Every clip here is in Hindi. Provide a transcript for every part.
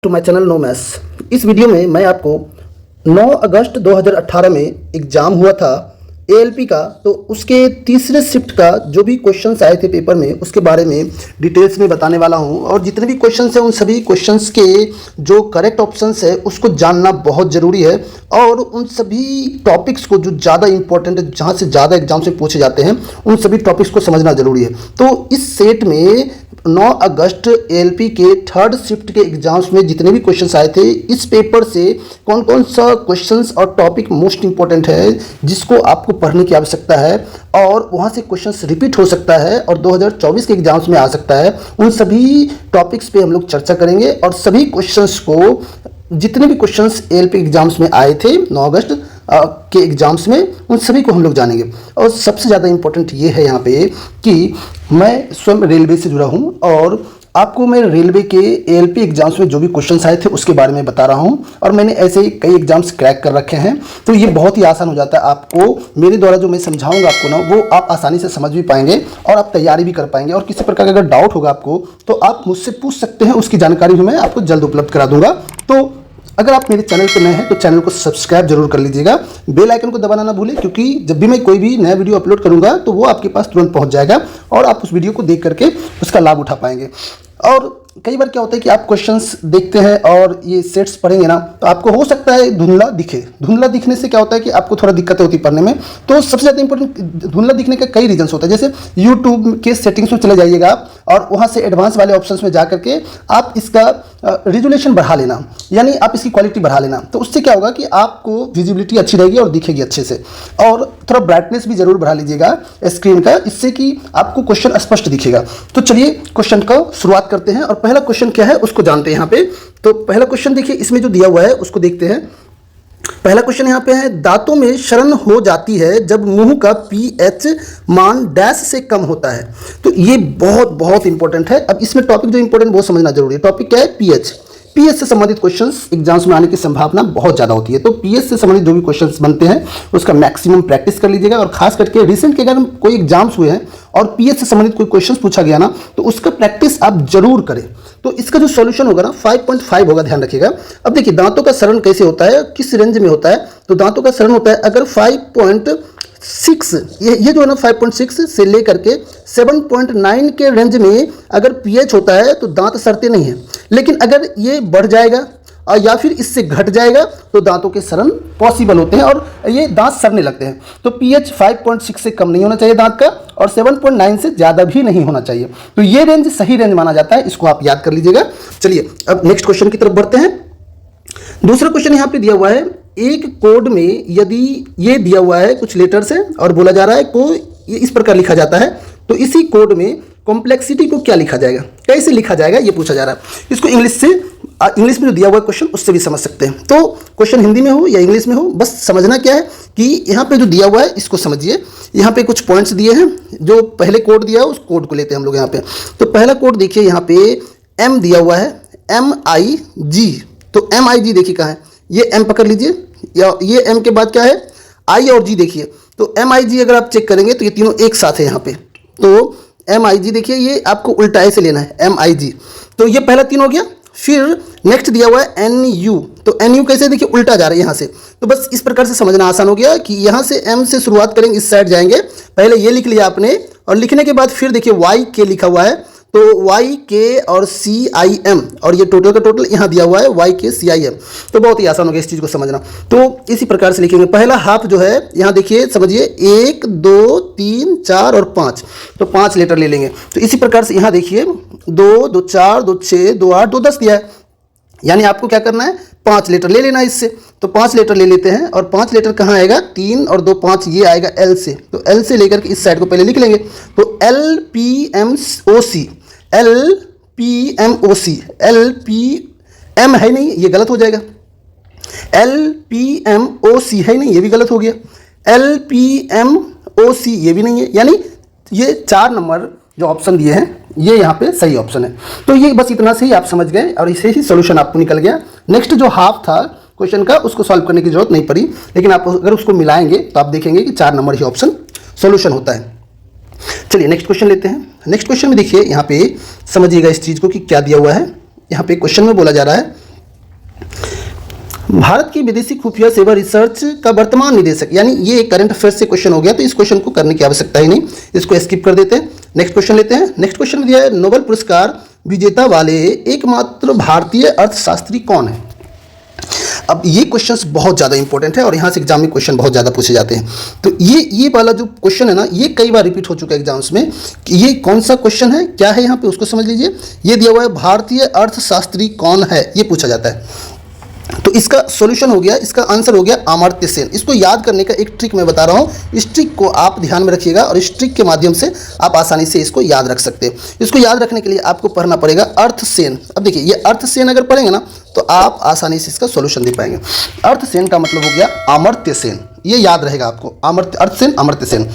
To my channel no maths. इस वीडियो में मैं आपको 9 अगस्त 2018 में एग्ज़ाम हुआ था एएलपी का, तो उसके तीसरे शिफ्ट का जो भी क्वेश्चंस आए थे पेपर में उसके बारे में डिटेल्स में बताने वाला हूं। और जितने भी क्वेश्चंस हैं उन सभी क्वेश्चंस के जो करेक्ट ऑप्शंस है उसको जानना बहुत ज़रूरी है। और उन सभी टॉपिक्स को जो ज़्यादा इंपॉर्टेंट है, जहाँ से ज़्यादा एग्जाम से पूछे जाते हैं, उन सभी टॉपिक्स को समझना ज़रूरी है। तो इस सेट में 9 अगस्त एएलपी के थर्ड शिफ्ट के एग्जाम्स में जितने भी क्वेश्चंस आए थे, इस पेपर से कौन कौन सा क्वेश्चंस और टॉपिक मोस्ट इंपॉर्टेंट है जिसको आपको पढ़ने की आवश्यकता है और वहाँ से क्वेश्चंस रिपीट हो सकता है और 2024 के एग्जाम्स में आ सकता है, उन सभी टॉपिक्स पे हम लोग चर्चा करेंगे। और सभी क्वेश्चंस को, जितने भी क्वेश्चंस एएलपी एग्जाम्स में आए थे 9 अगस्त के एग्जाम्स में, उन सभी को हम लोग जानेंगे। और सबसे ज़्यादा इम्पोर्टेंट ये है यहाँ पे कि मैं स्वयं रेलवे से जुड़ा हूँ और आपको मैं रेलवे के एएलपी एग्जाम्स में जो भी क्वेश्चंस आए थे उसके बारे में बता रहा हूँ। और मैंने ऐसे ही कई एग्जाम्स क्रैक कर रखे हैं, तो ये बहुत ही आसान हो जाता है। आपको मेरे द्वारा जो मैं समझाऊंगा आपको ना, वो आप आसानी से समझ भी पाएंगे और आप तैयारी भी कर पाएंगे। और किसी प्रकार का अगर डाउट होगा आपको तो आप मुझसे पूछ सकते हैं, उसकी जानकारी भी मैं आपको जल्द उपलब्ध करा दूंगा। तो अगर आप मेरे चैनल पर नए हैं तो चैनल को सब्सक्राइब जरूर कर लीजिएगा, बेल आइकन को दबाना ना भूलें, क्योंकि जब भी मैं कोई भी नया वीडियो अपलोड करूंगा तो वो आपके पास तुरंत पहुंच जाएगा और आप उस वीडियो को देख करके उसका लाभ उठा पाएंगे। और कई बार क्या होता है कि आप क्वेश्चंस देखते हैं और ये सेट्स पढ़ेंगे ना, तो आपको हो सकता है धुंधला दिखे। धुंधला दिखने से क्या होता है कि आपको थोड़ा दिक्कत होती है पढ़ने में। तो सबसे ज़्यादा इंपॉर्टेंट धुंधला दिखने का कई रीजन्स होता है। जैसे यूट्यूब के सेटिंग्स में चले जाइएगा और वहाँ से एडवांस वाले ऑप्शंस में जा करके आप इसका रिजोल्यूशन बढ़ा लेना, यानी आप इसकी क्वालिटी बढ़ा लेना। तो उससे क्या होगा कि आपको विजिबिलिटी अच्छी रहेगी और दिखेगी अच्छे से। और थोड़ा ब्राइटनेस भी जरूर बढ़ा लीजिएगा स्क्रीन का, इससे कि आपको क्वेश्चन स्पष्ट दिखेगा। तो चलिए क्वेश्चन का शुरुआत करते हैं और पहला क्वेश्चन क्या है उसको जानते हैं यहाँ पे। तो पहला क्वेश्चन देखिए, इसमें जो दिया हुआ है उसको देखते हैं। पहला क्वेश्चन यहाँ पे है, दांतों में शरण हो जाती है जब मुंह का पीएच मान डैश से कम होता है। तो ये बहुत बहुत इंपॉर्टेंट है। अब इसमें टॉपिक जो इंपॉर्टेंट वो समझना जरूरी है। टॉपिक क्या है? पीएच। पीएच से संबंधित क्वेश्चंस एग्जाम्स में आने की संभावना बहुत ज़्यादा होती है। तो पीएच से संबंधित जो भी क्वेश्चंस बनते हैं उसका मैक्सिमम प्रैक्टिस कर लीजिएगा। और खास करके रिसेंट के अगर कोई एग्जाम्स हुए हैं और पीएच से संबंधित कोई क्वेश्चंस पूछा गया ना, तो उसका प्रैक्टिस आप जरूर करें। तो इसका जो सॉल्यूशन होगा ना 5.5 होगा, ध्यान रखिएगा। अब देखिए दांतों का शरण कैसे होता है, किस रेंज में होता है। तो दांतों का शरण होता है अगर 5.6, ये जो है ना 5.6 से लेकर के 7.9 के रेंज में अगर पीएच होता है तो दांत सड़ते नहीं हैं। लेकिन अगर ये बढ़ जाएगा और या फिर इससे घट जाएगा तो दांतों के शरण पॉसिबल होते हैं और ये दांत सड़ने लगते हैं। तो पीएच 5.6 से कम नहीं होना चाहिए दांत का, और 7.9 से ज़्यादा भी नहीं होना चाहिए। तो ये रेंज सही रेंज माना जाता है, इसको आप याद कर लीजिएगा। चलिए अब नेक्स्ट क्वेश्चन की तरफ बढ़ते हैं। दूसरा क्वेश्चन यहाँ पे दिया हुआ है, एक कोड में यदि ये दिया हुआ है कुछ लेटर्स है और बोला जा रहा है को ये इस प्रकार लिखा जाता है, तो इसी कोड में कॉम्प्लेक्सिटी को क्या लिखा जाएगा, कैसे लिखा जाएगा, ये पूछा जा रहा है। इसको इंग्लिश में जो दिया हुआ क्वेश्चन उससे भी समझ सकते हैं। तो क्वेश्चन हिंदी में हो या इंग्लिश में हो, बस समझना क्या है कि यहाँ पे जो दिया हुआ है इसको समझिए। यहाँ पे कुछ पॉइंट्स दिए हैं, जो पहले कोड दिया है उस कोड को लेते हैं हम लोग यहाँ पे। तो पहला कोड देखिए, यहाँ पे M दिया हुआ है, MIG। तो MIG देखिए कहाँ है, ये M पकड़ लीजिए, या ये M के बाद क्या है I और G देखिए। तो MIG अगर आप चेक करेंगे तो ये तीनों एक साथ है यहाँ पे। तो MIG देखिए, ये आपको उल्टाए से लेना है MIG। तो ये पहला तीन हो गया। फिर नेक्स्ट दिया हुआ है NU। तो NU कैसे, देखिए उल्टा जा रहा है यहाँ से। तो बस इस प्रकार से समझना आसान हो गया कि यहाँ से M से शुरुआत करेंगे, इस साइड जाएंगे। पहले ये लिख लिया आपने, और लिखने के बाद फिर देखिए YK लिखा हुआ है। तो YK और CIM, और ये टोटल का टोटल यहाँ दिया हुआ है YK CIM। तो बहुत ही आसान हो गया इस चीज़ को समझना। तो इसी प्रकार से लिखेंगे। पहला हाफ जो है यहाँ देखिए, समझिए 1 2 3 4 और 5, तो 5 लेटर ले लेंगे। तो इसी प्रकार से यहाँ देखिए 2 2 4 2 6 2 8 2 10 दिया है, यानी आपको क्या करना है 5 लेटर ले लेना है इससे। तो 5 लेटर ले लेते हैं, और 5 लेटर कहाँ आएगा, 3 और 2 5, ये आएगा L से। तो L से लेकर के इस साइड को पहले लिख लेंगे। तो LPMOC, LPMOC, LPM है नहीं, ये गलत हो जाएगा। LPMOC है नहीं, ये भी गलत हो गया। LPMOC ये भी नहीं है, यानी ये 4 नंबर जो ऑप्शन दिए हैं ये यहाँ पे सही ऑप्शन है। तो ये बस इतना से ही आप समझ गए और इसे ही सोल्यूशन आपको निकल गया। नेक्स्ट जो हाफ था क्वेश्चन का उसको सॉल्व करने की जरूरत नहीं पड़ी, लेकिन आप अगर उसको मिलाएंगे तो आप देखेंगे कि 4 नंबर ही ऑप्शन सोल्यूशन होता है। चलिए नेक्स्ट क्वेश्चन लेते हैं। नेक्स्ट क्वेश्चन में देखिए यहाँ पे समझिएगा इस चीज़ को कि क्या दिया हुआ है। यहाँ पे क्वेश्चन में बोला जा रहा है भारत की विदेशी खुफिया सेवा रिसर्च का वर्तमान निदेशक, यानी ये करंट अफेयर से क्वेश्चन हो गया, तो इस क्वेश्चन को करने की आवश्यकता ही नहीं, इसको स्किप कर देते हैं। नेक्स्ट क्वेश्चन लेते हैं। नेक्स्ट क्वेश्चन दिया है, नोबेल पुरस्कार विजेता वाले एकमात्र भारतीय अर्थशास्त्री कौन है? अब ये क्वेश्चंस बहुत ज़्यादा इंपॉर्टेंट है और यहाँ से एग्जाम में क्वेश्चन बहुत ज़्यादा पूछे जाते हैं। तो ये वाला जो क्वेश्चन है ना, ये कई बार रिपीट हो चुका है एग्जाम्स में कि ये कौन सा क्वेश्चन है, क्या है यहाँ पे, उसको समझ लीजिए। ये दिया हुआ है भारतीय अर्थशास्त्री कौन है, ये पूछा जाता है। तो इसका सॉल्यूशन हो गया, इसका आंसर हो गया अमर्त्य सेन। इसको याद करने का एक ट्रिक मैं बता रहा हूँ, इस ट्रिक को आप ध्यान में रखिएगा और इस ट्रिक के माध्यम से आप आसानी से इसको याद रख सकते हैं। इसको याद रखने के लिए आपको पढ़ना पड़ेगा अर्थसेन। अब देखिए, ये अर्थसेन अगर पढ़ेंगे ना तो आप आसानी से इसका सॉल्यूशन दे पाएंगे। अर्थसेन का मतलब हो गया अमर्त्य सेन, ये याद रहेगा आपको, अर्थसेन अमर्त्य सेन।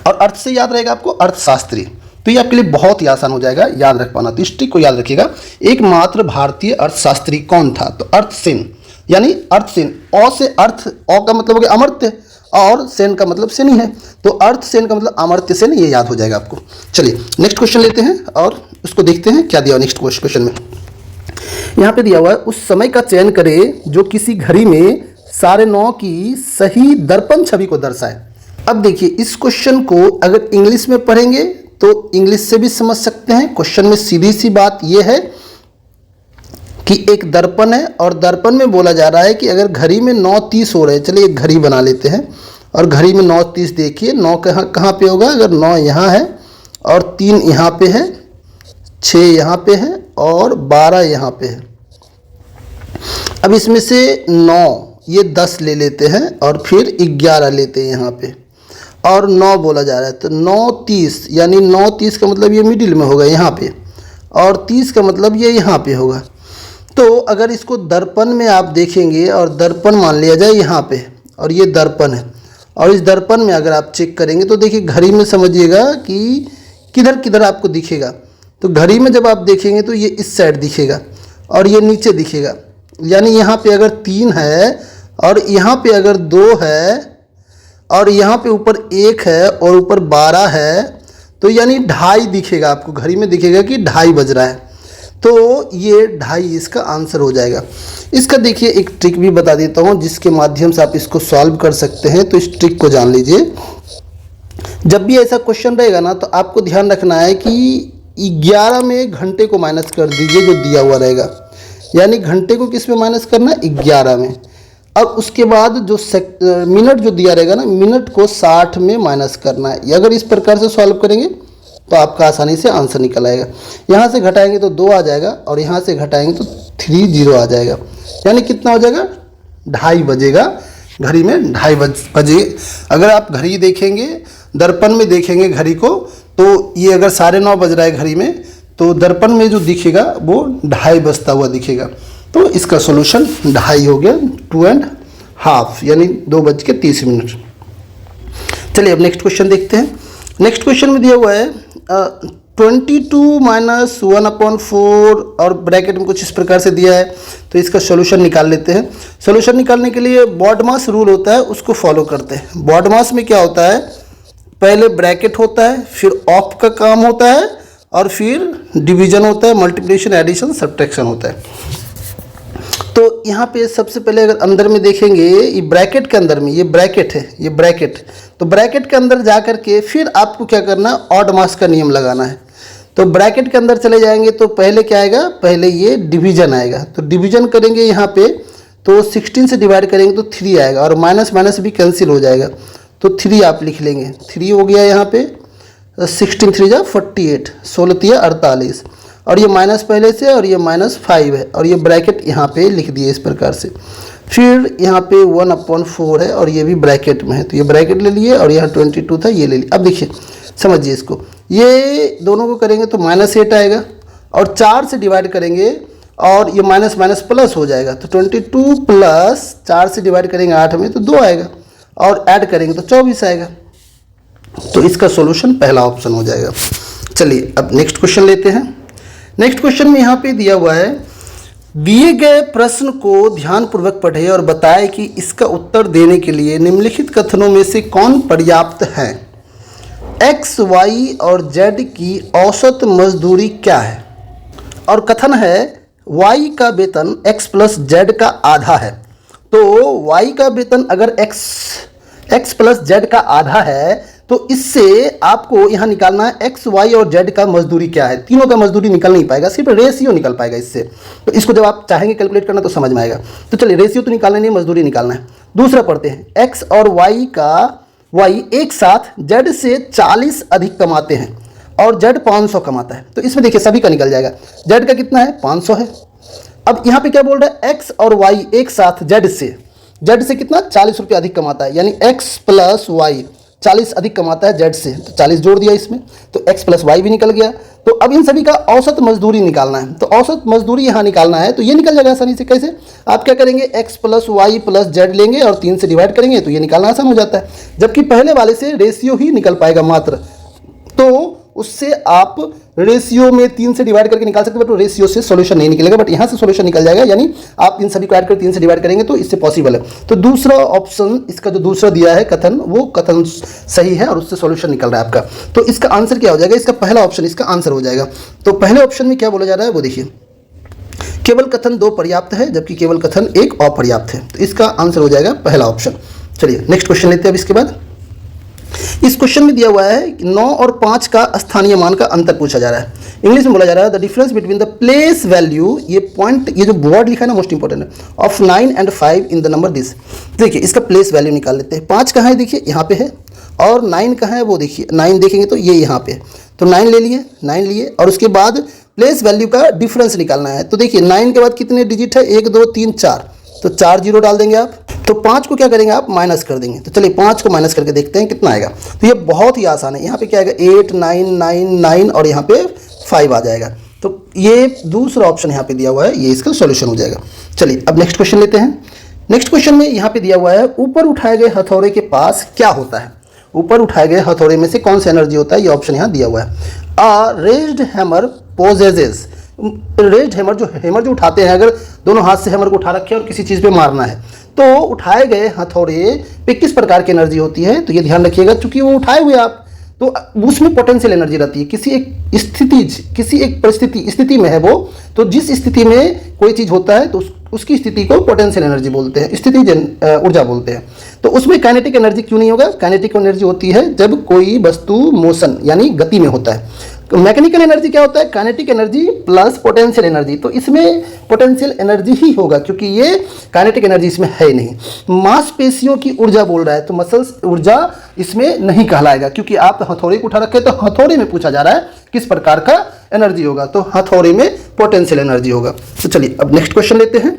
और अर्थ से याद रहेगा आपको अर्थशास्त्री, तो ये आपके लिए बहुत ही आसान हो जाएगा याद रख पाना। तो इस ट्रिक को याद रखिएगा, एकमात्र भारतीय अर्थशास्त्री कौन था, तो अर्थसेन, यानी अर्थसेन। अ से अर्थ, अ का मतलब हो गया अमर्त्य और सेन का मतलब सेन ही है, तो अर्थसेन का मतलब अमर्त्य सेन, ये याद हो जाएगा आपको। चलिए नेक्स्ट क्वेश्चन लेते हैं और उसको देखते हैं क्या दिया नेक्स्ट क्वेश्चन में। यहाँ पे दिया हुआ है, उस समय का चयन करे जो किसी घड़ी में 9:30 की सही दर्पण छवि को दर्शाए। अब देखिए, इस क्वेश्चन को अगर इंग्लिश में पढ़ेंगे तो इंग्लिश से भी समझ सकते हैं। क्वेश्चन में सीधी सी बात यह है कि एक दर्पण है और दर्पण में बोला जा रहा है कि अगर घड़ी में 9:30 हो रहे हैं, चलिए एक घड़ी बना लेते हैं और घड़ी में 9:30 देखिए, 9 कहाँ पे होगा, अगर 9 यहाँ है और 3 यहाँ पे है, 6 यहाँ पे है और 12 यहाँ पे है। अब इसमें से 9 ये 10 ले लेते हैं और फिर 11 लेते हैं यहाँ पे और 9 बोला जा रहा है, तो 9:30, यानी 9:30 का मतलब ये मिडिल में होगा यहाँ पे और 30 का मतलब ये यहाँ पे होगा। तो अगर इसको दर्पण में आप देखेंगे और दर्पण मान लिया जाए यहाँ पे और ये दर्पण है और इस दर्पण में अगर आप चेक करेंगे तो देखिए घड़ी में समझिएगा कि किधर किधर आपको दिखेगा। तो घड़ी में जब आप देखेंगे तो ये इस साइड दिखेगा और ये नीचे दिखेगा, यानी यहाँ पे अगर 3 है और यहाँ पे अगर 2 है और यहाँ पे ऊपर 1 है और ऊपर 12 है, तो यानी 2:30 दिखेगा आपको, घड़ी में दिखेगा कि 2:30 बज रहा है, तो ये 2:30 इसका आंसर हो जाएगा। इसका देखिए एक ट्रिक भी बता देता हूँ जिसके माध्यम से आप इसको सॉल्व कर सकते हैं, तो इस ट्रिक को जान लीजिए। जब भी ऐसा क्वेश्चन रहेगा ना तो आपको ध्यान रखना है कि 11 में घंटे को माइनस कर दीजिए जो दिया हुआ रहेगा, यानी घंटे को किस में माइनस करना है, 11 में। अब उसके बाद जो मिनट जो दिया रहेगा ना, मिनट को 60 में माइनस करना है। अगर इस प्रकार से सॉल्व करेंगे तो आपका आसानी से आंसर निकल आएगा। यहाँ से घटाएंगे तो 2 आ जाएगा और यहाँ से घटाएंगे तो 30 आ जाएगा, यानी कितना हो जाएगा, 2:30 बजेगा, घड़ी में 2:30 बजे। अगर आप घड़ी देखेंगे, दर्पण में देखेंगे घड़ी को, तो ये अगर 9:30 बज रहा है घड़ी में, तो दर्पण में जो दिखेगा वो 2:30 बजता हुआ दिखेगा। तो इसका सॉल्यूशन 2:30 हो गया, 2.5, यानी 2:30। चलिए अब नेक्स्ट क्वेश्चन देखते हैं। नेक्स्ट क्वेश्चन में दिया हुआ है 22 - 1/4 और ब्रैकेट में कुछ इस प्रकार से दिया है, तो इसका सॉल्यूशन निकाल लेते हैं। सॉल्यूशन निकालने के लिए बॉडमास रूल होता है, उसको फॉलो करते हैं। बॉडमास में क्या होता है, पहले ब्रैकेट होता है, फिर ऑफ का काम होता है और फिर डिवीजन होता है, मल्टीप्लिकेशन, एडिशन, सब्ट्रैक्शन होता है। तो यहाँ पे सबसे पहले अगर अंदर में देखेंगे, ये ब्रैकेट के अंदर में, ये ब्रैकेट है, ये ब्रैकेट, तो ब्रैकेट के अंदर जा कर के फिर आपको क्या करना, ऑड मास का नियम लगाना है। तो ब्रैकेट के अंदर चले जाएंगे तो पहले क्या आएगा, पहले ये डिवीजन आएगा, तो डिवीजन करेंगे यहाँ पे, तो 16 से डिवाइड करेंगे तो 3 आएगा और माइनस माइनस भी कैंसिल हो जाएगा, तो 3 आप लिख लेंगे। 3 हो गया यहाँ पे, 16 3 जा 48, 16 3 48, और ये माइनस पहले से और ये -5 है और ये ब्रैकेट यहाँ पे लिख दिए इस प्रकार से। फिर यहाँ पे 1/4 है और ये भी ब्रैकेट में है, तो ये ब्रैकेट ले लिए और यहाँ 22 था, ये ले लिया। अब देखिए समझिए इसको, ये दोनों को करेंगे तो -8 आएगा और 4 से डिवाइड करेंगे और ये माइनस माइनस प्लस हो जाएगा, तो 22 प्लस 4 से डिवाइड करेंगे 8 में तो 2 आएगा और ऐड करेंगे तो 24 आएगा। तो इसका सॉल्यूशन पहला ऑप्शन हो जाएगा। चलिए अब नेक्स्ट क्वेश्चन लेते हैं। नेक्स्ट क्वेश्चन में यहाँ पे दिया हुआ है, दिए गए प्रश्न को ध्यानपूर्वक पढ़े और बताए कि इसका उत्तर देने के लिए निम्नलिखित कथनों में से कौन पर्याप्त है। एक्स, वाई और जेड की औसत मजदूरी क्या है? और कथन है y का वेतन x प्लस जेड का आधा है, तो y का वेतन अगर x प्लस जेड का आधा है तो इससे आपको यहाँ निकालना है एक्स वाई और जेड का मजदूरी क्या है। तीनों का मजदूरी निकल नहीं पाएगा, सिर्फ रेशियो निकल पाएगा इससे। तो इसको जब आप चाहेंगे कैलकुलेट करना तो समझ में आएगा। तो चलिए रेशियो तो निकालना नहीं, मजदूरी निकालना है। दूसरा पढ़ते हैं, एक्स और वाई एक साथ जेड से 40 अधिक कमाते हैं और जेड 500 कमाता है। तो इसमें देखिए सभी का निकल जाएगा। जेड का कितना है, 500 है। अब यहाँ पे क्या बोल रहा है, एक्स और वाई एक साथ जेड से कितना 40 रुपये अधिक कमाता है, यानी एक्स प्लस वाई 40 अधिक कमाता है जेड से, तो 40 जोड़ दिया इसमें, तो x प्लस वाई भी निकल गया। तो अब इन सभी का औसत मजदूरी निकालना है, तो औसत मजदूरी यहाँ निकालना है, तो ये निकल जाएगा आसानी से। कैसे, आप क्या करेंगे, x plus Y plus Z लेंगे और 3 से डिवाइड करेंगे, तो ये निकालना आसान हो जाता है। जबकि पहले वाले से रेशियो ही निकल पाएगा मात्र, तो उससे आप रेशियो में 3 से डिवाइड करके निकाल सकते हैं, बट रेशियो से सॉल्यूशन नहीं निकलेगा, बट यहाँ से सॉल्यूशन निकल जाएगा। यानी आप इन सभी को ऐड कर 3 से डिवाइड करेंगे तो इससे पॉसिबल है। तो दूसरा ऑप्शन, इसका जो दूसरा दिया है कथन, वो कथन सही है और उससे सॉल्यूशन निकल रहा है आपका। तो इसका आंसर क्या हो जाएगा, इसका पहला ऑप्शन इसका आंसर हो जाएगा। तो पहले ऑप्शन में क्या बोला जा रहा है वो देखिए, केवल कथन 2 पर्याप्त है जबकि केवल कथन 1 अपर्याप्त है। तो इसका आंसर हो जाएगा पहला ऑप्शन। चलिए नेक्स्ट क्वेश्चन लेते हैं अब इसके बाद। इस क्वेश्चन में दिया हुआ है कि 9 और 5 का स्थानीय मान का अंतर पूछा जा रहा है। इंग्लिश में बोला जा रहा है the difference between the place value, ये पॉइंट, ये जो वर्ड लिखा है ना मोस्ट इंपॉर्टेंट है, of 9 and 5 in the number this. देखिए इसका प्लेस वैल्यू निकाल लेते हैं। 5 कहाँ है, देखिए यहाँ पे है, और 9 कहाँ है वो देखिए, 9 देखेंगे तो ये यहाँ पे, तो 9 ले लिए, 9 लिए, और उसके बाद प्लेस वैल्यू का डिफरेंस निकालना है। तो देखिए 9 के बाद कितने डिजिट है, 1 2 3 4, तो 4 जीरो डाल देंगे आप। तो 5 को क्या करेंगे आप, माइनस कर देंगे। तो चलिए 5 को माइनस करके देखते हैं कितना आएगा। तो ये बहुत ही आसान है। यहाँ पे क्या आएगा, 8 9 9 9 और यहाँ पे 5 आ जाएगा। तो ये दूसरा ऑप्शन यहाँ पे दिया हुआ है, ये इसका सॉल्यूशन हो जाएगा। चलिए अब नेक्स्ट क्वेश्चन लेते हैं। नेक्स्ट क्वेश्चन में यहाँ पे दिया हुआ है, ऊपर उठाए गए हथौड़े के पास क्या होता है। ऊपर उठाए गए हथौड़े में से कौन सा एनर्जी होता है, ये ऑप्शन यहाँ दिया हुआ है। अ रेज्ड हैमर पोजेजेस, रेज्ड हैमर जो उठाते हैं, अगर दोनों हाथ से हैमर को उठा रखे और किसी चीज़ पे मारना है, तो उठाए गए हथौड़े पे किस प्रकार की एनर्जी होती है, तो ये ध्यान रखिएगा। चूंकि वो उठाए हुए आप, तो उसमें पोटेंशियल एनर्जी रहती है। किसी एक स्थिति में है वो, तो जिस स्थिति में कोई चीज़ होता है तो उसकी स्थिति को पोटेंशियल एनर्जी बोलते हैं, स्थितिज ऊर्जा बोलते हैं। तो उसमें काइनेटिक एनर्जी क्यों नहीं होगा, काइनेटिक एनर्जी होती है जब कोई वस्तु मोशन यानी गति में होता है। मैकेनिकल एनर्जी क्या होता है, kinetic energy plus potential energy. तो इसमें पोटेंशियल एनर्जी ही होगा क्योंकि ये काइनेटिक एनर्जी इसमें है ही नहीं। मांसपेशियों की ऊर्जा बोल रहा है, तो मसल्स ऊर्जा इसमें नहीं कहलाएगा, क्योंकि आप हथौड़े को उठा रखे, तो हथौड़े में पूछा जा रहा है किस प्रकार का एनर्जी होगा, तो हथौड़े में पोटेंशियल एनर्जी होगा। तो चलिए अब नेक्स्ट क्वेश्चन लेते हैं।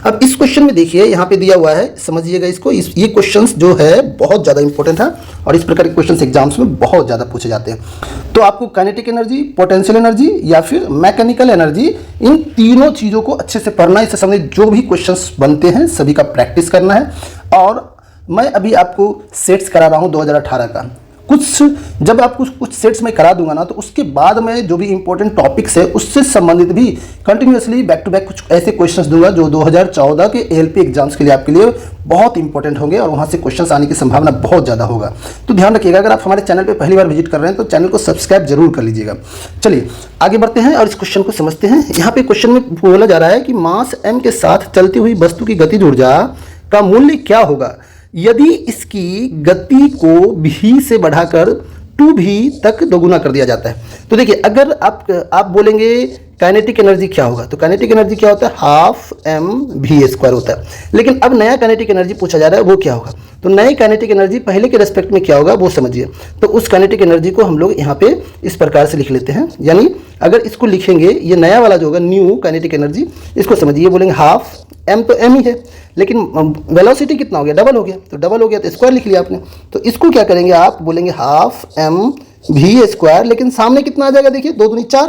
अब इस क्वेश्चन में देखिए यहाँ पे दिया हुआ है, समझिएगा इसको। ये क्वेश्चंस जो है बहुत ज़्यादा इंपॉर्टेंट है और इस प्रकार के क्वेश्चंस एग्जाम्स में बहुत ज़्यादा पूछे जाते हैं। तो आपको काइनेटिक एनर्जी, पोटेंशियल एनर्जी या फिर मैकेनिकल एनर्जी, इन तीनों चीज़ों को अच्छे से पढ़ना है। इससे संबंधित जो भी क्वेश्चंस बनते हैं सभी का प्रैक्टिस करना है। और मैं अभी आपको सेट्स करा रहा हूँ 2018 का। जब आपको कुछ सेट्स में करा दूंगा ना, तो उसके बाद में जो भी इंपॉर्टेंट टॉपिक्स है उससे संबंधित भी कंटिन्यूअसली बैक टू बैक कुछ ऐसे क्वेश्चंस दूंगा जो 2014 के एएलपी एग्जाम्स के लिए आपके लिए बहुत इंपॉर्टेंट होंगे और वहां से क्वेश्चंस आने की संभावना बहुत ज़्यादा होगा। तो ध्यान रखिएगा, अगर आप हमारे चैनल पर पहली बार विजिट कर रहे हैं तो चैनल को सब्सक्राइब जरूर कर लीजिएगा। चलिए आगे बढ़ते हैं और इस क्वेश्चन को समझते हैं। यहाँ पे क्वेश्चन में बोला जा रहा है कि मास m के साथ चलती हुई वस्तु की गतिज ऊर्जा का मूल्य क्या होगा यदि इसकी गति को v से बढ़ाकर 2v तक दोगुना कर दिया जाता है। तो देखिए अगर आप बोलेंगे काइनेटिक एनर्जी क्या होगा, तो काइनेटिक एनर्जी क्या होता है, हाफ mv² होता है। लेकिन अब नया काइनेटिक एनर्जी पूछा जा रहा है, वो क्या होगा। तो नई काइनेटिक एनर्जी पहले के रेस्पेक्ट में क्या होगा वो समझिए। तो उस काइनेटिक एनर्जी को हम लोग यहाँ पे इस प्रकार से लिख लेते हैं। यानी अगर इसको लिखेंगे, ये नया वाला जो होगा न्यू काइनेटिक एनर्जी, इसको समझिए, बोलेंगे हाफ m, तो m ही है, लेकिन वेलोसिटी कितना हो गया, डबल हो गया। तो डबल हो गया तो स्क्वायर लिख लिया आपने। तो इसको क्या करेंगे आप, बोलेंगे हाफ mv², लेकिन सामने कितना आ जाएगा, देखिए 2 दूनी 4,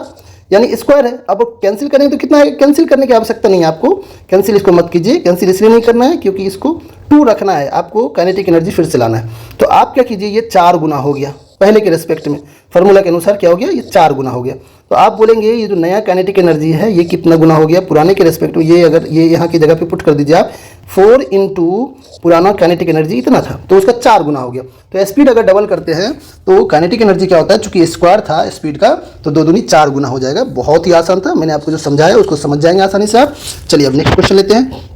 यानी स्क्वायर है। अब कैंसिल करेंगे तो कितना आएगा, कैंसिल करने की आवश्यकता नहीं है आपको, कैंसिल इसको मत कीजिए। कैंसिल इसलिए नहीं करना है क्योंकि इसको 2 रखना है, आपको काइनेटिक एनर्जी फिर से लाना है। तो आप क्या कीजिए, ये 4 गुना हो गया, पहले के रेस्पेक्ट में, फार्मूला के अनुसार क्या हो गया, ये 4 गुना हो गया। तो आप बोलेंगे ये जो नया काइनेटिक एनर्जी है ये कितना गुना हो गया पुराने के रेस्पेक्ट में, ये अगर ये यहाँ की जगह पे पुट कर दीजिए आप, 4 इंटू पुराना काइनेटिक एनर्जी इतना था तो उसका 4 गुना हो गया। तो स्पीड अगर डबल करते हैं तो काइनेटिक एनर्जी क्या होता है, चूंकि स्क्वायर था स्पीड का तो 2 दूनी 4 गुना हो जाएगा। बहुत ही आसान था, मैंने आपको जो समझाया उसको समझ जाएंगे आसानी से आप। चलिए अब नेक्स्ट क्वेश्चन लेते हैं।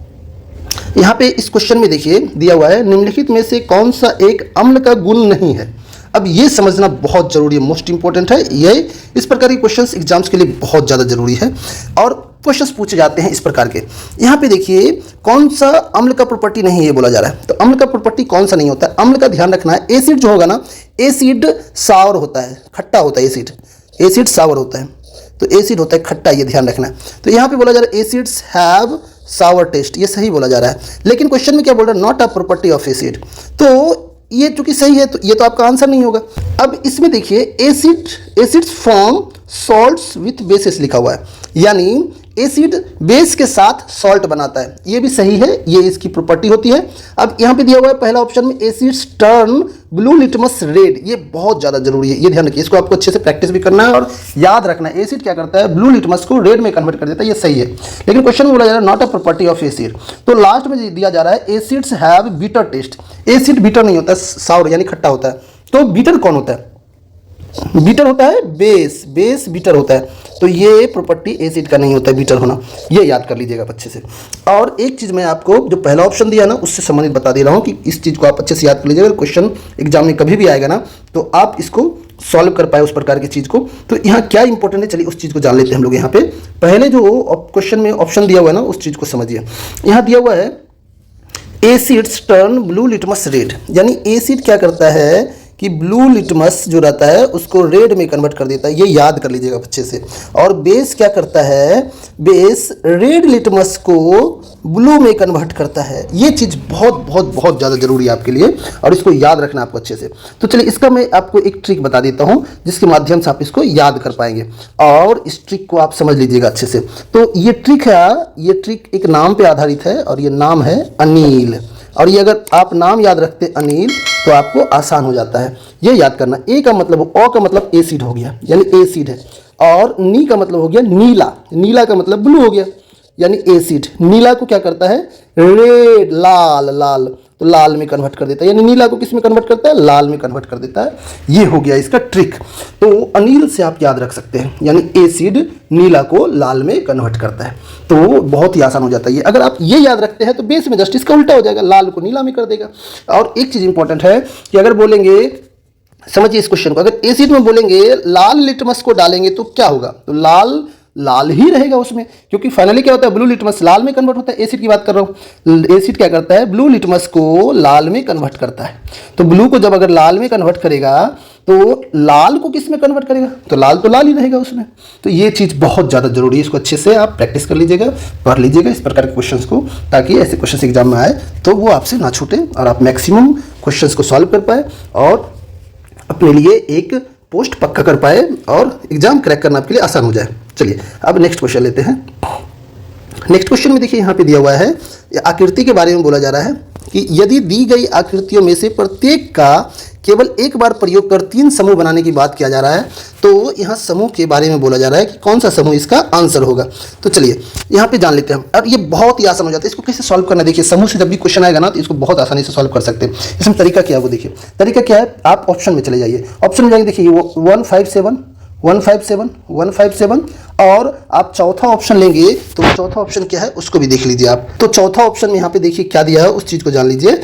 यहाँ पे इस क्वेश्चन में देखिए दिया हुआ है निम्नलिखित में से कौन सा एक अम्ल का गुण नहीं है। अब ये समझना बहुत जरूरी है, मोस्ट इंपॉर्टेंट है ये। इस प्रकार के क्वेश्चंस एग्जाम्स के लिए बहुत ज़्यादा जरूरी है और क्वेश्चंस पूछे जाते हैं इस प्रकार के। यहाँ पे देखिए कौन सा अम्ल का प्रॉपर्टी नहीं है बोला जा रहा है, तो अम्ल का प्रॉपर्टी कौन सा नहीं होता है। अम्ल का ध्यान रखना है, एसिड जो होगा ना, एसिड सावर होता है, खट्टा होता है एसिड, एसिड सावर होता है, तो एसिड होता है खट्टा, ये ध्यान रखना है। तो यहाँ पे बोला जा रहा है एसिड्स हैव सावर टेस्ट, ये सही बोला जा रहा है। लेकिन क्वेश्चन में क्या बोल रहा है, not a property of acid, तो ये चूंकि सही है तो ये तो आपका आंसर नहीं होगा। अब इसमें देखिए acids form salts with basis लिखा हुआ है, यानी एसिड बेस के साथ सॉल्ट बनाता है, ये भी सही है, ये इसकी प्रॉपर्टी होती है। अब यहाँ पे दिया हुआ है पहला ऑप्शन में acids turn blue litmus red, ये बहुत ज़्यादा जरूरी है, ये ध्यान रखिए, इसको आपको अच्छे से प्रैक्टिस भी करना है और याद रखना है। एसिड क्या करता है, ब्लू लिटमस को रेड में कन्वर्ट कर देता है, ये सही है। लेकिन क्वेश्चन में बोला जा रहा है not a property of acid, तो लास्ट में दिया जा रहा है acids have bitter taste. Acid bitter नहीं होता, साउर यानी खट्टा होता है। तो बीटर कौन होता है, बीटर होता है बेस, बेस बीटर होता है। तो ये प्रॉपर्टी एसिड का नहीं होता है बीटर होना, ये याद कर लीजिएगा अच्छे से। और एक चीज़ मैं आपको जो पहला ऑप्शन दिया ना उससे संबंधित बता दे रहा हूँ कि इस चीज़ को आप अच्छे से याद कर लीजिएगा। क्वेश्चन एग्जाम में कभी भी आएगा ना तो आप इसको सॉल्व कर पाए उस प्रकार की चीज़ को। तो यहाँ क्या इंपॉर्टेंट है, चलिए उस चीज़ को जान लेते हैं हम लोग। यहाँ पे पहले जो क्वेश्चन में ऑप्शन दिया हुआ है ना उस चीज़ को समझिए। यहाँ दिया हुआ है acids turn blue litmus red, यानी एसिड क्या करता है कि ब्लू लिटमस जो रहता है उसको रेड में कन्वर्ट कर देता है, ये याद कर लीजिएगा अच्छे से। और बेस क्या करता है, बेस रेड लिटमस को ब्लू में कन्वर्ट करता है। ये चीज़ बहुत बहुत बहुत ज़्यादा जरूरी है आपके लिए और इसको याद रखना आपको अच्छे से। तो चलिए इसका मैं आपको एक ट्रिक बता देता हूँ जिसके माध्यम से आप इसको याद कर पाएंगे और इस ट्रिक को आप समझ लीजिएगा अच्छे से। तो ये ट्रिक है, ये ट्रिक एक नाम पे आधारित है और ये नाम है अनिल। और ये अगर आप नाम याद रखते अनिल तो आपको आसान हो जाता है। ये याद करना, ए का मतलब, ओ का मतलब एसिड हो गया यानी एसिड है, और नी का मतलब हो गया नीला, नीला का मतलब ब्लू हो गया यानी एसिड। नीला को क्या करता है, रेड, लाल, लाल, तो लाल में कन्वर्ट कर देता है, यानी नीला को किस में कन्वर्ट करता है, लाल में कन्वर्ट कर देता है। ये हो गया इसका ट्रिक। तो अनिल से आप याद रख सकते हैं, यानी एसिड नीला को लाल में कन्वर्ट करता है, तो बहुत ही आसान हो जाता है ये। अगर आप ये याद रखते हैं तो बेस में जस्ट इसका उल्टा हो जाएगा, लाल को नीला में कर देगा। और एक चीज़ इंपॉर्टेंट है कि अगर बोलेंगे, समझिए इस क्वेश्चन को, अगर एसिड में बोलेंगे लाल लिटमस को डालेंगे तो क्या होगा, तो लाल लाल ही रहेगा उसमें, क्योंकि फाइनली क्या होता है, ब्लू लिटमस लाल में कन्वर्ट होता है। एसिड की बात कर रहा हूँ, एसिड क्या करता है, ब्लू लिटमस को लाल में कन्वर्ट करता है। तो ब्लू को जब अगर लाल में कन्वर्ट करेगा तो लाल को किस में कन्वर्ट करेगा, तो लाल ही रहेगा उसमें। तो ये चीज़ बहुत ज़्यादा जरूरी है, इसको अच्छे से आप प्रैक्टिस कर लीजिएगा, पढ़ लीजिएगा इस प्रकार के क्वेश्चंस को, ताकि ऐसे क्वेश्चन एग्जाम में आए तो वो आपसे ना छूटे और आप मैक्सिमम क्वेश्चंस को सॉल्व कर पाए और अपने लिए एक पोस्ट पक्का कर पाए और एग्जाम क्रैक करना आपके लिए आसान हो जाए। चलिए अब नेक्स्ट क्वेश्चन लेते हैं। नेक्स्ट क्वेश्चन में देखिए यहाँ पे दिया हुआ है, आकृति के बारे में बोला जा रहा है कि यदि दी गई आकृतियों में से प्रत्येक का केवल एक बार प्रयोग कर 3 समूह बनाने की बात किया जा रहा है, तो यहाँ समूह के बारे में बोला जा रहा है कि कौन सा समूह इसका आंसर होगा। तो चलिए यहाँ पे जान लेते हैं हम। और ये बहुत ही आसान हो जाता है, इसको कैसे सॉल्व करना, देखिए समूह से जब भी क्वेश्चन आएगा ना तो इसको बहुत आसानी से सॉल्व कर सकते हैं। इसमें तरीका क्या है वो देखिए, तरीका क्या है, आप ऑप्शन में चले जाइए, ऑप्शन में जाएंगे, देखिए वो 157 और आप चौथा ऑप्शन लेंगे तो चौथा ऑप्शन क्या है उसको भी देख लीजिए आप। तो चौथा ऑप्शन में यहाँ पे देखिए क्या दिया है उस चीज़ को जान लीजिए।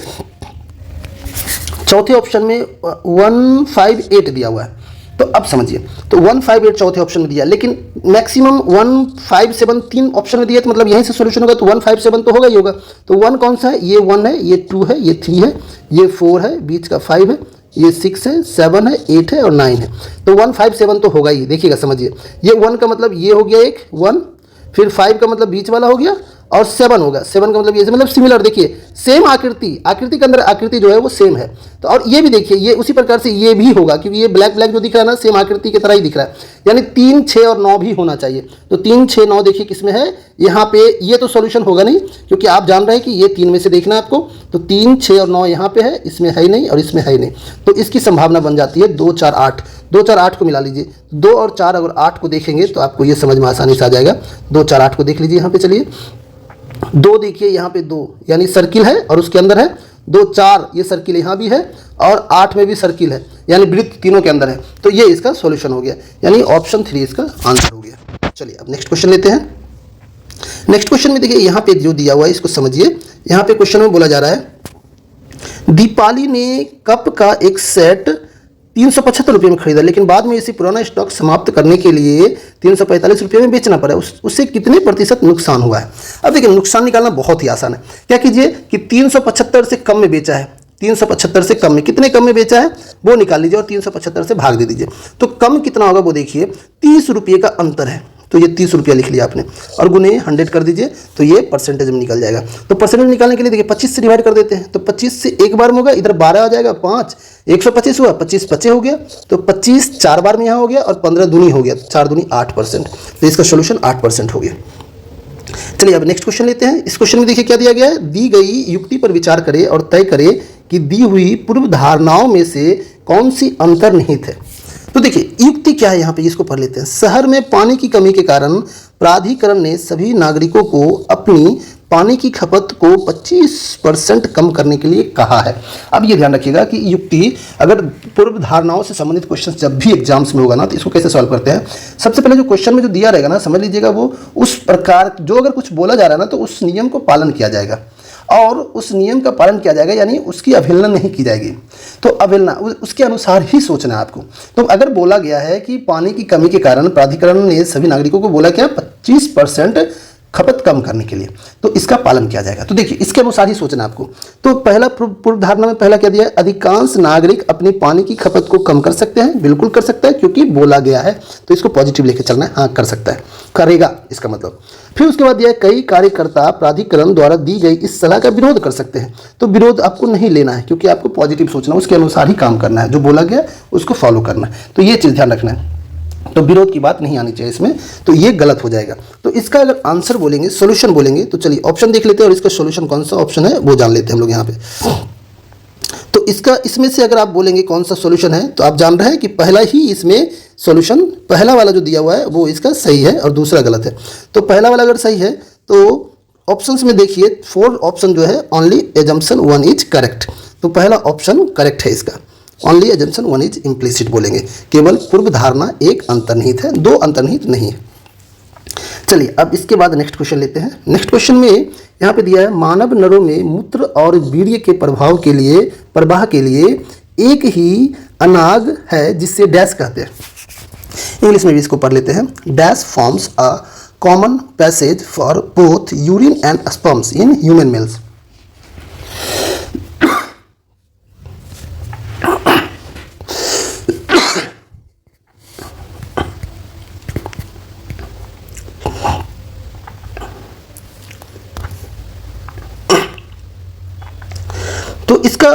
चौथे ऑप्शन में 158 दिया हुआ है, तो अब समझिए, तो 158 चौथे ऑप्शन में दिया, लेकिन मैक्सिमम 157 3 ऑप्शन में दिया, तो मतलब यहीं से सॉल्यूशन होगा, तो 157 तो होगा ही होगा। तो 1 कौन सा है, ये 1 है, ये 2 है, ये 3 है, ये 4 है, बीच का 5 है, ये 6 है, 7 है, 8 है और 9 है, तो 157 तो होगा ही। देखिएगा समझिए, ये 1 का मतलब ये हो गया एक 1, फिर 5 का मतलब बीच वाला हो गया और 7 होगा। 7 का मतलब ये मतलब सिमिलर, देखिए सेम आकृति, आकृति के अंदर आकृति जो है वो सेम है। तो और ये भी देखिए ये उसी प्रकार से ये भी होगा, क्योंकि ये ब्लैक ब्लैक जो दिख रहा है ना सेम आकृति की तरह ही दिख रहा है, यानी 3, 6 और 9 भी होना चाहिए। तो 3, 6, 9 देखिए किसमें है, यहाँ पे ये तो सॉल्यूशन होगा नहीं, क्योंकि आप जान रहे हैं कि ये 3 में से देखना है आपको। तो 3, 6 और 9 यहाँ पे है, इसमें है ही नहीं और इसमें है ही नहीं, तो इसकी संभावना बन जाती है 2, 4, 8। 2, 4, 8 को मिला लीजिए, 2 और 4 अगर 8 को देखेंगे तो आपको ये समझ में आसानी से आ जाएगा। 2, 4, 8 को देख लीजिए यहाँ पे, चलिए 2 देखिए यहाँ पे 2 यानी सर्किल है और उसके अंदर है 2, 4 ये सर्किल यहाँ भी है और 8 में भी सर्किल है, यानी वृत्त तीनों के अंदर है। तो ये इसका सॉल्यूशन हो गया, यानी ऑप्शन 3 इसका आंसर हो गया। चलिए अब नेक्स्ट क्वेश्चन लेते हैं। नेक्स्ट क्वेश्चन में देखिए यहाँ पे जो दिया हुआ है इसको समझिए। यहाँ पे क्वेश्चन में बोला जा रहा है दीपाली ने कप का एक सेट 375 रुपये में खरीदा, लेकिन बाद में इसे पुराना स्टॉक समाप्त करने के लिए 345 रुपये में बेचना पड़ा, उससे कितने प्रतिशत नुकसान हुआ है। अब देखिए नुकसान निकालना बहुत ही आसान है। क्या कीजिए कि 375 से कम में बेचा है, 375 से कम में, कितने कम में बेचा है वो निकाल लीजिए और 375 से भाग दे दीजिए। तो कम कितना होगा वो देखिए, 30 रुपये का अंतर है, तो ये 30 रुपया लिख लिया आपने और गुने 100 कर दीजिए, तो ये परसेंटेज में निकल जाएगा। तो परसेंटेज निकालने के लिए देखिए 25 से डिवाइड कर देते हैं, तो 25 से एक बार में होगा, इधर 12 आ जाएगा, 5 125 हुआ, 25 25 हो गया, तो 25 4 बार में यहाँ हो गया और 15 दूनी हो गया, 4 दूनी 8%। तो इसका सोल्यूशन 8% हो गया। चलिए अब नेक्स्ट क्वेश्चन लेते हैं। इस क्वेश्चन में देखिए क्या दिया गया है, दी गई युक्ति पर विचार करें और तय करें कि दी हुई पूर्व धारणाओं में से कौन सी अंतर्निहित है। तो देखिए युक्ति क्या है यहाँ पे, इसको पढ़ लेते हैं। शहर में पानी की कमी के कारण प्राधिकरण ने सभी नागरिकों को अपनी पानी की खपत को 25% कम करने के लिए कहा है। अब ये ध्यान रखिएगा कि युक्ति अगर पूर्व धारणाओं से संबंधित क्वेश्चन जब भी एग्जाम्स में होगा ना, तो इसको कैसे सॉल्व करते हैं। सबसे पहले जो क्वेश्चन में जो दिया रहेगा ना, समझ लीजिएगा वो उस प्रकार जो अगर कुछ बोला जा रहा है ना, तो उस नियम को पालन किया जाएगा और उस नियम का पालन किया जाएगा, यानी उसकी अवहेलना नहीं की जाएगी। तो अवहेलना उसके अनुसार ही सोचना है आपको। तो अगर बोला गया है कि पानी की कमी के कारण प्राधिकरण ने सभी नागरिकों को बोला क्या, 25% खपत कम करने के लिए, तो इसका पालन किया जाएगा। तो देखिए इसके अनुसार ही सोचना है आपको। तो पहला पूर्व धारणा में पहला क्या दिया है, अधिकांश नागरिक अपनी पानी की खपत को कम कर सकते हैं, बिल्कुल कर सकता है क्योंकि बोला गया है, तो इसको पॉजिटिव लेके चलना है, हाँ कर सकता है, करेगा इसका मतलब। फिर उसके बाद दिया है कई कार्यकर्ता प्राधिकरण द्वारा दी गई इस सलाह का विरोध कर सकते हैं, तो विरोध आपको नहीं लेना है क्योंकि आपको पॉजिटिव सोचना है, उसके अनुसार ही काम करना है, जो बोला गया उसको फॉलो करना है। तो ये चीज़ ध्यान रखना है, तो विरोध की बात नहीं आनी चाहिए इसमें, तो ये गलत हो जाएगा। तो इसका अगर आंसर बोलेंगे, सॉल्यूशन बोलेंगे, तो चलिए ऑप्शन देख लेते हैं और इसका सॉल्यूशन कौन सा ऑप्शन है वो जान लेते हैं हम लोग यहाँ पे। तो इसका इसमें से अगर आप बोलेंगे कौन सा सॉल्यूशन है, तो आप जान रहे हैं कि पहला ही इसमें सॉल्यूशन, पहला वाला जो दिया हुआ है वो इसका सही है और दूसरा गलत है। तो पहला वाला अगर सही है तो ऑप्शंस में देखिए 4 ऑप्शन जो है ओनली एजम्पशन 1 इज करेक्ट, तो पहला ऑप्शन करेक्ट है इसका। ओनली एजम्पशन 1 इज इम्प्लिसिट बोलेंगे, केवल पूर्व धारणा एक अंतर्निहित है, 2 अंतर्निहित नहीं है। चलिए अब इसके बाद नेक्स्ट क्वेश्चन लेते हैं। नेक्स्ट क्वेश्चन में यहाँ पे दिया है मानव नरों में मूत्र और वीर्य के प्रवाह के लिए एक ही अनाग है जिससे डैश कहते हैं। इंग्लिश में भी इसको पढ़ लेते हैं। Dash forms a common passage for both urine and sperms in human mails. तो इसका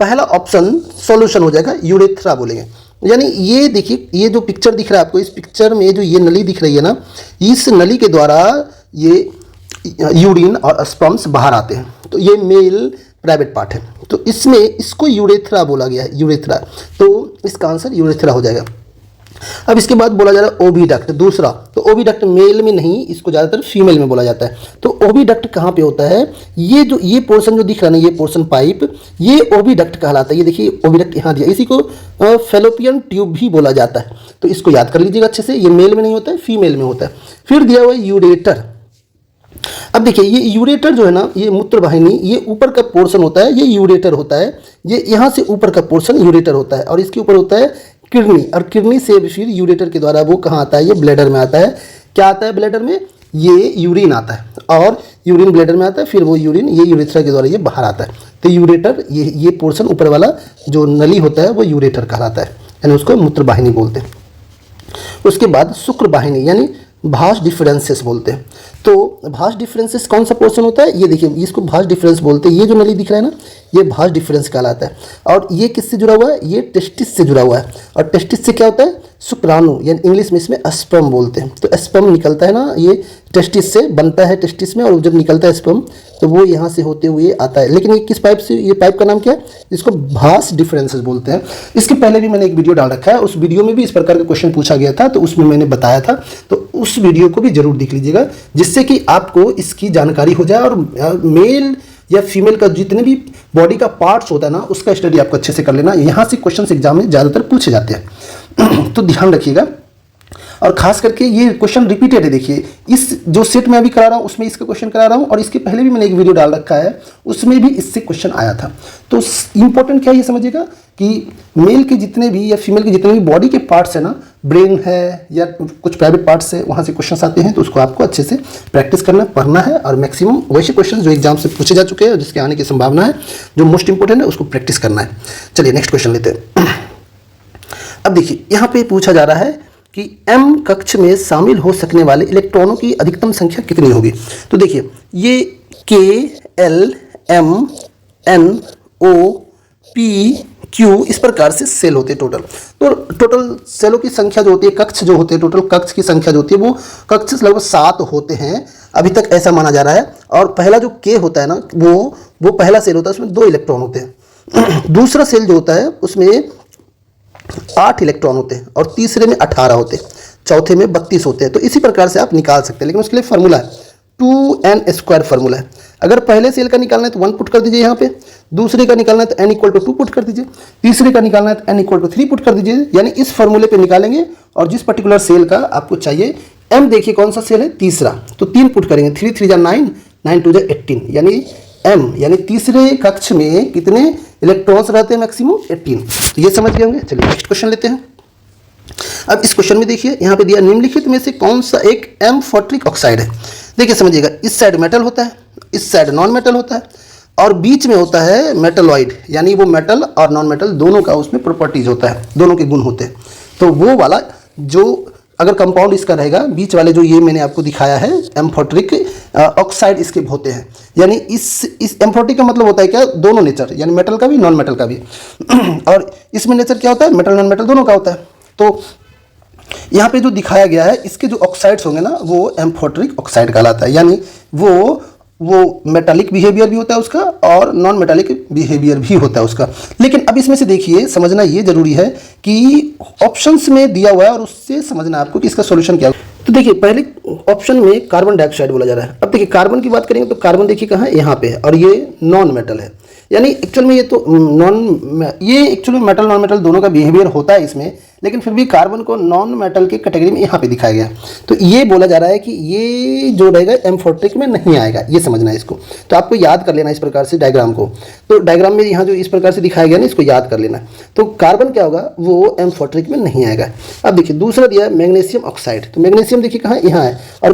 पहला ऑप्शन सॉल्यूशन हो जाएगा, यूरेथ्रा बोलेंगे। यानी ये देखिए, ये जो पिक्चर दिख रहा है आपको, इस पिक्चर में जो ये नली दिख रही है ना, इस नली के द्वारा ये यूरिन और स्पर्म्स बाहर आते हैं, तो ये मेल प्राइवेट पार्ट है, तो इसमें इसको यूरेथ्रा बोला गया है, यूरेथ्रा। तो इसका आंसर यूरेथ्रा हो जाएगा। अब इसके बाद बोला जा रहा है ओविडक्ट दूसरा, तो ओविडक्ट मेल में नहीं, इसको ज़्यादातर फीमेल में बोला जाता है। तो ओविडक्ट कहाँ पे होता है, ये पोर्शन जो दिख रहा है ना, ये पोर्शन पाइप, ये ओविडक्ट कहलाता है। ये देखिए ओविडक्ट यहाँ दिया, इसी को फेलोपियन ट्यूब भी बोला जाता है, तो इसको याद कर लीजिएगा अच्छे से। ये मेल में नहीं होता है, फीमेल में होता है। फिर दिया हुआ है यूरेटर। अब देखिए ये यूरेटर जो है ना, ये मूत्र वाहिनी, ये ऊपर का पोर्शन होता है, ये यूरेटर होता है। ये यहाँ से ऊपर का पोर्शन यूरेटर होता है और इसके ऊपर होता है किडनी, और किडनी से फिर यूरेटर के द्वारा वो कहाँ आता है, ये ब्लैडर में आता है। क्या आता है ब्लैडर में, ये यूरिन आता है और यूरिन ब्लैडर में आता है, फिर वो यूरिन ये यूरेथ्रा के द्वारा ये बाहर आता है। तो यूरेटर, ये पोर्शन ऊपर वाला जो नली होता है वो यूरेटर कहलाता है, यानी उसको मूत्र वाहिनी बोलते हैं। उसके बाद शुक्र वाहिनी, यानी भाष डिफरेंसेस बोलते हैं। तो भाष डिफरेंसेस कौन सा पोर्शन होता है, ये देखिए इसको भाष डिफरेंस बोलते हैं। ये जो नली दिख रहा है ना, ये भाष डिफरेंस कहलाता है। और ये किससे जुड़ा हुआ है, ये टेस्टिस से जुड़ा हुआ है। और टेस्टिस से क्या होता है, शुक्राणु, यानी इंग्लिश में इसमें स्पर्म बोलते हैं। तो स्पर्म निकलता है ना, ये टेस्टिस से बनता है, टेस्टिस में, और जब निकलता है स्पर्म तो वो यहाँ से होते हुए आता है। लेकिन ये किस पाइप से, ये पाइप का नाम क्या है, इसको भाष डिफरेंसेस बोलते हैं। इसके पहले भी मैंने एक वीडियो डाल रखा है, उस वीडियो में भी इस प्रकार का क्वेश्चन पूछा गया था, तो उसमें मैंने बताया था, तो उस वीडियो को भी जरूर देख लीजिएगा, जिससे कि आपको इसकी जानकारी हो जाए और मेल या फीमेल का जितने भी बॉडी का पार्ट्स होता है ना, उसका स्टडी आपको अच्छे से कर लेना। यहाँ से क्वेश्चन एग्जाम में ज़्यादातर पूछे जाते हैं तो ध्यान रखिएगा। और खास करके ये क्वेश्चन रिपीटेड है। देखिए इस जो सेट में अभी करा रहा हूँ उसमें इसका क्वेश्चन करा रहा हूँ, और इसके पहले भी मैंने एक वीडियो डाल रखा है, उसमें भी इससे क्वेश्चन आया था। तो इंपॉर्टेंट क्या है, ये समझिएगा कि मेल के जितने भी या फीमेल के जितने भी बॉडी के पार्ट्स है ना, ब्रेन है या कुछ प्राइवेट पार्ट्स है, वहाँ से क्वेश्चन आते हैं। तो उसको आपको अच्छे से प्रैक्टिस करना, पढ़ना है, और मैक्सिमम वैसे क्वेश्चन जो एग्जाम से पूछे जा चुके हैं, जिसके आने की संभावना है, जो मोस्ट इंपॉर्टेंट है, उसको प्रैक्टिस करना है। चलिए नेक्स्ट क्वेश्चन लेते हैं। अब देखिए यहाँ पे पूछा जा रहा है कि m कक्ष में शामिल हो सकने वाले इलेक्ट्रॉनों की अधिकतम संख्या कितनी होगी। तो देखिए ये K L M N O P Q इस प्रकार से सेल होते हैं टोटल। तो टोटल सेलों की संख्या जो होती है, कक्ष जो होते हैं, टोटल कक्ष की संख्या जो होती है, वो कक्ष लगभग 7 होते हैं, अभी तक ऐसा माना जा रहा है। और पहला जो K होता है ना, वो पहला सेल होता है, उसमें 2 इलेक्ट्रॉन होते हैं। दूसरा सेल जो होता है उसमें 8 इलेक्ट्रॉन होते हैं, और तीसरे में 18 होते हैं, चौथे में 32 होते हैं। तो इसी प्रकार से आप निकाल सकते हैं, लेकिन उसके लिए फार्मूला है 2n² फार्मूला है। अगर पहले सेल का निकालना है तो 1 पुट कर दीजिए यहाँ पे, दूसरे का निकालना है तो n = 2 पुट कर दीजिए, तीसरे का निकालना है तो n = 3 पुट कर दीजिए। यानी इस फार्मूले पे निकालेंगे, और जिस पर्टिकुलर सेल का आपको चाहिए, m देखिए कौन सा सेल है, तीसरा, तो 3 पुट करेंगे, 3 3 9, 9 2 18, यानी m यानी तीसरे कक्ष में कितने इलेक्ट्रॉन्स रहते हैं, मैक्सिमम 18। तो ये समझ गए होंगे। चलिए नेक्स्ट क्वेश्चन लेते हैं। अब इस क्वेश्चन में देखिए यहाँ पे दिया, निम्नलिखित में से कौन सा एक एम्फोट्रिक ऑक्साइड है। देखिए समझिएगा, इस साइड मेटल होता है, इस साइड नॉन मेटल होता है, और बीच में होता है मेटलॉइड, यानी वो मेटल और नॉन मेटल दोनों का उसमें प्रॉपर्टीज होता है, दोनों के गुण होते हैं। तो वो वाला जो अगर कंपाउंड इसका रहेगा, बीच वाले जो ये मैंने आपको दिखाया है, एम्फोट्रिक ऑक्साइड इसके होते हैं। यानी इस एम्फोट्रिक का मतलब होता है क्या, दोनों नेचर, यानी मेटल का भी नॉन मेटल का भी और इसमें नेचर क्या होता है, मेटल नॉन मेटल दोनों का होता है। तो यहाँ पे जो दिखाया गया है, इसके जो ऑक्साइड्स होंगे ना, वो एम्फोट्रिक ऑक्साइड कहलाता है। यानी वो मेटालिक बिहेवियर भी होता है उसका, और नॉन मेटालिक बिहेवियर भी होता है उसका। लेकिन अब इसमें से देखिए, समझना ये जरूरी है कि ऑप्शंस में दिया हुआ है, और उससे समझना आपको कि इसका सॉल्यूशन क्या है। तो देखिए पहले ऑप्शन में कार्बन डाइऑक्साइड बोला जा रहा है। अब देखिए कार्बन की बात करेंगे तो कार्बन देखिए कहाँ है, यहाँ पे है, और ये नॉन मेटल है। यानी एक्चुअल में ये एक्चुअली मेटल नॉन मेटल दोनों का बिहेवियर होता है इसमें, लेकिन फिर भी कार्बन को नॉन मेटल के कैटेगरी में यहाँ पे दिखाया गया। तो ये बोला जा रहा है कि ये जो रहेगा एम्फोट्रिक में नहीं आएगा, ये समझना है इसको। तो आपको याद कर लेना इस प्रकार से डायग्राम को। तो डायग्राम में यहाँ जो इस प्रकार से दिखाया गया ना, इसको याद कर लेना। तो कार्बन क्या होगा, वो एम्फोट्रिक में नहीं आएगा। अब देखिए दूसरा दिया मैग्नीशियम ऑक्साइड। तो मैग्नीशियम देखिए कहाँ, यहाँ है, और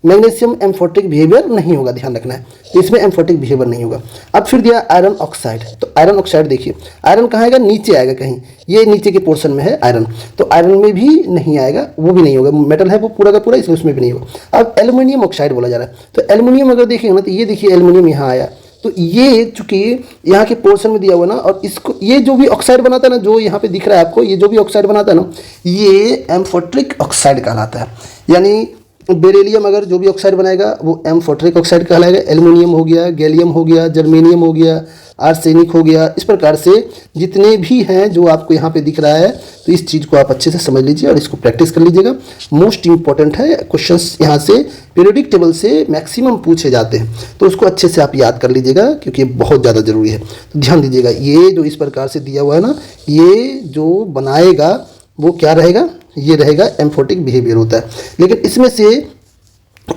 मैग्नीशियम एम्फोट्रिक बिहेवियर नहीं होगा, ध्यान रखना है, इसमें एम्फोट्रिक बिहेवियर नहीं होगा। अब फिर दिया आयरन ऑक्साइड। तो आयरन ऑक्साइड देखिए, आयरन कहाँ आएगा, नीचे आएगा कहीं, ये नीचे के पोर्शन में है आयरन, तो आयरन में भी नहीं आएगा, वो भी नहीं होगा, मेटल है वो पूरा का पूरा, इसलिए उसमें भी नहीं होगा। अब एल्युमिनियम ऑक्साइड बोला जा रहा है। तो एल्युमिनियम अगर देखेंगे ना, तो ये देखिए एल्युमिनियम यहाँ आया, तो ये चूंकि यहाँ के पोर्शन में दिया हुआ ना, और इसको ये जो भी ऑक्साइड बनाता है ना, जो यहाँ पे दिख रहा है आपको, ये जो भी ऑक्साइड बनाता है ना, ये एम्फोट्रिक ऑक्साइड कहलाता है। यानी बेरिलियम अगर जो भी ऑक्साइड बनाएगा वो एम्फोट्रिक ऑक्साइड कहलाएगा। एल्युमिनियम हो गया, गैलियम हो गया, जर्मेनियम हो गया, आर्सेनिक हो गया, इस प्रकार से जितने भी हैं जो आपको यहाँ पे दिख रहा है। तो इस चीज़ को आप अच्छे से समझ लीजिए और इसको प्रैक्टिस कर लीजिएगा। मोस्ट इंपॉर्टेंट है, क्वेश्चंस यहाँ से पीरियोडिक टेबल से मैक्सिमम पूछे जाते हैं, तो उसको अच्छे से आप याद कर लीजिएगा, क्योंकि ये बहुत ज़्यादा ज़रूरी है। तो ध्यान दीजिएगा, ये जो इस प्रकार से दिया हुआ है ना, ये जो बनाएगा वो क्या रहेगा, ये रहेगा एम्फोटिक बिहेवियर होता है। लेकिन इसमें से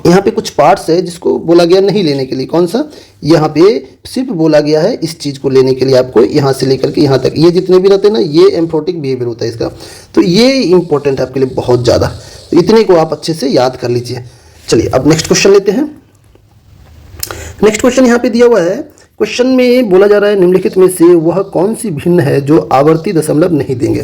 यहाँ पे कुछ पार्ट्स है जिसको बोला गया नहीं लेने के लिए। कौन सा, यहाँ पे सिर्फ बोला गया है इस चीज़ को लेने के लिए, आपको यहाँ से लेकर के यहाँ तक ये जितने भी रहते हैं ना, ये एम्फोटिक बिहेवियर होता है इसका। तो ये इंपॉर्टेंट है आपके लिए बहुत ज़्यादा, तो इतने को आप अच्छे से याद कर लीजिए। चलिए अब नेक्स्ट क्वेश्चन लेते हैं। नेक्स्ट क्वेश्चन यहाँ पे दिया हुआ है। क्वेश्चन में बोला जा रहा है निम्नलिखित में से वह कौन सी भिन्न है जो आवर्ती दशमलव नहीं देंगे।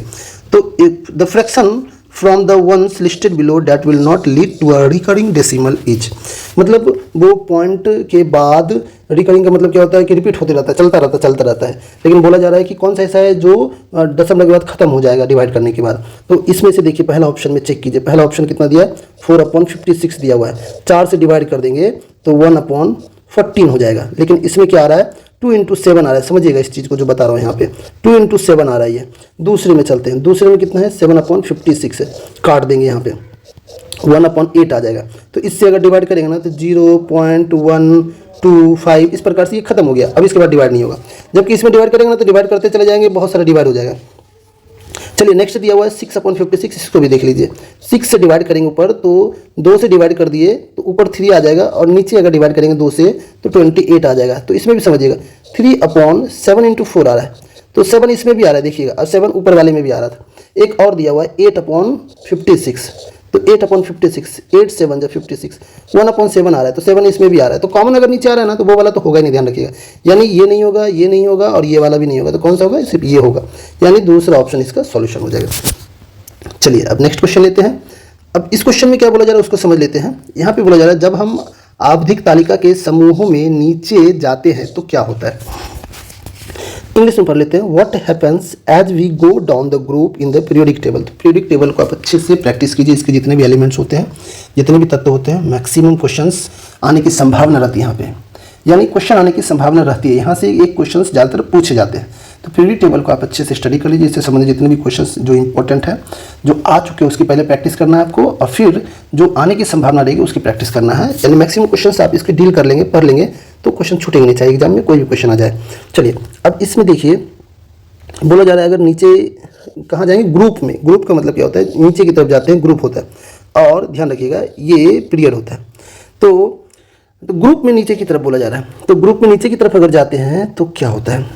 तो the fraction from the ones listed below that will not lead to a recurring decimal is. मतलब वो पॉइंट के बाद रिकरिंग का मतलब क्या होता है कि रिपीट होते रहता है, चलता रहता है। लेकिन बोला जा रहा है कि कौन सा ऐसा है जो दशमलव के बाद खत्म हो जाएगा डिवाइड करने के बाद। तो इसमें से देखिए पहला ऑप्शन में चेक कीजिए, पहला ऑप्शन कितना दिया है 4/56 दिया हुआ है। 4 से डिवाइड कर देंगे तो 1/14 हो जाएगा। लेकिन इसमें क्या आ रहा है 2 × 7 आ रहा है। समझिएगा इस चीज़ को जो बता रहा हूँ यहाँ पे 2 × 7 आ रहा है ये। दूसरे में चलते हैं, दूसरे में कितना है 7/56 है, काट देंगे यहाँ पे 1/8 आ जाएगा। तो इससे अगर डिवाइड करेंगे ना तो 0.125 इस प्रकार से ये खत्म हो गया। अब इसके बाद डिवाइड नहीं होगा। जबकि इसमें डिवाइड करेंगे ना तो डिवाइड करते चले जाएंगे, बहुत सारा डिवाइड हो जाएगा। चलिए नेक्स्ट दिया हुआ है 6/56, इसको भी देख लीजिए। 6 से डिवाइड करेंगे ऊपर तो 2 से डिवाइड कर दिए तो ऊपर 3 आ जाएगा, और नीचे अगर डिवाइड करेंगे 2 से तो 28 आ जाएगा। तो इसमें भी समझिएगा 3/7 × 4 आ रहा है, तो 7 इसमें भी आ रहा है देखिएगा, और 7 ऊपर वाले में भी आ रहा था। एक और दिया हुआ है 8/56, तो 8/56 8 7 जब 56 1/7 आ रहा है, तो 7 इसमें भी आ रहा है। तो कॉमन अगर नीचे आ रहा है ना तो वो वाला तो होगा ही नहीं, ध्यान रखिएगा। यानी ये नहीं होगा, ये नहीं होगा और ये वाला भी नहीं होगा, तो कौन सा होगा, सिर्फ ये होगा। यानी दूसरा ऑप्शन इसका सॉल्यूशन हो जाएगा। चलिए अब नेक्स्ट क्वेश्चन लेते हैं। अब इस क्वेश्चन में क्या बोला जा रहा है उसको समझ लेते हैं। यहाँ पे बोला जा रहा है जब हम आवधिक तालिका के समूहों में नीचे जाते हैं तो क्या होता है। इंग्लिश में पढ़ लेते हैं। What happens as we go down the group in the periodic table. तो पीरियोडिक टेबल को आप अच्छे से प्रैक्टिस कीजिए। इसके जितने भी एलिमेंट्स होते हैं, जितने भी तत्व होते हैं, मैक्सिमम क्वेश्चंस आने की संभावना रहती है यहाँ पे, यानी क्वेश्चन आने की संभावना रहती है। यहाँ से एक क्वेश्चन ज़्यादातर पूछे जाते हैं। तो पीरियोडिक टेबल को आप अच्छे से स्टडी कर लीजिए। इससे संबंधित जितने भी क्वेश्चंस जो इंपॉर्टेंट है, जो आ चुके हैं उसकी पहले प्रैक्टिस करना है आपको, और फिर जो आने की संभावना रहेगी उसकी प्रैक्टिस करना है। यानी मैक्सिमम क्वेश्चंस आप इसके डील कर लेंगे, पढ़ लेंगे, तो क्वेश्चन छूटेंगे नहीं चाहिए एग्जाम में, कोई भी क्वेश्चन आ जाए। चलिए अब इसमें देखिए बोला जा रहा है अगर नीचे कहाँ जाएंगे, ग्रुप में। ग्रुप का मतलब क्या होता है, नीचे की तरफ जाते हैं ग्रुप होता है, और ध्यान रखिएगा ये पीरियड होता है। तो ग्रुप में नीचे की तरफ बोला जा रहा है। तो ग्रुप में नीचे की तरफ अगर जाते हैं तो क्या होता है,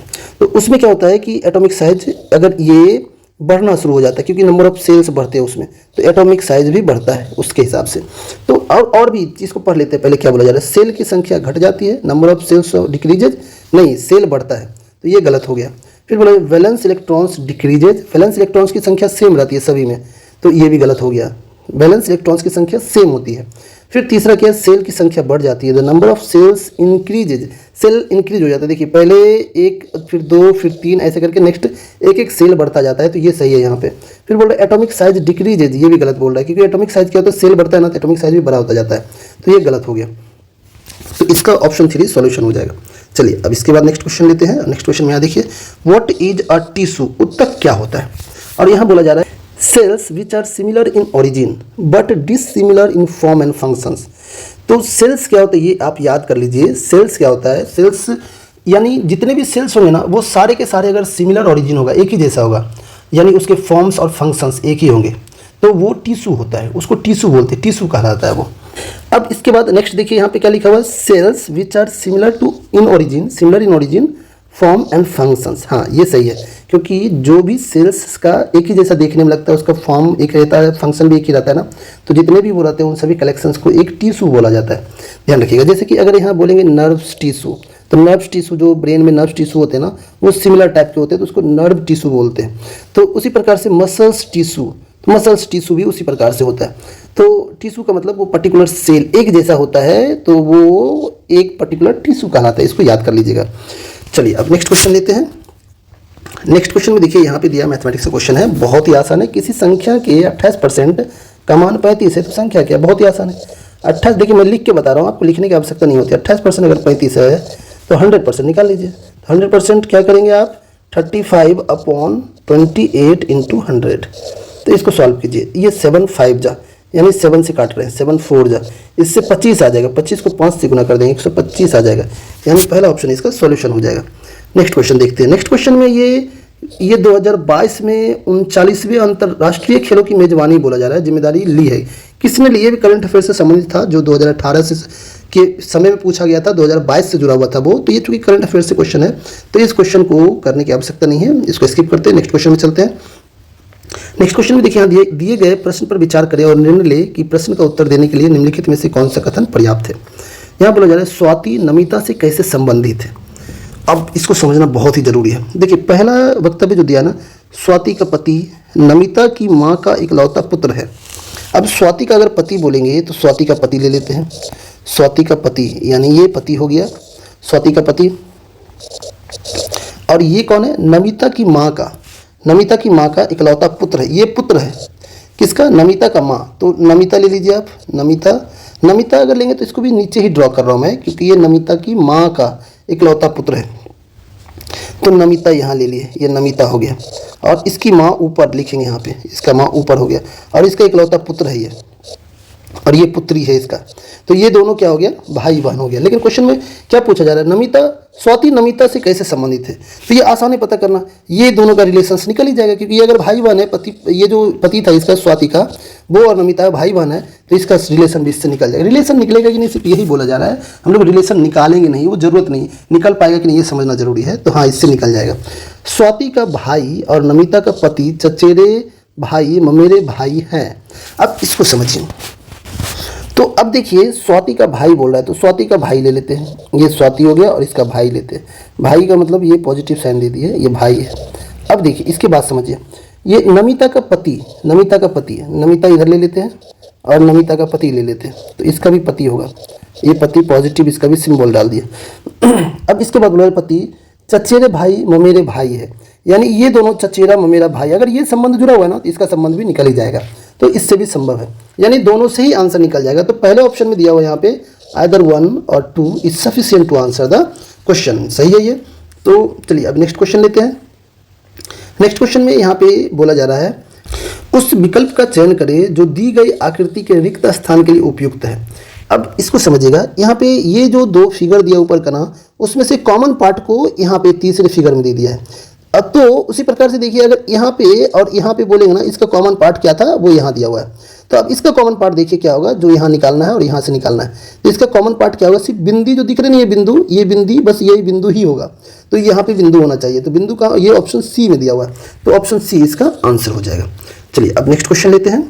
तो उसमें क्या होता है कि एटॉमिक साइज अगर ये बढ़ना शुरू हो जाता है, क्योंकि नंबर ऑफ सेल्स बढ़ते हैं उसमें, तो एटॉमिक साइज भी बढ़ता है उसके हिसाब से। तो और भी चीज़ को पढ़ लेते हैं। पहले क्या बोला जा रहा है, सेल की संख्या घट जाती है, नंबर ऑफ सेल्स डिक्रीजेज, नहीं सेल बढ़ता है, तो ये गलत हो गया। फिर बोला valence electrons decreases, valence electrons की संख्या सेम रहती है सभी में, तो ये भी गलत हो गया। वैलेंस इलेक्ट्रॉन्स की संख्या सेम होती है। फिर तीसरा क्या है, सेल की संख्या बढ़ जाती है, the number of cells increases, cell increase हो जाता है। देखिए पहले 1, फिर 2, फिर 3, ऐसे करके नेक्स्ट एक सेल बढ़ता जाता है, तो ये सही है यहाँ पे। फिर बोल रहा है एटॉमिक साइज डिक्रीजेज, ये भी गलत बोल रहा है, क्योंकि एटॉमिक साइज क्या होता है, सेल बढ़ता है ना, तो एटॉमिक साइज भी बड़ा होता जाता है, तो ये गलत हो गया। तो इसका ऑप्शन 3 सॉल्यूशन हो जाएगा। चलिए अब इसके बाद नेक्स्ट क्वेश्चन लेते हैं। नेक्स्ट क्वेश्चन में यहाँ देखिए व्हाट इज अ टिश्यू, उत्तक क्या होता है। और यहाँ बोला जा रहा है cells which are similar in origin but dissimilar in form and functions. तो सेल्स क्या होता है ये आप याद कर लीजिए। सेल्स क्या होता है, सेल्स यानी जितने भी सेल्स होंगे ना वो सारे के सारे अगर सिमिलर ओरिजिन होगा, एक ही जैसा होगा, यानी उसके फॉर्म्स और फंक्शंस एक ही होंगे, तो वो टिश्यू होता है, उसको टिश्यू बोलते हैं, टिश्यू कहलाता है वो। अब इसके बाद नेक्स्ट देखिए यहाँ पे क्या लिखा हुआ है, cells which are similar to in origin, similar in origin form and functions. हाँ ये सही है, क्योंकि जो भी सेल्स का एक ही जैसा देखने में लगता है, उसका फॉर्म एक रहता है, फंक्शन भी एक ही रहता है ना, तो जितने भी वो रहते हैं उन सभी कलेक्शंस को एक टिश्यू बोला जाता है। ध्यान रखिएगा। जैसे कि अगर यहाँ बोलेंगे नर्व्स टिश्यू, तो नर्व्स टिश्यू जो ब्रेन में नर्व्स टिश्यू होते हैं ना, वो सिमिलर टाइप के होते हैं, तो उसको नर्व टिश्यू बोलते हैं। तो उसी प्रकार से मसल्स टिश्यू, तो मसल्स टिश्यू भी उसी प्रकार से होता है। तो टिश्यू का मतलब वो पर्टिकुलर सेल एक जैसा होता है, तो वो एक पर्टिकुलर टिश्यू कहलाता है, इसको याद कर लीजिएगा। चलिए अब नेक्स्ट क्वेश्चन लेते हैं। नेक्स्ट क्वेश्चन में देखिए यहाँ पे दिया मैथमेटिक्स का क्वेश्चन है, बहुत ही आसान है। किसी संख्या के 28% का मान 35 है, तो संख्या क्या है, बहुत ही आसान है। 28 देखिए मैं लिख के बता रहा हूँ, आपको लिखने की आवश्यकता नहीं होती। 28% अगर 35 है तो 100% निकाल लीजिए। 100% क्या करेंगे आप, 35/28 × 100। तो इसको सॉल्व कीजिए। ये 7 5 जा, यानी 7 से काट रहे हैं, 7 4 जा, इससे 25 आ जाएगा। 25 को 5 से गुना कर देंगे, 125 आ जाएगा, यानी पहला ऑप्शन इसका सॉल्यूशन हो जाएगा। नेक्स्ट क्वेश्चन देखते हैं। नेक्स्ट क्वेश्चन में ये 2022 में 39वें अंतर्राष्ट्रीय खेलों की मेजबानी बोला जा रहा है, जिम्मेदारी ली है किसने ली है, भी करंट अफेयर से संबंधित था, जो 2018 से के समय में पूछा गया था, 2022 से जुड़ा हुआ था वो। तो ये चूंकि करंट अफेयर से क्वेश्चन है, तो इस क्वेश्चन को करने की आवश्यकता नहीं है, इसको स्किप करते हैं, नेक्स्ट क्वेश्चन में चलते हैं। नेक्स्ट क्वेश्चन में देखिए यहाँ दिए गए प्रश्न पर विचार करें और निर्णय लें कि प्रश्न का उत्तर देने के लिए निम्नलिखित में से कौन सा कथन पर्याप्त है। यहाँ बोला जा रहा है स्वाति नमिता से कैसे संबंधित है। अब इसको समझना बहुत ही जरूरी है। देखिए पहला वक्तव्य जो दिया ना, स्वाति का पति नमिता की माँ का इकलौता पुत्र है। अब स्वाति का अगर पति बोलेंगे तो स्वाति का पति ले लेते हैं। स्वाति का पति यानी ये पति हो गया, स्वाति का पति। और ये कौन है? नमिता की माँ का, नमिता की माँ का इकलौता पुत्र है। ये पुत्र है किसका? नमिता का माँ। तो नमिता ले लीजिए आप, नमिता। नमिता अगर लेंगे तो इसको भी नीचे ही ड्रॉ कर रहा हूँ मैं, क्योंकि ये नमिता की माँ का इकलौता पुत्र है। तो नमिता यहाँ ले लिए, ये नमिता हो गया। और इसकी माँ ऊपर लिखेंगे यहाँ पे, इसका माँ ऊपर हो गया। और इसका इकलौता पुत्र है ये, और ये पुत्री है इसका। तो ये दोनों क्या हो गया? भाई बहन हो गया। लेकिन क्वेश्चन में क्या पूछा जा रहा है? नमिता, स्वाति नमिता से कैसे संबंधित है? तो ये आसान है पता करना, ये दोनों का रिलेशंस निकल ही जाएगा, क्योंकि ये अगर भाई बहन है, पति, ये जो पति था इसका स्वाति का, वो और नमिता भाई बहन है, तो इसका रिलेशन भी इससे निकल जाएगा। रिलेशन निकलेगा कि नहीं, सिर्फ यही बोला जा रहा है। हम लोग रिलेशन निकालेंगे नहीं, वो जरूरत नहीं, निकल पाएगा कि नहीं ये समझना जरूरी है। तो हाँ, इससे निकल जाएगा। स्वाति का भाई और नमिता का पति चचेरे भाई ममेरे भाई हैं। अब इसको समझिए। तो अब देखिए, स्वाति का भाई बोल रहा है, तो स्वाति का भाई ले लेते हैं। ये स्वाति हो गया और इसका भाई लेते हैं। भाई का मतलब ये पॉजिटिव साइन दे दिए, ये भाई है। अब देखिए इसके बाद समझिए, ये नमिता का पति, नमिता का पति है, नमिता इधर ले लेते हैं और नमिता का पति ले लेते हैं। तो इसका भी पति होगा, ये पति पॉजिटिव, इसका भी सिंबल डाल दिया। अब इसके बाद बोला पति चचेरे भाई ममेरे भाई है, यानी ये दोनों चचेरा ममेरा भाई, अगर ये संबंध जुड़ा हुआ है ना, तो इसका संबंध भी निकल ही जाएगा। तो इससे भी संभव है, यानी दोनों से ही आंसर निकल जाएगा। तो पहले ऑप्शन में दिया हुआ यहाँ पे आइदर 1 और 2 is sufficient to answer the question. सही है ये। तो चलिए अब नेक्स्ट क्वेश्चन लेते हैं। नेक्स्ट क्वेश्चन में यहाँ पे बोला जा रहा है, उस विकल्प का चयन करें जो दी गई आकृति के रिक्त स्थान के लिए उपयुक्त है। अब इसको समझिएगा, यहाँ पे ये जो दो फिगर दिया ऊपर का ना, उसमें से कॉमन पार्ट को यहाँ पे तीसरे फिगर में दे दिया है। अब तो उसी प्रकार से देखिए, अगर यहाँ पे और यहाँ पे बोलेंगे ना, इसका कॉमन पार्ट क्या था वो यहाँ दिया हुआ है। तो अब इसका कॉमन पार्ट देखिए क्या होगा, जो यहाँ निकालना है और यहाँ से निकालना है। तो इसका कॉमन पार्ट क्या होगा? सिर्फ बिंदी जो दिख रहे नहीं है, बिंदु, ये बिंदी, बस यही बिंदु ही होगा। तो यहाँ पे बिंदु होना चाहिए। तो बिंदु का ये ऑप्शन सी में दिया हुआ है, तो ऑप्शन सी इसका आंसर हो जाएगा। चलिए अब नेक्स्ट क्वेश्चन लेते हैं।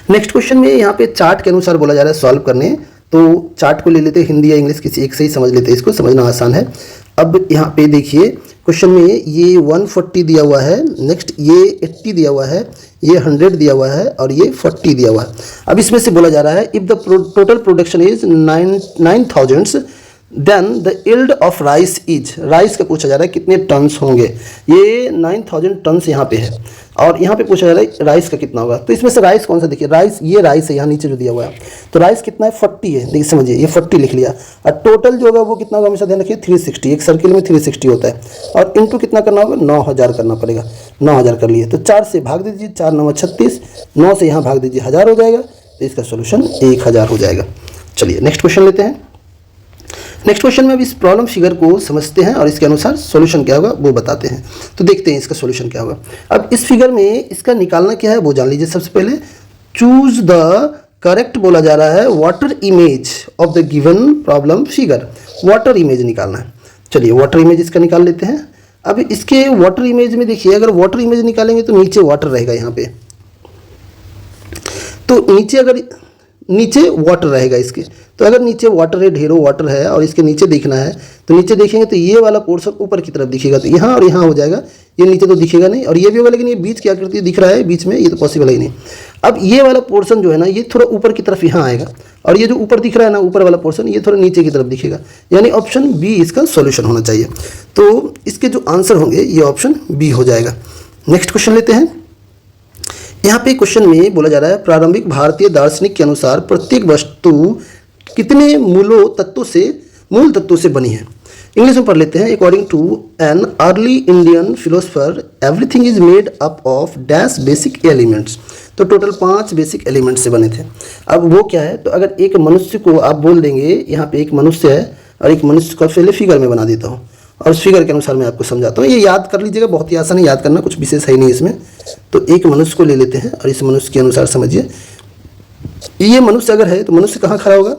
नेक्स्ट क्वेश्चन में यहाँ पे चार्ट के अनुसार बोला जा रहा है सॉल्व करने। तो चार्ट को ले लेते हैं, हिंदी या इंग्लिश किसी एक से ही समझ लेते हैं, इसको समझना आसान है। अब यहाँ पे देखिए क्वेश्चन में ये 140 दिया हुआ है, नेक्स्ट ये 80 दिया हुआ है, ये 100 दिया हुआ है और ये 40 दिया हुआ है। अब इसमें से बोला जा रहा है, if the total production is 9000 then the yield of rice is, rice का पूछा जा रहा है कितने टन्स होंगे। ये 9000 टन्स यहाँ पे है और यहाँ पे पूछा जा रहा है राइस का कितना होगा। तो इसमें से राइस कौन सा? देखिए राइस, ये राइस है यहाँ नीचे जो दिया हुआ है। तो राइस कितना है? 40 है। देखिए समझिए, ये 40 लिख लिया। और टोटल जो होगा वो कितना होगा? हमेशा ध्यान रखिए 360, एक सर्किल में 360 होता है। और इंटू कितना करना होगा? 9000 करना पड़ेगा। 9000 कर लिए, तो 4 से भाग दीजिए, 4 9 36, 9 से यहाँ भाग दीजिए, 1000 हो जाएगा। तो इसका सोल्यूशन 1000 हो जाएगा। चलिए नेक्स्ट क्वेश्चन लेते हैं। नेक्स्ट क्वेश्चन में अब इस प्रॉब्लम फिगर को समझते हैं और इसके अनुसार सॉल्यूशन क्या होगा वो बताते हैं। तो देखते हैं इसका सॉल्यूशन क्या होगा। अब इस फिगर में इसका निकालना क्या है वो जान लीजिए। सबसे पहले चूज द करेक्ट बोला जा रहा है water image of the given problem figure. Water image निकालना है। चलिए वाटर इमेज इसका निकाल लेते हैं। अब इसके वाटर इमेज में देखिए, अगर वाटर इमेज निकालेंगे तो नीचे वाटर रहेगा यहाँ पे, तो नीचे अगर नीचे वाटर रहेगा इसके, तो अगर नीचे वाटर है, ढेरों वाटर है और इसके नीचे देखना है तो नीचे देखेंगे तो ये वाला पोर्शन ऊपर की तरफ दिखेगा, तो यहाँ और यहाँ हो जाएगा। ये नीचे तो दिखेगा नहीं और ये भी होगा, लेकिन ये बीच की आकृति दिख रहा है बीच में, ये तो पॉसिबल ही नहीं। अब ये वाला पोर्शन जो है ना, ये थोड़ा ऊपर की तरफ यहाँ आएगा और ये जो ऊपर दिख रहा है ना, ऊपर वाला पोर्शन, ये थोड़ा नीचे की तरफ दिखेगा, यानी ऑप्शन बी इसका सॉल्यूशन होना चाहिए। तो इसके जो आंसर होंगे ये ऑप्शन बी हो जाएगा। नेक्स्ट क्वेश्चन लेते हैं। यहाँ पे क्वेश्चन में बोला जा रहा है प्रारंभिक भारतीय दार्शनिक के अनुसार प्रत्येक वस्तु कितने मूल तत्वों से बनी है। इंग्लिश में पढ़ लेते हैं। According to an early Indian philosopher everything is made up of dash basic elements. तो टोटल 5 बेसिक एलिमेंट्स से बने थे। अब वो क्या है, तो अगर एक मनुष्य को आप बोल देंगे, यहाँ पे एक मनुष्य है और एक मनुष्य को पहले फिगर में बना देता हूँ और उस फिगर के अनुसार मैं आपको समझाता हूँ। ये याद कर लीजिएगा, बहुत ही आसान है याद करना, कुछ विशेष है नहीं इसमें। तो एक मनुष्य को ले लेते हैं और इस मनुष्य के अनुसार समझिए। ये मनुष्य अगर है तो मनुष्य कहाँ खड़ा होगा?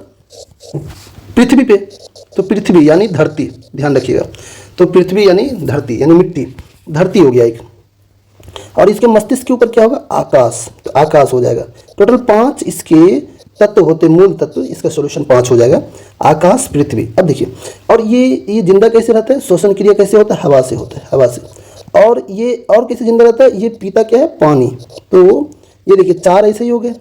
पृथ्वी पे। तो पृथ्वी यानी धरती, ध्यान रखिएगा। तो पृथ्वी यानी धरती, यानी मिट्टी, धरती हो गया एक। और इसके मस्तिष्क के ऊपर क्या होगा? आकाश। तो आकाश हो जाएगा। टोटल 5 इसके तत्व होते, मूल तत्व। इसका सॉल्यूशन 5 हो जाएगा, आकाश, पृथ्वी। अब देखिए, और ये जिंदा कैसे रहता है? श्वसन क्रिया कैसे होता है? हवा से होता है, हवा से। और ये और कैसे जिंदा रहता है, ये पीता क्या है, पानी। तो ये देखिए 4 ऐसे ही हो गए।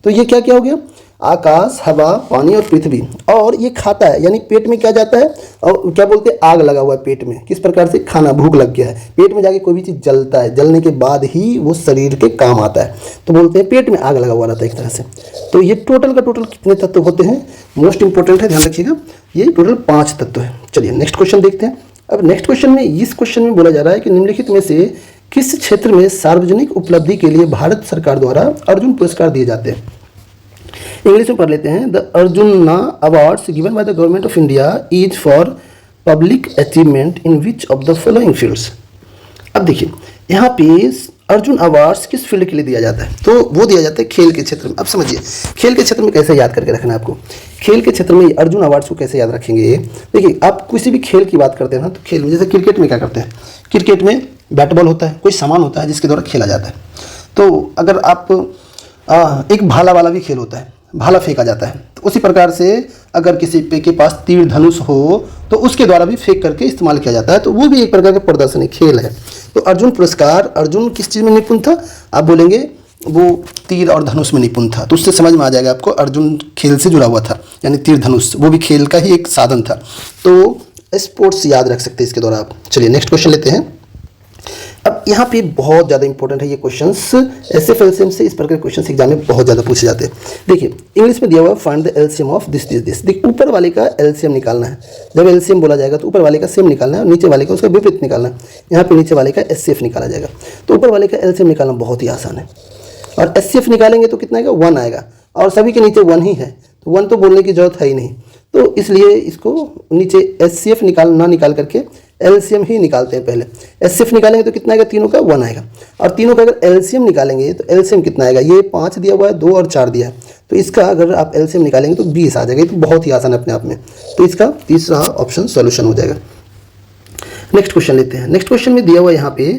तो ये क्या क्या हो गया, आकाश, हवा, पानी और पृथ्वी। और ये खाता है, यानी पेट में क्या जाता है, और क्या बोलते हैं, आग लगा हुआ है पेट में। किस प्रकार से, खाना, भूख लग गया है, पेट में जाके कोई भी चीज़ जलता है, जलने के बाद ही वो शरीर के काम आता है। तो बोलते हैं पेट में आग लगा हुआ रहता है एक तरह से। तो ये टोटल का टोटल कितने तत्व होते हैं, मोस्ट इंपॉर्टेंट है, ध्यान रखिएगा, ये टोटल 5 तत्व है। चलिए नेक्स्ट क्वेश्चन देखते हैं। अब नेक्स्ट क्वेश्चन में, इस क्वेश्चन में बोला जा रहा है कि निम्नलिखित में से किस क्षेत्र में सार्वजनिक उपलब्धि के लिए भारत सरकार द्वारा अर्जुन पुरस्कार दिए जाते हैं। इंग्लिश में पढ़ लेते हैं। The arjuna awards given by the government of India is for public achievement in which of the following fields. अब देखिए यहाँ पे अर्जुन अवार्ड्स किस फील्ड के लिए दिया जाता है, तो वो दिया जाता है खेल के क्षेत्र में। अब समझिए खेल के क्षेत्र में कैसे याद करके रखना है आपको। खेल के क्षेत्र में अर्जुन अवार्ड्स को कैसे याद रखेंगे, देखिए आप किसी भी खेल की बात करते हैं ना, तो खेल में जैसे क्रिकेट में क्या करते हैं, क्रिकेट में बैट बॉल होता है, कोई सामान होता है जिसके द्वारा खेला जाता है। तो अगर आप एक भाला वाला भी खेल होता है, भाला फेंका जाता है। तो उसी प्रकार से अगर किसी पे के पास तीर धनुष हो तो उसके द्वारा भी फेंक करके इस्तेमाल किया जाता है। तो वो भी एक प्रकार का प्रदर्शनी खेल है। तो अर्जुन पुरस्कार, अर्जुन किस चीज़ में निपुण था, आप बोलेंगे वो तीर और धनुष में निपुण था। तो उससे समझ में आ जाएगा आपको अर्जुन खेल से जुड़ा हुआ था, यानी तीर धनुष वो भी खेल का ही एक साधन था। तो स्पोर्ट्स याद रख सकते हैं इसके द्वारा आप। चलिए नेक्स्ट क्वेश्चन लेते हैं। अब यहाँ पे बहुत ज़्यादा इंपॉर्टेंट है ये क्वेश्चंस, ऐसे एलसीएम से इस प्रकार के क्वेश्चंस एग्जाम में बहुत ज़्यादा पूछे जाते हैं। देखिए इंग्लिश में दिया हुआ find the LCM of this this this. देखिए ऊपर वाले का एलसीएम निकालना है। जब एलसीएम बोला जाएगा तो ऊपर वाले का सेम निकालना है और नीचे वाले का उसका विपरीत निकालना है। यहाँ पे नीचे वाले का एचसीएफ निकाला जाएगा। तो ऊपर वाले का एलसीएम निकालना बहुत ही आसान है, और एचसीएफ निकालेंगे तो कितना आएगा, 1 आएगा, और सभी के नीचे 1 ही है, तो 1 तो बोलने की जरूरत है ही नहीं। तो इसलिए इसको नीचे एचसीएफ निकाल करके एलसीएम ही निकालते हैं पहले। एचसीएफ निकालेंगे तो कितना आएगा, तीनों का 1 आएगा, और तीनों का अगर एलसीएम निकालेंगे तो एलसीएम कितना आएगा, ये 5 दिया हुआ है, 2 और 4 दिया है, तो इसका अगर आप एलसीएम निकालेंगे तो 20 आ जाएगा। ये तो बहुत ही आसान है अपने आप में। तो इसका तीसरा ऑप्शन सॉल्यूशन हो जाएगा। नेक्स्ट क्वेश्चन लेते हैं। नेक्स्ट क्वेश्चन में दिया हुआ यहाँ पे,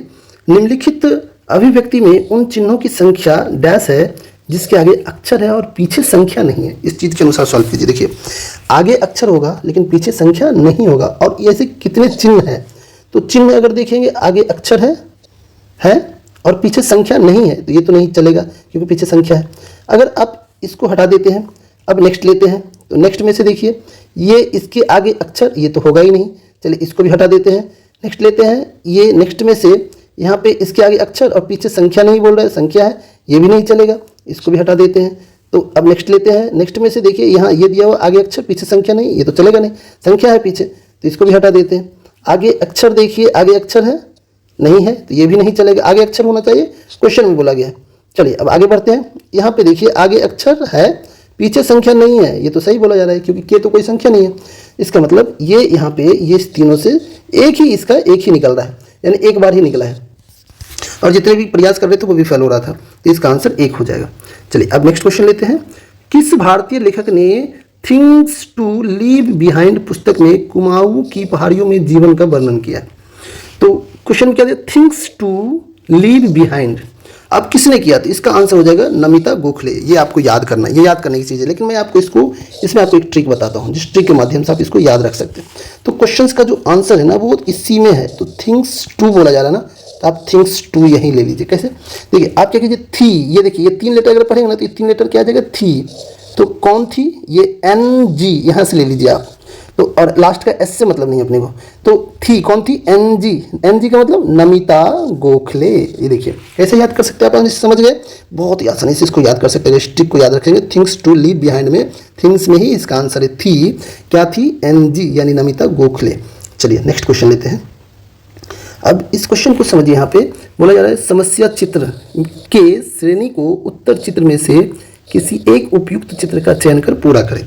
निम्नलिखित अभिव्यक्ति में उन चिन्हों की संख्या डैश है जिसके आगे अक्षर है और पीछे संख्या नहीं है। इस चीज़ के अनुसार सॉल्व कीजिए। देखिए आगे अक्षर होगा लेकिन पीछे संख्या नहीं होगा, और ऐसे कितने चिन्ह हैं। तो चिन्ह अगर देखेंगे आगे अक्षर है और पीछे संख्या नहीं है, तो ये तो नहीं चलेगा क्योंकि पीछे संख्या है। अगर आप इसको हटा देते हैं, अब नेक्स्ट लेते हैं, तो नेक्स्ट में से देखिए ये इसके आगे अक्षर, ये तो होगा ही नहीं। चलिए इसको भी हटा देते हैं। नेक्स्ट लेते हैं, ये नेक्स्ट में से यहाँ पे इसके आगे अक्षर और पीछे संख्या नहीं बोल रहा है, संख्या है, ये भी नहीं चलेगा, इसको भी हटा देते हैं। तो अब नेक्स्ट लेते हैं। नेक्स्ट में से देखिए यहाँ ये दिया हुआ आगे अक्षर पीछे संख्या नहीं, ये तो चलेगा नहीं, संख्या है पीछे, तो इसको भी हटा देते हैं। आगे अक्षर देखिए, आगे अक्षर है नहीं है, तो ये भी नहीं चलेगा, आगे अक्षर होना चाहिए, क्वेश्चन में बोला गया है। चलिए अब आगे बढ़ते हैं। यहाँ पे देखिए आगे अक्षर है पीछे संख्या नहीं है, ये तो सही बोला जा रहा है क्योंकि के तो कोई संख्या नहीं है। इसका मतलब ये यहाँ पे ये तीनों से एक ही निकल रहा है, यानी एक बार ही निकला है, और जितने भी प्रयास कर रहे थे वो भी फेल हो रहा था। तो इसका आंसर 1 हो जाएगा। चलिए अब नेक्स्ट क्वेश्चन लेते हैं। किस भारतीय लेखक ने थिंग्स टू लीव बिहाइंड पुस्तक में कुमाऊं की पहाड़ियों में जीवन का वर्णन किया? तो क्वेश्चन क्या दिया, थिंग्स टू लीव बिहाइंड। अब किसने किया? तो इसका आंसर हो जाएगा नमिता गोखले। ये आपको याद करना है, ये याद करने की चीज़ है, लेकिन मैं आपको इसमें आपको एक ट्रिक बताता हूँ जिस ट्रिक के माध्यम से आप इसको याद रख सकते हैं। तो क्वेश्चंस का जो आंसर है ना वो इसी में है। तो थिंग्स टू बोला जा रहा है ना, तो आप थिंग्स टू यहीं ले लीजिए। कैसे? देखिए आप क्या कीजिए, थी, ये देखिए ये 3 लेटर अगर पढ़ेंगे ना तो ये 3 लेटर क्या आ जाएगा, थी। तो कौन थी? ये NG यहाँ से ले लीजिए आप। तो और लास्ट का S से मतलब नहीं अपने को, तो थी कौन थी? NG का मतलब नमिता गोखले। ये देखिए ऐसे याद कर सकते हैं आप, समझ गए? बहुत ही आसानी से इसको याद कर सकते हैं। स्ट्रिक को याद रखेंगे, थिंग्स टू लीव बिहाइंड में थिंग्स में ही इसका आंसर है थी। क्या थी? NG यानी नमिता गोखले। चलिए नेक्स्ट क्वेश्चन लेते हैं। अब इस क्वेश्चन को समझिए। यहाँ पे बोला जा रहा है समस्या चित्र के श्रेणी को उत्तर चित्र में से किसी एक उपयुक्त चित्र का चयन कर पूरा करें।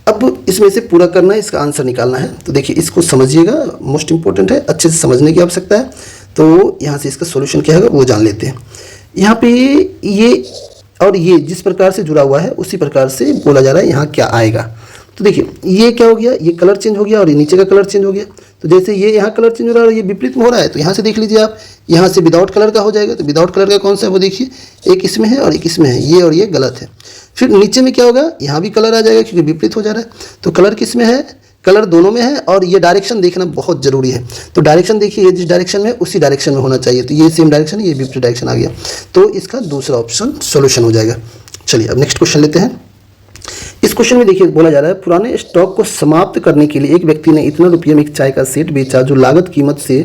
अब इसमें से पूरा करना है, इसका आंसर निकालना है। तो देखिए इसको समझिएगा, मोस्ट इंपॉर्टेंट है, अच्छे से समझने की आवश्यकता है। तो यहाँ से इसका सॉल्यूशन क्या है वो जान लेते हैं। यहाँ पे ये और ये जिस प्रकार से जुड़ा हुआ है उसी प्रकार से बोला जा रहा है यहाँ क्या आएगा। तो देखिए ये क्या हो गया, ये कलर चेंज हो गया और ये नीचे का कलर चेंज हो गया। तो जैसे ये यहाँ कलर चेंज हो रहा है और ये विपरीत में हो रहा है, तो यहाँ से देख लीजिए आप, यहाँ से विदाउट कलर का हो जाएगा। तो विदाउट कलर का कौन सा है वो देखिए, एक इसमें है और एक इसमें है, ये और ये गलत है। फिर नीचे में क्या होगा, यहाँ भी कलर आ जाएगा क्योंकि विपरीत हो जा रहा है। तो कलर किस में है, कलर दोनों में है और ये डायरेक्शन देखना बहुत ज़रूरी है। तो डायरेक्शन देखिए, ये जिस डायरेक्शन में उसी डायरेक्शन में होना चाहिए। तो ये सेम डायरेक्शन है, ये विपरीत डायरेक्शन आ गया, तो इसका दूसरा ऑप्शन सॉल्यूशन हो जाएगा। चलिए अब नेक्स्ट क्वेश्चन लेते हैं। इस क्वेश्चन में देखिए बोला जा रहा है, पुराने स्टॉक को समाप्त करने के लिए एक व्यक्ति ने इतना रुपये में एक चाय का सेट बेचा जो लागत कीमत से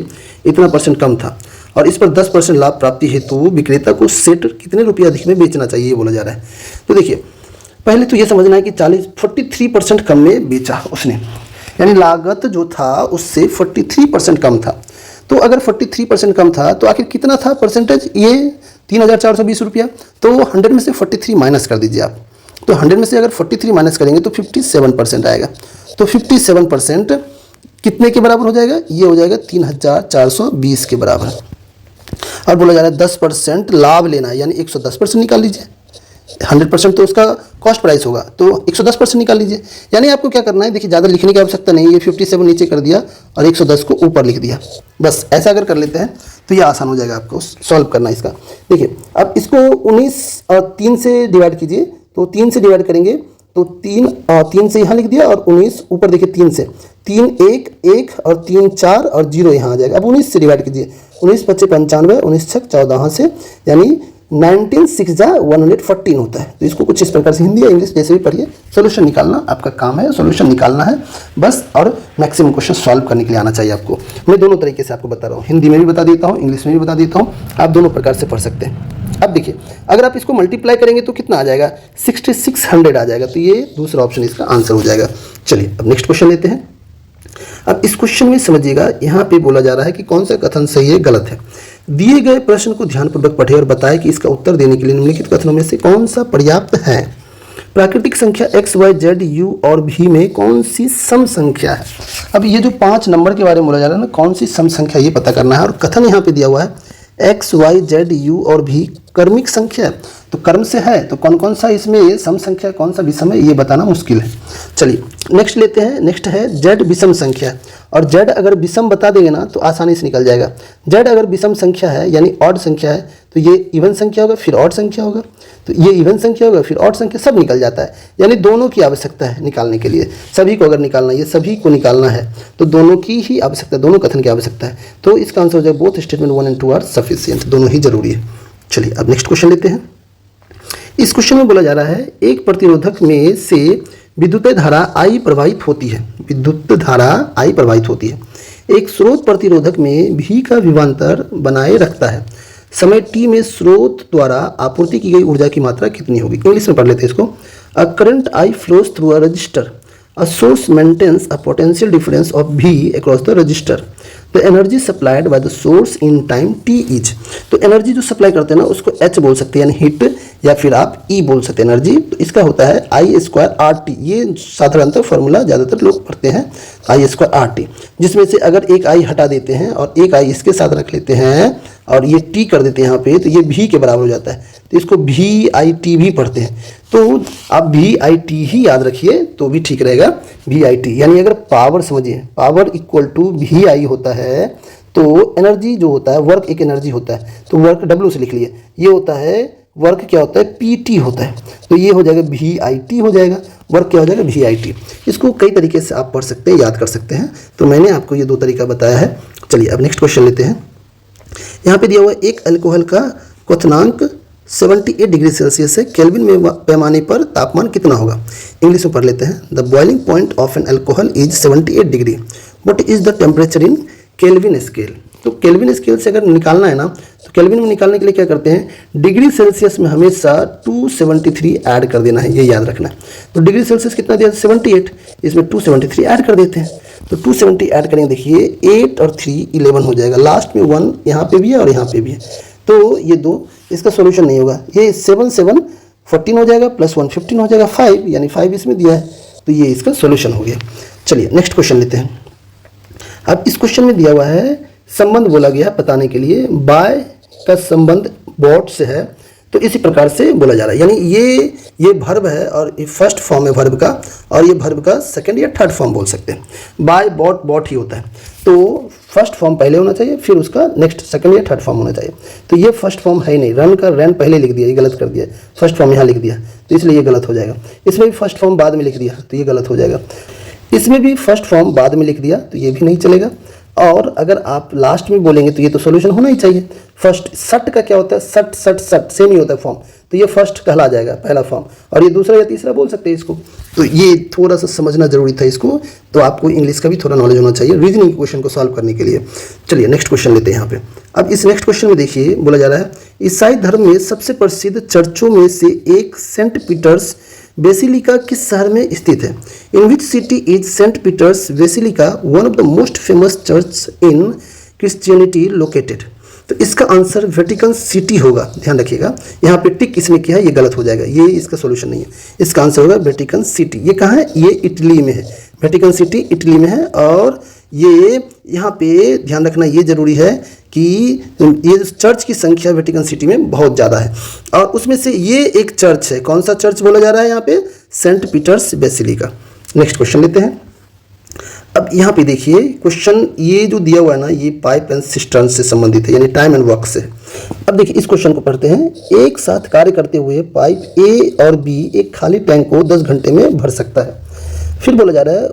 इतना % कम था और इस पर 10% लाभ प्राप्ति हेतु विक्रेता को सेट कितने रुपये अधिक में बेचना चाहिए, ये बोला जा रहा है। तो देखिए पहले तो ये समझना है कि 43% कम में बेचा उसने, यानी लागत जो था उससे 43% कम था। तो अगर 43% कम था तो आखिर कितना था परसेंटेज, ये 3,420 रुपया। तो 100 में से 43 माइनस कर दीजिए आप। तो 100 में से अगर 43 माइनस करेंगे तो 57% आएगा। तो 57% कितने के बराबर हो जाएगा, ये हो जाएगा 3,420 के बराबर। और बोला जा रहा है 10% लाभ लेना है, यानी 110% निकाल लीजिए। 100% तो उसका कॉस्ट प्राइस होगा, तो 110% निकाल लीजिए। यानी आपको क्या करना है, देखिए ज़्यादा लिखने की आवश्यकता नहीं, ये 57 नीचे कर दिया और 110 को ऊपर लिख दिया, बस ऐसा अगर कर लेते हैं तो ये आसान हो जाएगा आपको सॉल्व करना इसका। देखिए अब इसको 19 और 3 से डिवाइड कीजिए, तो 3 से डिवाइड करेंगे तो 3 से यहाँ लिख दिया और 19 ऊपर देखिए 3 से, 3 1 1 और 3 4 और 0 यहाँ आ जाएगा। अब 19 से डिवाइड कीजिए, 19 5 95, 19 6 14 से, यानी 19 6 जा 114 होता है। तो इसको कुछ इस प्रकार से हिंदी या इंग्लिश जैसे भी पढ़िए, सोल्यूशन निकालना आपका काम है, सोल्यूशन निकालना है बस, और मैक्सिमम क्वेश्चन सॉल्व करने के लिए आना चाहिए आपको। मैं दोनों तरीके से आपको बता रहा हूँ, हिंदी में भी बता देता हूँ, इंग्लिश में भी बता देता हूँ, आप दोनों प्रकार से पढ़ सकते हैं। अब देखिए अगर आप इसको मल्टीप्लाई करेंगे तो कितना आ जाएगा, 6600 आ जाएगा। तो ये दूसरा ऑप्शन इसका आंसर हो जाएगा। चलिए अब नेक्स्ट क्वेश्चन लेते हैं। अब इस क्वेश्चन में समझिएगा, यहाँ पे बोला जा रहा है कि कौन सा कथन सही है गलत है। दिए गए प्रश्न को ध्यानपूर्वक पढ़े और बताएं कि इसका उत्तर देने के लिए निम्नलिखित कथनों में से कौन सा पर्याप्त है। प्राकृतिक संख्या x, y, z, u और v में कौन सी सम संख्या है। अब ये जो 5 नंबर के बारे में बोला जा रहा है ना, कौन सी सम संख्या, ये पता करना है। और कथन यहाँ पे दिया हुआ है x, y, z, u और v कर्मिक संख्या है, तो कर्म से है, तो कौन कौन सा इसमें सम संख्या, कौन सा विषम है, ये बताना मुश्किल है। चलिए नेक्स्ट लेते हैं। नेक्स्ट है z विषम संख्या, और z अगर विषम बता देंगे ना तो आसानी से निकल जाएगा। z अगर विषम संख्या है यानी ऑड संख्या है, तो ये इवन संख्या होगा फिर ऑड संख्या होगा, तो ये इवन संख्या होगा फिर ऑड संख्या, सब निकल जाता है। यानी दोनों की आवश्यकता है निकालने के लिए, सभी को अगर निकालना है, ये सभी को निकालना है तो दोनों की ही आवश्यकता, दोनों कथन की आवश्यकता है। तो इसका आंसर हो जाएगा both statement 1 and 2 are sufficient, दोनों ही जरूरी है। चलिए अब नेक्स्ट क्वेश्चन लेते हैं। इस क्वेश्चन में बोला जा रहा है, एक प्रतिरोधक में से विद्युत धारा I प्रवाहित होती है, विद्युत धारा I प्रवाहित होती है। एक स्रोत प्रतिरोधक में V का विभवांतर बनाए रखता है। समय t में स्रोत द्वारा आपूर्ति की गई ऊर्जा की मात्रा कितनी होगी। इंग्लिश में पढ़ लेते हैं इसको। A current I flows through a resistor. A source maintains a potential difference of V across the resistor. The energy supplied by the source in time t is. तो एनर्जी जो सप्लाई करते हैं ना उसको H बोल सकते हैं, यानी हीट, या फिर आप E बोल सकते हैं एनर्जी। तो इसका होता है I² RT। ये साधारणतः फॉर्मूला ज़्यादातर लोग पढ़ते हैं, I² RT, जिसमें से अगर एक I हटा देते हैं और एक I इसके साथ रख लेते हैं और ये T कर देते हैं यहाँ पे, तो ये V के बराबर हो जाता है। तो इसको VIT भी पढ़ते हैं, तो आप VIT ही याद रखिए तो भी ठीक रहेगा, VIT। यानी अगर पावर समझिए, पावर इक्वल टू VI होता है, तो एनर्जी जो होता है, वर्क एक एनर्जी होता है, तो वर्क W से लिख लिए, ये होता है वर्क क्या होता है, PT होता है, तो ये हो जाएगा VIT हो जाएगा, वर्क क्या हो जाएगा VIT। इसको कई तरीके से आप पढ़ सकते हैं, याद कर सकते हैं, तो मैंने आपको ये 2 तरीका बताया है। चलिए अब नेक्स्ट क्वेश्चन लेते हैं। यहाँ पे दिया हुआ एक अल्कोहल का क्वथनांक 78 डिग्री सेल्सियस है, केल्विन में पैमाने पर तापमान कितना होगा। इंग्लिश में पढ़ लेते हैं। The boiling point of an alcohol is 78 degree, what is the temperature in kelvin scale. तो केल्विन स्केल से अगर निकालना है ना, तो केल्विन में निकालने के लिए क्या करते हैं, डिग्री सेल्सियस में हमेशा 273 ऐड कर देना है, ये याद रखना है। तो डिग्री सेल्सियस कितना दिया, 78, इसमें 273 ऐड कर देते हैं, तो 270 ऐड करेंगे, देखिए 8 और 3 11 हो जाएगा, लास्ट में 1 यहाँ पे भी है और यहाँ पे भी है, तो ये 2, इसका सॉल्यूशन नहीं होगा। ये 7 7 14 हो जाएगा, प्लस 1 15 हो जाएगा, 5, यानी 5 इसमें दिया है, तो ये इसका सॉल्यूशन हो गया। चलिए नेक्स्ट क्वेश्चन लेते हैं। अब इस क्वेश्चन में दिया हुआ है, संबंध बोला गया बताने के लिए, बाय का संबंध बॉट से है, तो इसी प्रकार से बोला जा रहा है। यानी ये वर्ब है और ये फर्स्ट फॉर्म है वर्ब का, और ये वर्ब का सेकंड या थर्ड फॉर्म बोल सकते हैं। बाय बॉट, बॉट ही होता है, तो फर्स्ट फॉर्म पहले होना चाहिए, फिर उसका नेक्स्ट सेकंड या थर्ड फॉर्म होना चाहिए। तो ये फर्स्ट फॉर्म है ही नहीं, रन का रन पहले लिख दिया, ये गलत कर दिया, फर्स्ट फॉर्म यहाँ लिख दिया, तो इसलिए ये गलत हो जाएगा। इसमें भी फर्स्ट फॉर्म बाद में लिख दिया, तो ये गलत हो जाएगा। इसमें भी फर्स्ट फॉर्म बाद में लिख दिया तो ये भी नहीं चलेगा। और अगर आप लास्ट में बोलेंगे तो ये तो सॉल्यूशन होना ही चाहिए। फर्स्ट सट का क्या होता है, सट सट सट सेम ही होता है फॉर्म, तो ये फर्स्ट कहला जाएगा पहला फॉर्म, और ये दूसरा या तीसरा बोल सकते हैं इसको। तो ये थोड़ा सा समझना जरूरी था इसको, तो आपको इंग्लिश का भी थोड़ा नॉलेज होना चाहिए रीजनिंग क्वेश्चन को सॉल्व करने के लिए। चलिए नेक्स्ट क्वेश्चन लेते हैं यहाँ पे। अब इस नेक्स्ट क्वेश्चन में देखिए बोला जा रहा है ईसाई धर्म में सबसे प्रसिद्ध चर्चों में से एक सेंट पीटर्स बेसिलिका किस शहर में स्थित है? In which city is Saint Peter's Basilica one of the most famous church in Christianity located? तो इसका आंसर वेटिकन सिटी होगा, ध्यान रखिएगा। यहाँ पे टिक इसने किया है, ये गलत हो जाएगा, ये इसका सॉल्यूशन नहीं है। इसका आंसर होगा वेटिकन सिटी। ये कहाँ है? ये इटली में है। वेटिकन सिटी इटली में है। और ये यहाँ पे ध्यान रखना ये जरूरी है कि ये चर्च की संख्या वेटिकन सिटी में बहुत ज़्यादा है, और उसमें से ये एक चर्च है। कौन सा चर्च बोला जा रहा है यहाँ पे? Saint Peter's Basilica. Next question लेते हैं। अब यहाँ पे देखिए क्वेश्चन ये जो दिया हुआ है ना, ये पाइप एंड सिस्टर्न से संबंधित है, यानी टाइम एंड वर्क से। अब देखिए इस क्वेश्चन को पढ़ते हैं। एक साथ कार्य करते हुए पाइप ए और बी एक खाली टैंक को 10 घंटे में भर सकता है। फिर बोला जा रहा है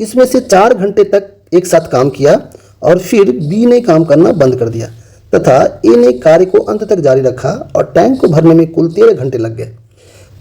इसमें से 4 घंटे तक एक साथ काम किया और फिर बी ने काम करना बंद कर दिया तथा ए ने कार्य को अंत तक जारी रखा और टैंक को भरने में कुल 13 घंटे लग गए।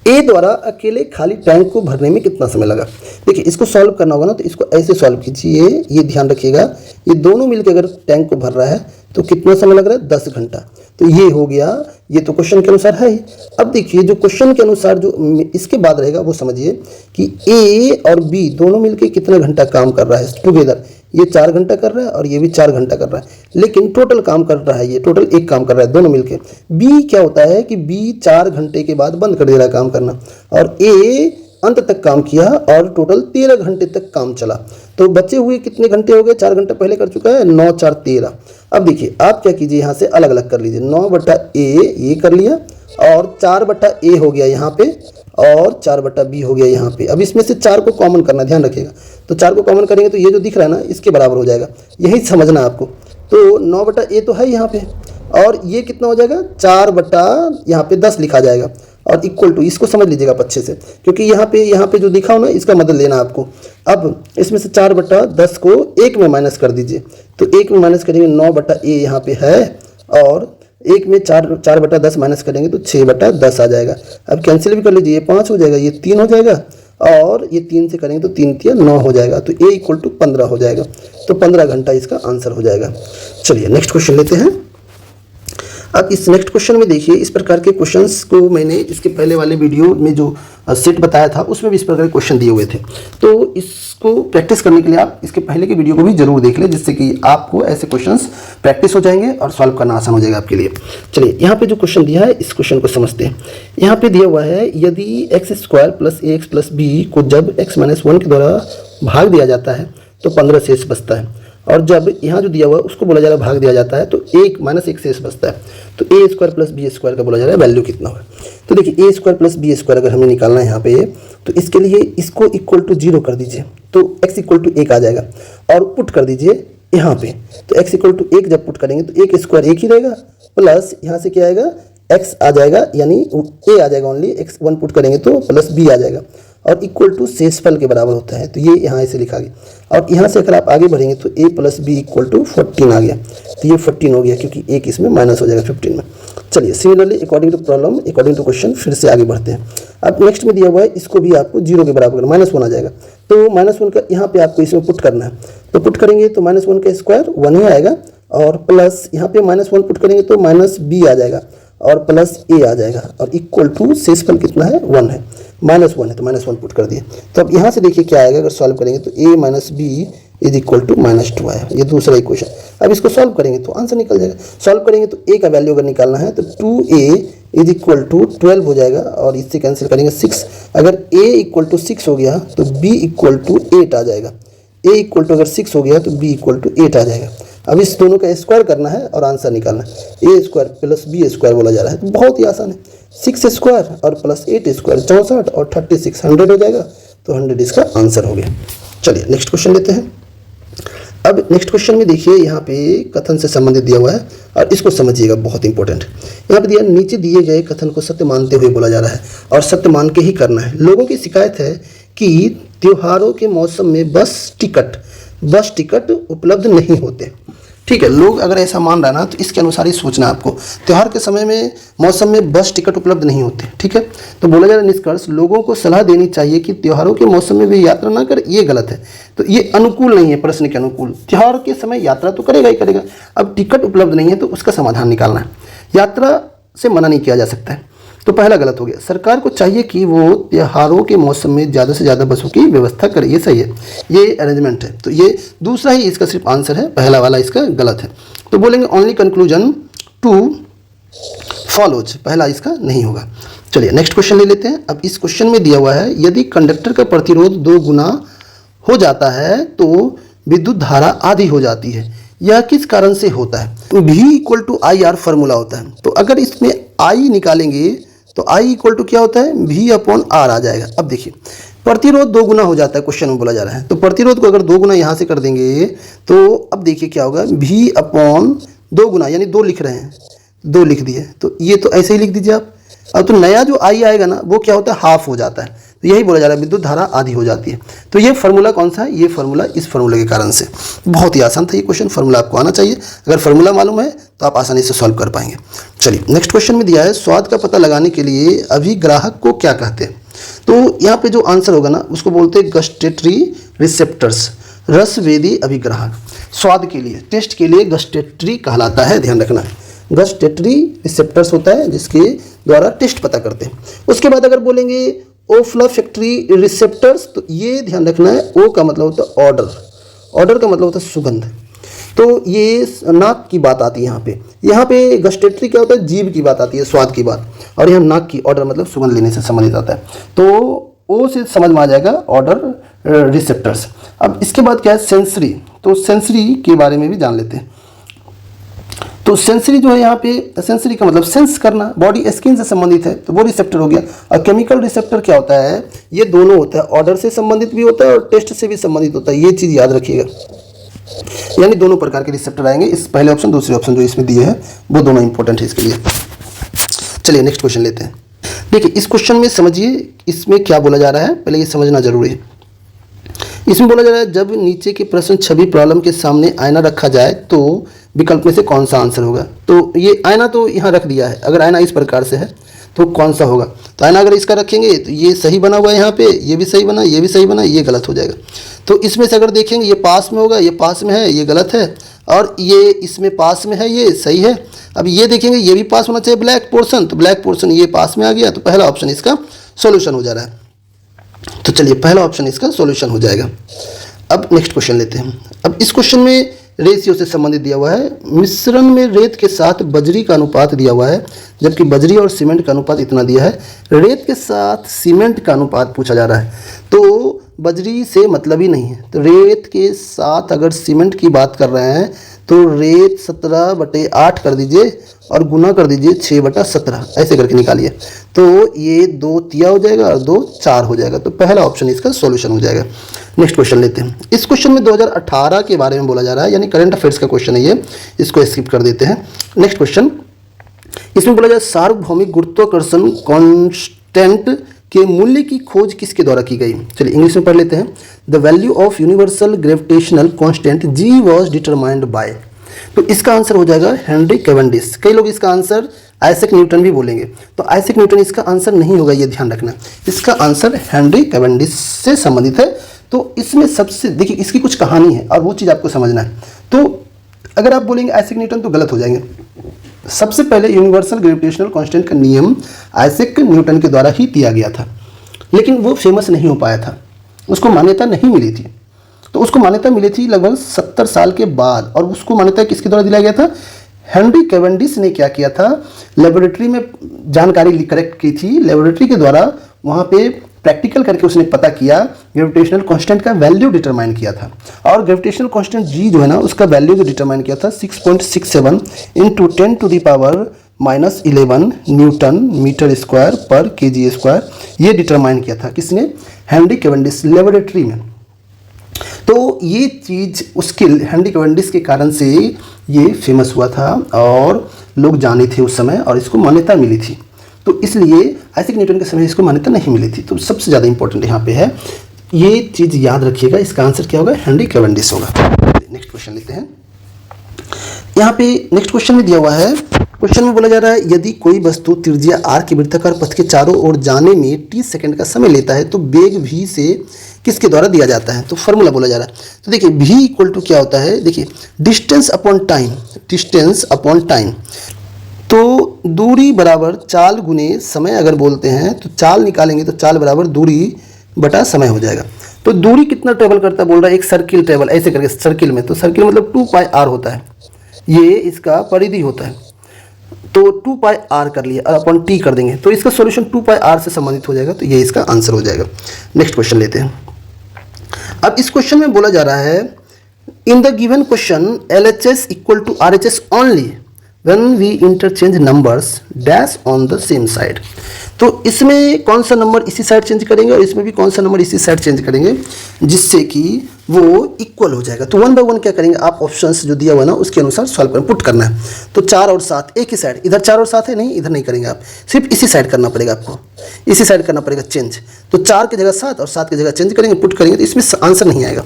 ए द्वारा अकेले खाली टैंक को भरने में कितना समय लगा? देखिए इसको सॉल्व करना होगा ना, तो इसको ऐसे सॉल्व कीजिए। ये ध्यान रखिएगा, ये दोनों मिलकर अगर टैंक को भर रहा है तो कितना समय लग रहा है? 10 घंटा। तो ये हो गया, ये तो क्वेश्चन के अनुसार है ही। अब देखिए जो क्वेश्चन के अनुसार जो इसके बाद रहेगा वो समझिए कि ए और बी दोनों मिलकर कितना घंटा काम कर रहा है टुगेदर। ये 4 घंटा कर रहा है और ये भी 4 घंटा कर रहा है, लेकिन टोटल काम कर रहा है, ये टोटल एक काम कर रहा है दोनों मिलके। बी क्या होता है कि बी 4 घंटे के बाद बंद कर दे रहा है काम करना, और ए अंत तक काम किया और टोटल 13 घंटे तक काम चला। तो बचे हुए कितने घंटे हो गए? 4 घंटे पहले कर चुका है, 9 4 13। अब देखिए आप क्या कीजिए, यहाँ से अलग अलग कर लीजिए। 9 बटा ए ये कर लिया, और 4 बटा ए हो गया यहाँ पे, और 4 बटा बी हो गया यहाँ पे। अब इसमें से 4 को कॉमन करना, ध्यान रखिएगा। तो 4 को कॉमन करेंगे तो ये जो दिख रहा है ना, इसके बराबर हो जाएगा, यही समझना आपको। तो 9 बटा ए तो है यहाँ पे, और ये कितना हो जाएगा? 4 बटा यहाँ पे 10 लिखा जाएगा, और इक्वल टू, इसको समझ लीजिएगा आप अच्छे से, क्योंकि यहाँ पे जो लिखा हो ना इसका मदद लेना आपको। अब इसमें से 4 बटा 10 को 1 में माइनस कर दीजिए, तो 1 में माइनस करेंगे 9 बटा ए यहाँ पे है, और 1 में 4 बटा 10 माइनस करेंगे तो 6 बटा 10 आ जाएगा। अब कैंसिल भी कर लीजिए, ये 5 हो जाएगा, ये 3 हो जाएगा, और ये 3 से करेंगे तो 3 3 9 हो जाएगा, तो ए इक्वल टू 15 हो जाएगा। तो 15 घंटा इसका आंसर हो जाएगा। चलिए नेक्स्ट क्वेश्चन लेते हैं। अब इस नेक्स्ट क्वेश्चन में देखिए, इस प्रकार के क्वेश्चंस को मैंने इसके पहले वाले वीडियो में जो सेट बताया था उसमें भी इस प्रकार के क्वेश्चन दिए हुए थे। तो इसको प्रैक्टिस करने के लिए आप इसके पहले के वीडियो को भी जरूर देख लें, जिससे कि आपको ऐसे क्वेश्चंस प्रैक्टिस हो जाएंगे और सॉल्व करना आसान हो जाएगा आपके लिए। चलिए यहाँ पे जो क्वेश्चन दिया है इस क्वेश्चन को समझते हैं। यहाँ पे दिया हुआ है यदि x² plus ax plus b को जब x - 1 के द्वारा भाग दिया जाता है तो 15 शेष बचता है, और जब यहाँ जो दिया हुआ है उसको बोला जा रहा है भाग दिया जाता है तो 1 - 1 शेष बचता है। तो a² प्लस b² का बोला जा रहा है वैल्यू कितना होगा? तो देखिए a² प्लस b² अगर हमें निकालना है यहाँ पे, तो इसके लिए इसको इक्वल टू 0 कर दीजिए, तो x इक्वल टू 1 आ जाएगा, और पुट कर दीजिए यहाँ पे। तो x इक्वल टू 1 जब पुट करेंगे तो 1² 1 ही रहेगा, प्लस यहाँ से क्या आएगा? x आ जाएगा, यानी a आ जाएगा ओनली, x 1 पुट करेंगे तो प्लस b आ जाएगा, और इक्वल टू शेषफल के बराबर होता है। तो ये यहाँ ऐसे लिखा गया, और यहाँ से अगर आप आगे बढ़ेंगे तो a plus B equal to 14 आ गया। तो ये 14 हो गया, क्योंकि एक इसमें माइनस हो जाएगा 15 में। चलिए similarly according to problem, according to question फिर से आगे बढ़ते हैं। अब नेक्स्ट में दिया हुआ है इसको भी आपको 0 के बराबर करना, -1 आ जाएगा। तो -1 का यहाँ पे आपको इसमें पुट करना है, तो पुट करेंगे तो -1 का स्क्वायर 1 ही आएगा, और प्लस यहाँ पे -1 पुट करेंगे तो -b आ जाएगा, और प्लस a आ जाएगा, और इक्वल टू शेषफल कितना है? 1 है, -1 है तो -1 पुट कर दिए। तो अब यहाँ से देखिए क्या आएगा, अगर सॉल्व करेंगे तो a - b is equal to -2 आया, ये दूसरा इक्वेशन। अब इसको सॉल्व करेंगे तो आंसर निकल जाएगा। सॉल्व करेंगे तो a का वैल्यू अगर निकालना है तो 2a इज इक्वल टू 12 हो जाएगा, और इससे कैंसिल करेंगे 6। अगर a इक्वल टू 6 हो गया तो b इक्वल टू 8 आ जाएगा। a इक्वल टू अगर 6 हो गया तो b इक्वल टू 8 आ जाएगा। अब इस दोनों का स्क्वायर करना है और आंसर निकालना है। a² प्लस b² बोला जा रहा है, तो बहुत ही आसान है। 6² और प्लस 8² 64, और 36 100 हो जाएगा, तो 100 इसका आंसर हो गया। चलिए नेक्स्ट क्वेश्चन लेते हैं। अब नेक्स्ट क्वेश्चन में देखिए यहाँ पे कथन से संबंधित दिया हुआ है, और इसको समझिएगा, बहुत इंपॉर्टेंट। यहाँ पे दिया नीचे दिए गए कथन को सत्य मानते हुए बोला जा रहा है, और सत्य मान के ही करना है। लोगों की शिकायत है कि त्योहारों के मौसम में बस टिकट उपलब्ध नहीं होते। ठीक है, लोग अगर ऐसा मान रहा है ना तो इसके अनुसार ही सोचना है आपको। त्योहार के समय में मौसम में बस टिकट उपलब्ध नहीं होते। ठीक है, तो बोला जा रहा है निष्कर्ष, लोगों को सलाह देनी चाहिए कि त्योहारों के मौसम में भी यात्रा ना कर, ये गलत है। तो ये अनुकूल नहीं है, प्रश्न के अनुकूल। त्योहार के समय यात्रा तो करेगा ही करेगा। अब टिकट उपलब्ध नहीं है तो उसका समाधान निकालना है। यात्रा से मना नहीं किया जा सकता है, तो पहला गलत हो गया। सरकार को चाहिए कि वो त्योहारों के मौसम में ज़्यादा से ज़्यादा बसों की व्यवस्था करे, ये सही है, ये अरेंजमेंट है। तो ये दूसरा ही इसका सिर्फ आंसर है, पहला वाला इसका गलत है। तो बोलेंगे ओनली कंक्लूजन टू फॉलोज, पहला इसका नहीं होगा। चलिए नेक्स्ट क्वेश्चन ले लेते हैं। अब इस क्वेश्चन में दिया हुआ है यदि कंडक्टर का प्रतिरोध 2 गुना हो जाता है तो विद्युत धारा आधी हो जाती है, यह किस कारण से होता है? V=IR फॉर्मूला होता है। तो अगर इसमें I निकालेंगे तो I इक्वल टू क्या होता है? V/R आ जाएगा। अब देखिए प्रतिरोध 2 गुना हो जाता है, क्वेश्चन में बोला जा रहा है। तो प्रतिरोध को अगर 2 गुना यहाँ से कर देंगे तो अब देखिए क्या होगा, V/2 गुना, यानी 2 लिख रहे हैं, 2 लिख दिए, तो ये तो ऐसे ही लिख दीजिए आप। अब तो नया जो I आएगा ना वो क्या होता है, हाफ हो जाता है। तो यही बोला जा रहा है विद्युत धारा आधी हो जाती है। तो ये फार्मूला कौन सा है? ये फार्मूला इस फार्मूला के कारण से। बहुत ही आसान था ये क्वेश्चन, फार्मूला आपको आना चाहिए। अगर फार्मूला मालूम है तो आप आसानी से सॉल्व कर पाएंगे। चलिए नेक्स्ट क्वेश्चन में दिया है स्वाद का पता लगाने के लिए अभिग्राहक को क्या कहते हैं? तो यहाँ पे जो आंसर होगा ना उसको बोलते हैं गस्टेटरी रिसेप्टर्स, रसवेदी अभिग्राहक। स्वाद के लिए, टेस्ट के लिए गस्टेटरी कहलाता है, ध्यान रखना। गस्टेटरी रिसेप्टर्स होता है जिसके द्वारा टेस्ट पता करते हैं। उसके बाद अगर बोलेंगे ओफ्लाफेक्टरी रिसेप्टर्स, तो ये ध्यान रखना है, ओ का मतलब होता है ऑर्डर, ऑर्डर का मतलब होता है सुगंध। तो ये नाक की बात आती है यहाँ पे गस्टेटरी क्या होता है, जीभ की बात आती है, स्वाद की बात, और यहाँ नाक की, ऑर्डर मतलब सुगंध लेने से संबंधित आता है। तो ओ से समझ में आ जाएगा ऑर्डर रिसेप्टर्स। अब इसके बाद क्या है, सेंसरी। तो सेंसरी के बारे में भी जान लेते हैं। तो सेंसरी जो है यहाँ पे, सेंसरी का मतलब सेंस करना, बॉडी स्किन से संबंधित है, तो वो रिसेप्टर हो गया। और केमिकल रिसेप्टर क्या होता है, ये दोनों होता है, ऑर्डर से संबंधित भी होता है और टेस्ट से भी संबंधित होता है, ये चीज़ याद रखिएगा। यानी दोनों प्रकार के रिसेप्टर आएंगे, इस पहले ऑप्शन दूसरे ऑप्शन जो इसमें दिए हैं वो दोनों इंपॉर्टेंट है इसके लिए। चलिए नेक्स्ट क्वेश्चन लेते हैं। देखिए इस क्वेश्चन में समझिए इसमें क्या बोला जा रहा है, पहले ये समझना जरूरी है। इसमें बोला जा रहा है जब नीचे के प्रश्न छवि प्रॉब्लम के सामने आईना रखा जाए तो विकल्प में से कौन सा आंसर होगा? तो ये आईना तो यहाँ रख दिया है, अगर आईना इस प्रकार से है तो कौन सा होगा? तो आईना अगर इसका रखेंगे तो ये सही बना हुआ है, यहाँ पे ये भी सही बना, ये भी सही बना, ये गलत हो जाएगा। तो इसमें से अगर देखेंगे ये पास में होगा, ये पास में है, ये गलत है, और ये इसमें पास में है, ये सही है। अब ये देखेंगे ये भी पास होना चाहिए ब्लैक पोर्शन, तो ब्लैक पोर्शन ये पास में आ गया, तो पहला ऑप्शन इसका सोल्यूशन हो जा रहा है। तो चलिए पहला ऑप्शन इसका सॉल्यूशन हो जाएगा। अब नेक्स्ट क्वेश्चन लेते हैं। अब इस क्वेश्चन में रेशियो से संबंधित दिया हुआ है, मिश्रण में रेत के साथ बजरी का अनुपात दिया हुआ है, जबकि बजरी और सीमेंट का अनुपात इतना दिया है। रेत के साथ सीमेंट का अनुपात पूछा जा रहा है, तो बजरी से मतलब ही नहीं है। तो रेत के साथ अगर सीमेंट की बात कर रहे हैं तो रेत 17/8 कर दीजिए और गुना कर दीजिए 6/17, ऐसे करके निकालिए। तो ये 2 तिया हो जाएगा और 2 4 हो जाएगा। तो पहला ऑप्शन इसका सॉल्यूशन हो जाएगा। नेक्स्ट क्वेश्चन लेते हैं। इस क्वेश्चन में 2018 के बारे में बोला जा रहा है, यानी करंट अफेयर्स का क्वेश्चन है ये, इसको स्किप कर देते हैं। नेक्स्ट क्वेश्चन, इसमें बोला जाए सार्वभौमिक गुरुत्वाकर्षण कांस्टेंट के मूल्य की खोज किसके द्वारा की गई? चलिए इंग्लिश में पढ़ लेते हैं। The value of universal gravitational constant ji was determined by. तो इसका आंसर हो जाएगा हेनरी कैवेंडिश। कई लोग इसका आंसर आइजैक न्यूटन भी बोलेंगे, तो आइजैक न्यूटन इसका आंसर नहीं होगा, ये ध्यान रखना। इसका आंसर हेनरी कैवेंडिश से संबंधित है। तो इसमें सबसे देखिए इसकी कुछ कहानी है और वो चीज़ आपको समझना है। तो अगर आप बोलेंगे आइजैक न्यूटन तो गलत हो जाएंगे। सबसे पहले यूनिवर्सल ग्रेविटेशनल कांस्टेंट का नियम आइजैक न्यूटन के द्वारा ही दिया गया था, लेकिन वो फेमस नहीं हो पाया था, उसको मान्यता नहीं मिली थी। तो उसको मान्यता मिली थी लगभग 70 साल के बाद, और उसको मान्यता किसके द्वारा दिया गया था? हेनरी कैवेंडिश ने क्या किया था, लेबोरेटरी में जानकारी कलेक्ट की थी, लेबोरेटरी के द्वारा वहाँ पे प्रैक्टिकल करके उसने पता किया, ग्रेविटेशनल कांस्टेंट का वैल्यू डिटरमाइन किया था। और ग्रेविटेशनल कांस्टेंट जी जो है ना, उसका वैल्यू जो डिटरमाइन किया था 6.67 × 10⁻⁻11 न्यूटन मीटर स्क्वायर पर kg स्क्वायर, ये डिटरमाइन किया था किसने? हेनरी कैवेंडिश, लेबोरेटरी में। तो ये चीज़ उसके हेनरी कैवेंडिश के कारण से ये फेमस हुआ था और लोग जाने थे उस समय, और इसको मान्यता मिली थी। तो इसलिए आइजैक न्यूटन के समय इसको मान्यता नहीं मिली थी। तो सबसे ज़्यादा इंपॉर्टेंट यहाँ पे है ये चीज़ याद रखिएगा, इसका आंसर क्या होगा, हेनरी कैवेंडिश होगा। नेक्स्ट क्वेश्चन लेते हैं। यहाँ पे नेक्स्ट क्वेश्चन में दिया हुआ है, क्वेश्चन में बोला जा रहा है यदि कोई वस्तु त्रिज्या r के वृत्ताकार पथ के चारों ओर जाने में t सेकंड का समय लेता है तो वेग v से किसके द्वारा दिया जाता है। तो फॉर्मूला बोला जा रहा है। तो देखिए v इक्वल टू क्या होता है, देखिए distance upon time, distance upon time. तो दूरी बराबर चाल गुने समय अगर बोलते हैं तो चाल निकालेंगे तो चाल बराबर दूरी बटा समय हो जाएगा। तो दूरी कितना ट्रेवल करता है बोल रहा है, एक सर्किल ट्रेवल ऐसे करके सर्किल में, तो सर्किल मतलब 2 पाई r होता है, ये इसका परिधि होता है। तो 2 पाई r कर लिया और अपन t कर देंगे तो इसका सॉल्यूशन 2 पाई r से संबंधित हो जाएगा। तो ये इसका आंसर हो जाएगा। नेक्स्ट क्वेश्चन लेते हैं। अब इस क्वेश्चन में बोला जा रहा है in the given question LHS equal to RHS only when we interchange numbers dash on the same side. तो इसमें कौन सा नंबर इसी साइड चेंज करेंगे और इसमें भी कौन सा नंबर इसी साइड चेंज करेंगे जिससे कि वो इक्वल हो जाएगा। तो 1 बाय 1 क्या करेंगे आप, ऑप्शंस जो दिया हुआ ना उसके अनुसार सॉल्व करना, पुट करना है। तो 4 और 7 एक ही साइड, इधर 4 और 7 है नहीं, इधर नहीं करेंगे आप, सिर्फ इसी साइड करना पड़ेगा आपको, इसी साइड करना पड़ेगा चेंज। तो 4 की जगह 7 और 7 की जगह चेंज करेंगे, पुट करेंगे तो इसमें आंसर नहीं आएगा।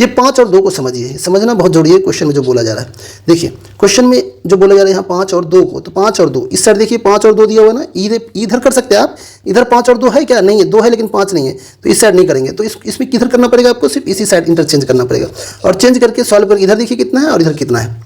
ये 5 और 2 को समझिए, समझना बहुत जरूरी है क्वेश्चन में जो बोला जा रहा है। देखिए क्वेश्चन में जो बोला जा रहा है यहाँ 5 और 2 को, तो 5 और 2 इस साइड देखिए 5 और 2 दिया हुआ ना, इधर कर सकते हैं आप, इधर 5 और 2 है क्या, नहीं है, 2 है लेकिन 5 नहीं है, तो इस साइड नहीं करेंगे। तो इसमें किधर करना पड़ेगा आपको, सिर्फ इसी साइड इंटरचेंज करना पड़ेगा और चेंज करके सॉल्व करके इधर देखिए कितना है और इधर कितना है,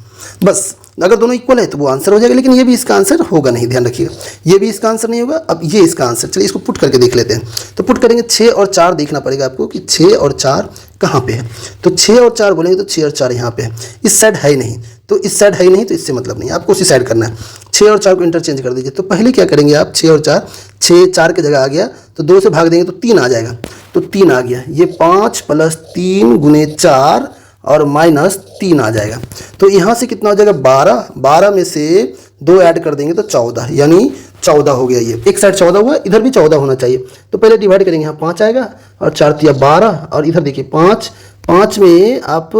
बस अगर दोनों इक्वल है तो वो आंसर हो जाएगा। लेकिन ये भी इसका आंसर होगा नहीं, ध्यान रखिएगा, ये भी इसका आंसर नहीं होगा। अब ये इसका आंसर, चलिए इसको पुट करके देख लेते हैं। तो पुट करेंगे 6 और 4 देखना पड़ेगा आपको कि 6 और 4 कहाँ पे है। तो 6 और 4 बोलेंगे तो 6 और 4 यहाँ पे है, इस साइड है ही नहीं, तो इस साइड है ही नहीं, तो इससे मतलब नहीं, आपको उसी साइड करना है। 6 और 4 को इंटरचेंज कर दीजिए। तो पहले क्या करेंगे आप, 6 और 4, 6 4 की जगह आ गया तो 2 से भाग देंगे तो 3 आ जाएगा, तो 3 आ गया। ये 5 + 3 × 4 और -3 आ जाएगा। तो यहाँ से कितना हो जाएगा 12, 12 में से 2 ऐड कर देंगे तो 14, यानी 14 हो गया। ये एक साइड 14 हुआ, इधर भी 14 होना चाहिए। तो पहले डिवाइड करेंगे, यहाँ 5 आएगा और 4 × 3 = 12 और इधर देखिए 5, 5 में आप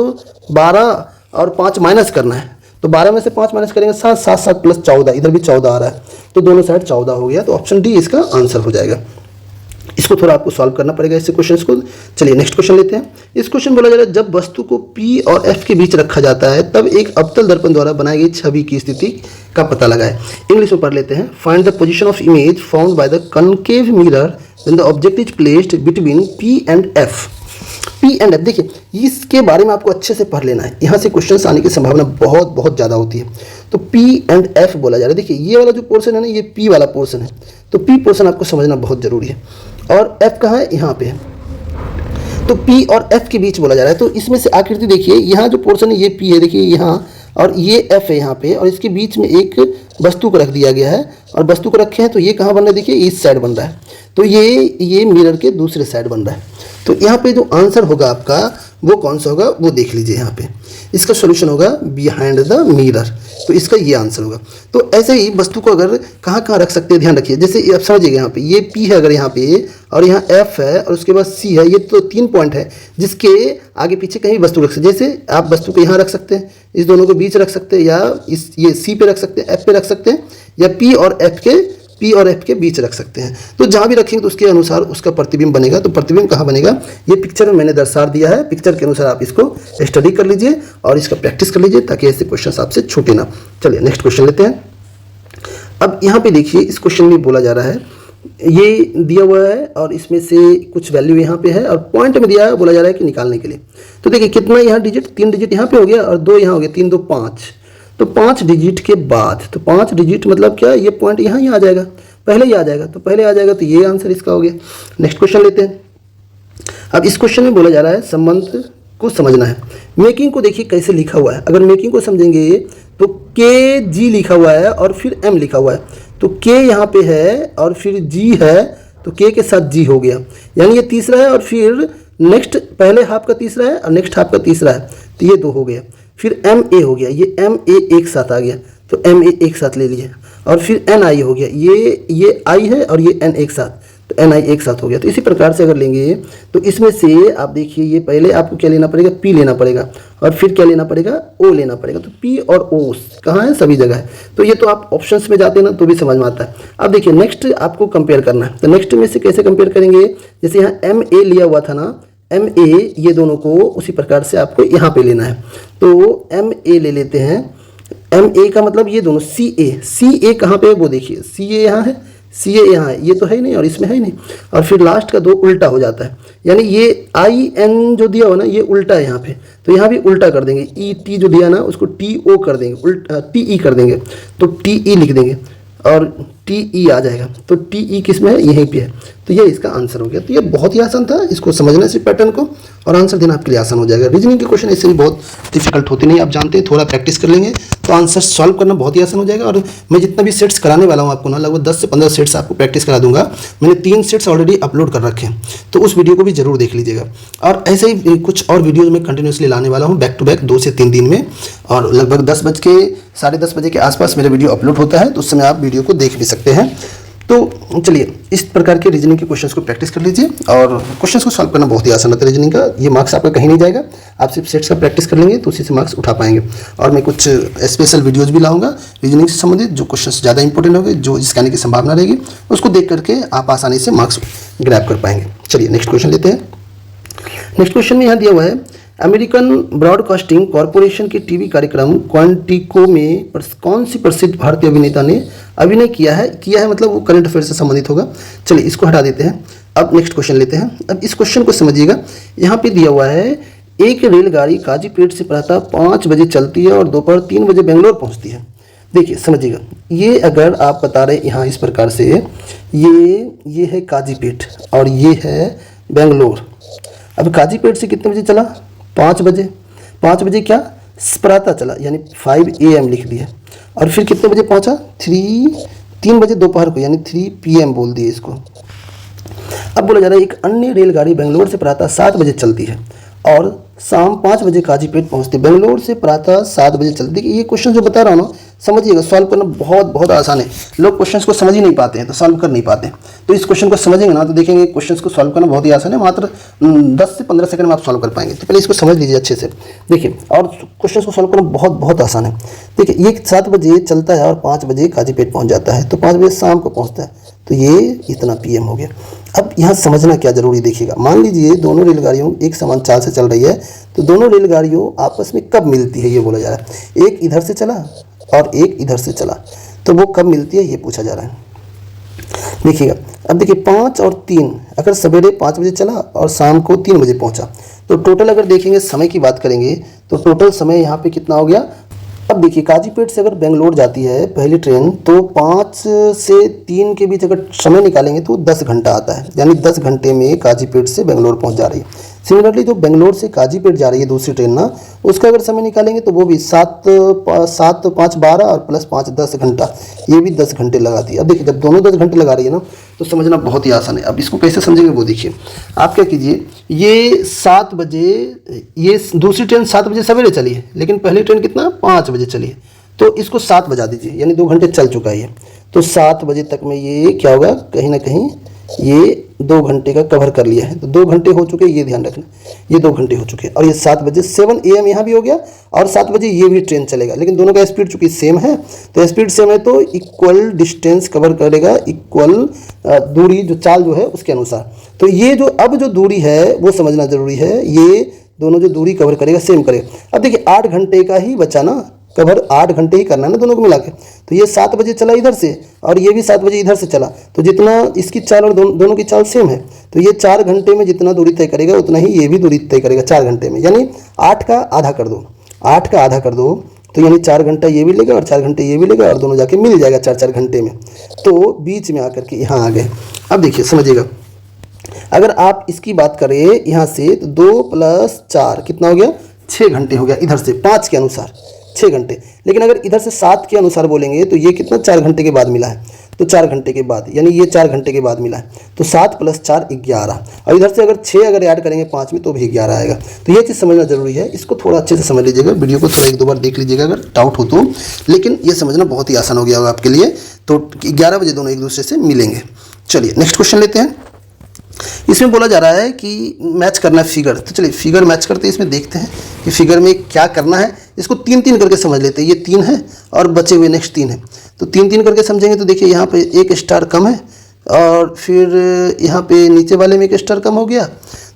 12 और 5 माइनस करना है, तो 12 में से 5 माइनस करेंगे 7, 7 7 + 14, इधर भी 14 आ रहा है, तो दोनों साइड 14 हो गया। तो ऑप्शन डी इसका आंसर हो जाएगा। इसको थोड़ा आपको सॉल्व करना पड़ेगा इससे क्वेश्चन को। चलिए नेक्स्ट क्वेश्चन लेते हैं। इस क्वेश्चन बोला जा रहा है जब वस्तु को P और F के बीच रखा जाता है तब एक अवतल दर्पण द्वारा बनाई गई छवि की स्थिति का पता लगाएं। इंग्लिश में पढ़ लेते हैं। Find the position of image found by the concave mirror when the object is placed between P and F। P and F, देखिए इसके बारे में आपको अच्छे से पढ़ लेना है, यहाँ से क्वेश्चन आने की संभावना बहुत बहुत ज़्यादा होती है। तो P एंड F बोला जा रहा है। देखिए ये वाला जो पोर्शन है ना, ये P वाला पोर्शन है, तो P पोर्शन आपको समझना बहुत जरूरी है। और F कहाँ है, यहाँ पे है। तो P और F के बीच बोला जा रहा है। तो इसमें से आकृति देखिए, यहाँ जो पोर्शन है ये P है, देखिए यहाँ, और ये F है यहाँ पे, और इसके बीच में एक वस्तु को रख दिया गया है, और वस्तु को रखे हैं तो ये कहाँ बन रहा है, देखिए इस साइड बन रहा है, तो ये मिरर के दूसरे साइड बन रहा है। तो यहाँ पे जो आंसर होगा आपका वो कौन सा होगा, वो देख लीजिए। यहाँ पे इसका सॉल्यूशन होगा बिहाइंड द मिरर, तो इसका ये आंसर होगा। तो ऐसे ही वस्तु को अगर कहाँ कहाँ रख सकते हैं ध्यान रखिए। जैसे आप समझिएगा यहाँ पे ये P है अगर यहाँ पे, और यहाँ F है और उसके बाद C है, ये तो 3 पॉइंट है जिसके आगे पीछे कहीं वस्तु रख सकते हैं। जैसे आप वस्तु को यहाँ रख सकते हैं, इस दोनों के बीच रख सकते हैं, या ये C पे रख सकते हैं, F पे रख सकते हैं, या P और F के बीच रख सकते हैं। तो जहाँ भी रखेंगे तो उसके अनुसार उसका प्रतिबिंब बनेगा। तो प्रतिबिंब कहाँ बनेगा, ये पिक्चर में मैंने दर्शा दिया है, पिक्चर के अनुसार आप इसको स्टडी कर लीजिए और इसका प्रैक्टिस कर लीजिए ताकि ऐसे क्वेश्चन आपसे छूटे ना। चलिए नेक्स्ट क्वेश्चन लेते हैं। अब यहाँ पे देखिए इस क्वेश्चन में बोला जा रहा है, ये दिया हुआ है और इसमें से कुछ वैल्यू यहाँ पे है और पॉइंट में दिया है, बोला जा रहा है कि निकालने के लिए। तो देखिए कितना यहाँ डिजिट, 3 डिजिट यहाँ पे हो गया और 2 यहाँ हो गया, 3 2 5। तो 5 डिजिट के बाद, तो 5 डिजिट मतलब क्या, ये पॉइंट यहाँ ही आ जाएगा, पहले ही आ जाएगा, तो पहले आ जाएगा, तो ये आंसर इसका हो गया। नेक्स्ट क्वेश्चन लेते हैं। अब इस क्वेश्चन में बोला जा रहा है संबंध को समझना है। मेकिंग को देखिए कैसे लिखा हुआ है, अगर मेकिंग को समझेंगे तो KG लिखा हुआ है और फिर M लिखा हुआ है। तो K यहाँ पे है और फिर G है, तो K के साथ G हो गया, यानी ये तीसरा है और फिर नेक्स्ट पहले हाफ का तीसरा है और नेक्स्ट हाफ का तीसरा है, तो ये 2 हो गया। फिर MA हो गया, ये MA एक साथ आ गया, तो MA एक साथ ले लिया, और फिर NI हो गया, ये I है और ये N एक साथ, तो NI एक साथ हो गया। तो इसी प्रकार से अगर लेंगे तो इसमें से आप देखिए, ये पहले आपको क्या लेना पड़ेगा, P लेना पड़ेगा, और फिर क्या लेना पड़ेगा, O लेना पड़ेगा। तो P और O कहाँ है, सभी जगह है। तो ये तो आप ऑप्शंस में जाते हैं ना तो भी समझ में आता है। अब देखिए नेक्स्ट आपको कंपेयर करना है, तो नेक्स्ट में से कैसे कंपेयर करेंगे, जैसे यहाँ MA लिया हुआ था ना, एम ए, ये दोनों को उसी प्रकार से आपको यहाँ पे लेना है। तो एम ए ले लेते हैं। एम ए का मतलब ये दोनों सी ए कहाँ पे है वो देखिए, सी ए यहाँ है, सी ए यहाँ है, ये तो है ही नहीं और इसमें है ही नहीं, और फिर लास्ट का 2 उल्टा हो जाता है, यानी ये आई एन जो दिया हो ना ये उल्टा है यहाँ पे, तो यहाँ भी उल्टा कर देंगे। ई टी जो दिया ना उसको टी ओ कर देंगे, उल्टा टी ई कर देंगे, तो टी ई लिख देंगे और टी ई आ जाएगा। तो टी ई किस में है, यहीं पे है। तो ये इसका आंसर हो गया। तो ये बहुत ही आसान था, इसको समझना इस पैटर्न को और आंसर देना आपके लिए आसान हो जाएगा। रीजनिंग के क्वेश्चन ऐसे भी बहुत डिफिकल्ट होते नहीं, आप जानते हैं, थोड़ा प्रैक्टिस कर लेंगे तो आंसर सॉल्व करना बहुत ही आसान हो जाएगा। और मैं जितना भी सेट्स कराने वाला हूँ आपको ना, लगभग 10 से 15 सेट्स आपको प्रैक्टिस करा दूंगा। मैंने 3 सेट्स ऑलरेडी अपलोड कर रखे हैं, तो उस वीडियो को भी जरूर देख लीजिएगा। और ऐसे ही कुछ और वीडियोज में कंटिन्यूसली लाने वाला हूँ बैक टू बैक 2 से 3 दिन में, और लगभग 10 बज के साढ़े 10 बजे के आसपास मेरा वीडियो अपलोड होता है, तो उस समय आप वीडियो को देख भी सकते हैं। तो चलिए इस प्रकार के रीजनिंग के क्वेश्चंस को प्रैक्टिस कर लीजिए, और क्वेश्चंस को सॉल्व करना बहुत ही आसान होता है रीजनिंग का। ये मार्क्स आपका कहीं नहीं जाएगा, आप सिर्फ सेट्स का प्रैक्टिस कर लेंगे तो उसी से मार्क्स उठा पाएंगे। और मैं कुछ स्पेशल वीडियोज़ भी लाऊंगा रीजनिंग से संबंधित, जो क्वेश्चंस ज़्यादा इंपॉर्टेंट होंगे, जो जिसके आने की संभावना रहेगी, उसको देख करके आप आसानी से मार्क्स ग्रैब कर पाएंगे। चलिए नेक्स्ट क्वेश्चन लेते हैं। नेक्स्ट क्वेश्चन में यहाँ दिया हुआ है, अमेरिकन ब्रॉडकास्टिंग कॉरपोरेशन के टीवी कार्यक्रम क्वांटिको में कौन सी प्रसिद्ध भारतीय अभिनेता ने अभिनय किया है मतलब वो करंट अफेयर से संबंधित होगा। चलिए इसको हटा देते हैं, अब नेक्स्ट क्वेश्चन लेते हैं। अब इस क्वेश्चन को समझिएगा, यहाँ पे दिया हुआ है एक रेलगाड़ी काजीपेट से प्रातः 5 बजे चलती है और दोपहर 3 बजे बेंगलोर पहुँचती है। देखिए समझिएगा, ये अगर आप बता रहे यहाँ इस प्रकार से, ये है काजीपेट और ये है बेंगलोर। अब काजीपेट से कितने बजे चला, 5 बजे। 5 बजे क्या प्रातः चला, यानी 5 AM लिख दिया, और फिर कितने बजे पहुंचा, 3 बजे दोपहर को, यानी 3 PM बोल दिए इसको। अब बोला जा रहा है एक अन्य रेलगाड़ी बेंगलोर से प्रातः 7 बजे चलती है और शाम 5 बजे काजीपेट पहुंचती है। बेंगलोर से प्रातः 7 बजे चलती है। ये क्वेश्चन जो बता रहा हूँ ना, समझिएगा, सॉल्व करना बहुत बहुत आसान है। लोग क्वेश्चंस को समझ ही नहीं पाते हैं तो सॉल्व कर नहीं पाते, तो इस क्वेश्चन को समझेंगे ना तो देखेंगे क्वेश्चंस को सॉल्व करना बहुत ही आसान है, मात्र 10 से 15 सेकंड में आप सॉल्व कर पाएंगे। तो पहले इसको समझ लीजिए अच्छे से। देखिए, और क्वेश्चंस को सॉल्व करना बहुत बहुत आसान है। देखिए, ये 7 बजे चलता है और 5 बजे काजीपेट पहुँच जाता है, तो 5 बजे शाम को पहुँचता है, तो ये इतना PM हो गया। अब यहाँ समझना क्या जरूरी, देखिएगा, मान लीजिए दोनों रेलगाड़ियों एक समान चाल से चल रही है, तो दोनों रेलगाड़ियों आपस में कब मिलती है ये बोला जा रहा है। एक इधर से चला और एक इधर से चला, तो वो कब मिलती है ये पूछा जा रहा है। देखिएगा, अब देखिए 5 और 3, अगर सवेरे 5 बजे चला और शाम को 3 बजे पहुंचा, तो टोटल अगर देखेंगे समय की बात करेंगे तो टोटल समय यहाँ पे कितना हो गया। अब देखिए, काजीपेट से अगर बेंगलोर जाती है पहली ट्रेन, तो 5 से 3 के बीच अगर समय निकालेंगे तो 10 घंटा आता है, यानी 10 घंटे में काजीपेट से बेंगलोर पहुंच जा रही है। सिमिलरली जो बेंगलोर से काजीपेट जा रही है दूसरी ट्रेन ना, उसका अगर समय निकालेंगे तो वो भी 7 5 12 और प्लस 5 10 घंटा, ये भी 10 घंटे लगाती है। अब देखिए, जब दोनों 10 घंटे लगा रही है ना, तो समझना बहुत ही आसान है। अब इसको कैसे समझेंगे वो देखिए, आप क्या कीजिए, ये 7 बजे, ये दूसरी ट्रेन 7 बजे सवेरे चली है, लेकिन पहली ट्रेन कितना 5 बजे चली है, तो इसको 7 बजा दीजिए, यानी 2 घंटे चल चुका है ये। तो 7 बजे तक में ये क्या होगा, कहीं ना कहीं ये 2 घंटे का कवर कर लिया है। तो 2 घंटे हो चुके, ये ध्यान रखना, ये 2 घंटे हो चुके हैं। और ये 7 बजे 7 AM यहाँ भी हो गया, और 7 बजे ये भी ट्रेन चलेगा, लेकिन दोनों का स्पीड चूंकि सेम है, तो स्पीड सेम है तो इक्वल डिस्टेंस कवर करेगा, इक्वल दूरी जो चाल जो है उसके अनुसार। तो ये जो अब जो दूरी है वो समझना जरूरी है, ये दोनों जो दूरी कवर करेगा सेम करेगा। अब देखिए 8 घंटे का ही बचा ना, कवर 8 घंटे ही करना है ना दोनों को मिला के। तो ये 7 बजे चला इधर से और ये भी 7 बजे इधर से चला, तो जितना इसकी चाल और दोनों की चाल सेम है, तो ये 4 घंटे में जितना दूरी तय करेगा उतना ही ये भी दूरी तय करेगा 4 घंटे में, यानी 8 का आधा कर दो, 8 का आधा कर दो, तो यानी 4 घंटा ये भी लेगा और 4 घंटे ये भी लेगा, और दोनों जाके मिल जाएगा 4-4 घंटे में। तो बीच में आकर के यहाँ आ गए। अब देखिए समझिएगा, अगर आप इसकी बात करें यहाँ से, तो 2 + 4 कितना हो गया, 6 घंटे हो गया इधर से, 5 के अनुसार 6 घंटे। लेकिन अगर इधर से 7 के अनुसार बोलेंगे तो ये कितना 4 घंटे के बाद मिला है, तो 4 घंटे के बाद, यानी ये 4 घंटे के बाद मिला है, तो 7 + 4 11। और इधर से अगर 6 अगर ऐड करेंगे 5 में तो भी 11 आएगा। तो ये चीज़ समझना जरूरी है, इसको थोड़ा अच्छे से समझ लीजिएगा, वीडियो को थोड़ा 1-2 बार देख लीजिएगा अगर डाउट हो तो, लेकिन ये समझना बहुत ही आसान हो गया होगा आपके लिए। तो 11 बजे दोनों एक दूसरे से मिलेंगे। चलिए नेक्स्ट क्वेश्चन लेते हैं। इसमें बोला जा रहा है कि मैच करना है फिगर, तो चलिए फिगर मैच करते हैं। इसमें देखते हैं कि फिगर में क्या करना है, इसको 3-3 करके समझ लेते हैं। ये 3 है और बचे हुए नेक्स्ट 3 है, तो 3-3 करके समझेंगे। तो देखिए यहाँ पे एक स्टार कम है और फिर यहाँ पे नीचे वाले में एक स्टार कम हो गया,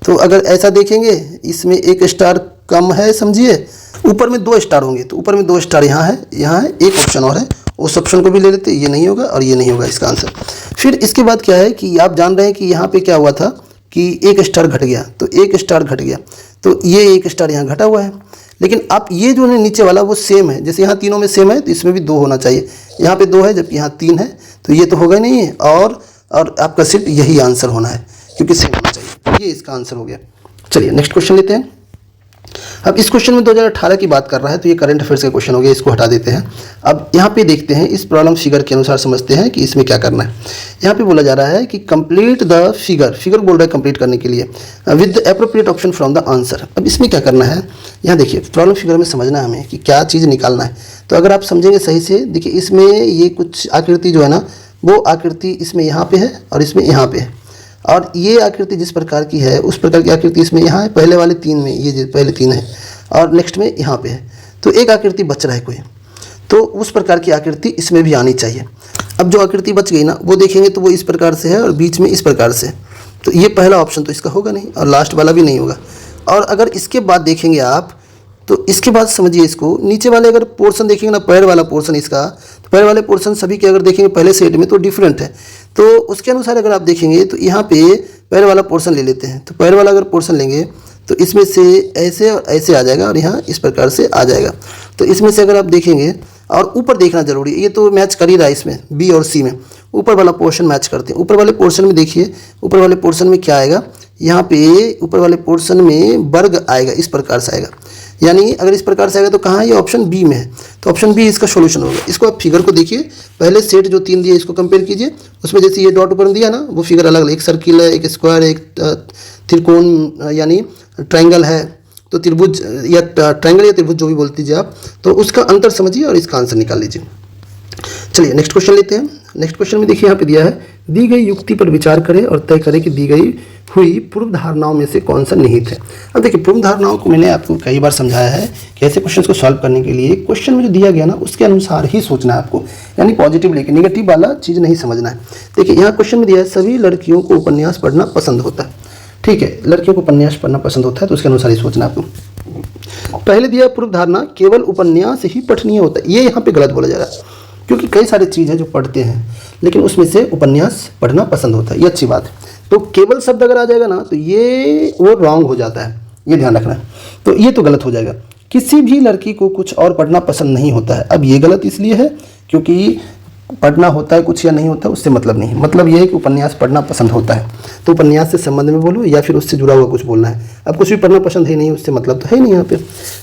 तो अगर ऐसा देखेंगे इसमें एक स्टार कम है समझिए, ऊपर में 2 स्टार होंगे, तो ऊपर में 2 स्टार यहाँ है, एक ऑप्शन और है, उस ऑप्शन को भी ले लेते, ये नहीं होगा और ये नहीं होगा इसका आंसर। फिर इसके बाद क्या है कि आप जान रहे हैं कि यहाँ पे क्या हुआ था कि 1 स्टार घट गया, तो 1 स्टार घट गया, तो ये 1 स्टार यहाँ घटा हुआ है। लेकिन आप ये जो है नीचे वाला वो सेम है, जैसे यहाँ तीनों में सेम है तो इसमें भी 2 होना चाहिए, यहाँ पे 2 है जबकि यहाँ 3 है, तो ये तो होगा ही नहीं है, और आपका सिर्फ यही आंसर होना है क्योंकि सेम होना चाहिए, ये इसका आंसर हो गया। चलिए नेक्स्ट क्वेश्चन लेते हैं। अब इस क्वेश्चन में 2018 की बात कर रहा है, तो ये करंट अफेयर्स का क्वेश्चन हो गया, इसको हटा देते हैं। अब यहाँ पे देखते हैं, इस प्रॉब्लम फिगर के अनुसार समझते हैं कि इसमें क्या करना है। यहाँ पे बोला जा रहा है कि कंप्लीट द फिगर बोल रहा है कंप्लीट करने के लिए with the appropriate option from the answer. अब इसमें क्या करना है, यहाँ देखिए प्रॉब्लम फिगर में समझना है हमें कि क्या चीज़ निकालना है। तो अगर आप समझेंगे सही से, देखिए इसमें ये कुछ आकृति जो है ना, वो आकृति इसमें यहाँ पे है और इसमें यहाँ पे है, और ये आकृति जिस प्रकार की है उस प्रकार की आकृति इसमें यहाँ है, पहले वाले 3 में, ये पहले 3 है और नेक्स्ट में यहाँ पे है, तो एक आकृति बच रहा है कोई, तो उस प्रकार की आकृति इसमें भी आनी चाहिए। अब जो आकृति बच गई ना, वो देखेंगे तो वो इस प्रकार से है और बीच में इस प्रकार से, तो ये पहला ऑप्शन तो इसका होगा नहीं और लास्ट वाला भी नहीं होगा। और अगर इसके बाद देखेंगे आप, तो इसके बाद समझिए इसको, नीचे वाले अगर पोर्शन देखेंगे ना, पैर वाला पोर्शन इसका, तो पैर वाले पोर्शन सभी के अगर देखेंगे पहले सेट में तो डिफरेंट है, तो उसके अनुसार अगर आप देखेंगे तो यहाँ पे पैर वाला पोर्शन ले लेते हैं। तो पैर वाला अगर पोर्शन लेंगे तो इसमें से ऐसे और ऐसे आ जाएगा और यहाँ इस प्रकार से आ जाएगा। तो इसमें से अगर आप देखेंगे, और ऊपर देखना जरूरी है, ये तो मैच कर ही रहा है इसमें बी और सी में, ऊपर वाला पोर्शन मैच करते हैं। ऊपर वाले पोर्शन में देखिए, ऊपर वाले पोर्शन में क्या आएगा, यहाँ पे ऊपर वाले पोर्शन में वर्ग आएगा, इस प्रकार से आएगा, यानी अगर इस प्रकार से आएगा तो कहाँ है, ये ऑप्शन बी में है, तो ऑप्शन बी इसका सॉल्यूशन होगा। इसको आप फिगर को देखिए, पहले सेट जो 3 दिए इसको कंपेयर कीजिए, उसमें जैसे ये डॉट ऊपर दिया ना, वो फिगर अलग अलग, एक सर्किल है, एक स्क्वायर, एक त्रिकोण यानी ट्रायंगल है, तो त्रिभुज या ट्रायंगल या त्रिभुज जो भी बोल दीजिए आप, तो उसका अंतर समझिए और इसका आंसर निकाल लीजिए। चलिए नेक्स्ट क्वेश्चन लेते हैं। नेक्स्ट क्वेश्चन में देखिए यहाँ पे दिया है, दी गई युक्ति पर विचार करें और तय करें कि दी गई हुई पूर्व धारणाओं में से कौन सा निहित है। अब देखिए पूर्व धारणाओं को मैंने आपको कई बार समझाया है कि ऐसे क्वेश्चंस को सॉल्व करने के लिए क्वेश्चन में जो दिया गया ना उसके अनुसार ही सोचना है आपको, यानी पॉजिटिव लेके नेगेटिव वाला चीज़ नहीं समझना है। देखिए यहाँ क्वेश्चन में दिया है, सभी लड़कियों को उपन्यास पढ़ना पसंद होता है, ठीक है, लड़कियों को उपन्यास पढ़ना पसंद होता है, तो उसके अनुसार ही सोचना है आपको। पहले दिया पूर्व धारणा केवल उपन्यास ही पठनीय होता है, ये यहाँ पे गलत बोला जा रहा है, क्योंकि कई सारी चीज़ है जो पढ़ते हैं लेकिन उसमें से उपन्यास पढ़ना पसंद होता है, ये अच्छी बात है। तो केवल शब्द अगर आ जाएगा ना तो ये वो रॉन्ग हो जाता है, ये ध्यान रखना है, तो ये तो गलत हो जाएगा। किसी भी लड़की को कुछ और पढ़ना पसंद नहीं होता है, अब ये गलत इसलिए है क्योंकि पढ़ना होता है कुछ या नहीं होता उससे मतलब नहीं, मतलब ये है कि उपन्यास पढ़ना पसंद होता है, तो उपन्यास से संबंध में बोलो या फिर उससे जुड़ा हुआ कुछ बोलना है। अब कुछ भी पढ़ना पसंद है नहीं, उससे मतलब तो है नहीं यहाँ पे,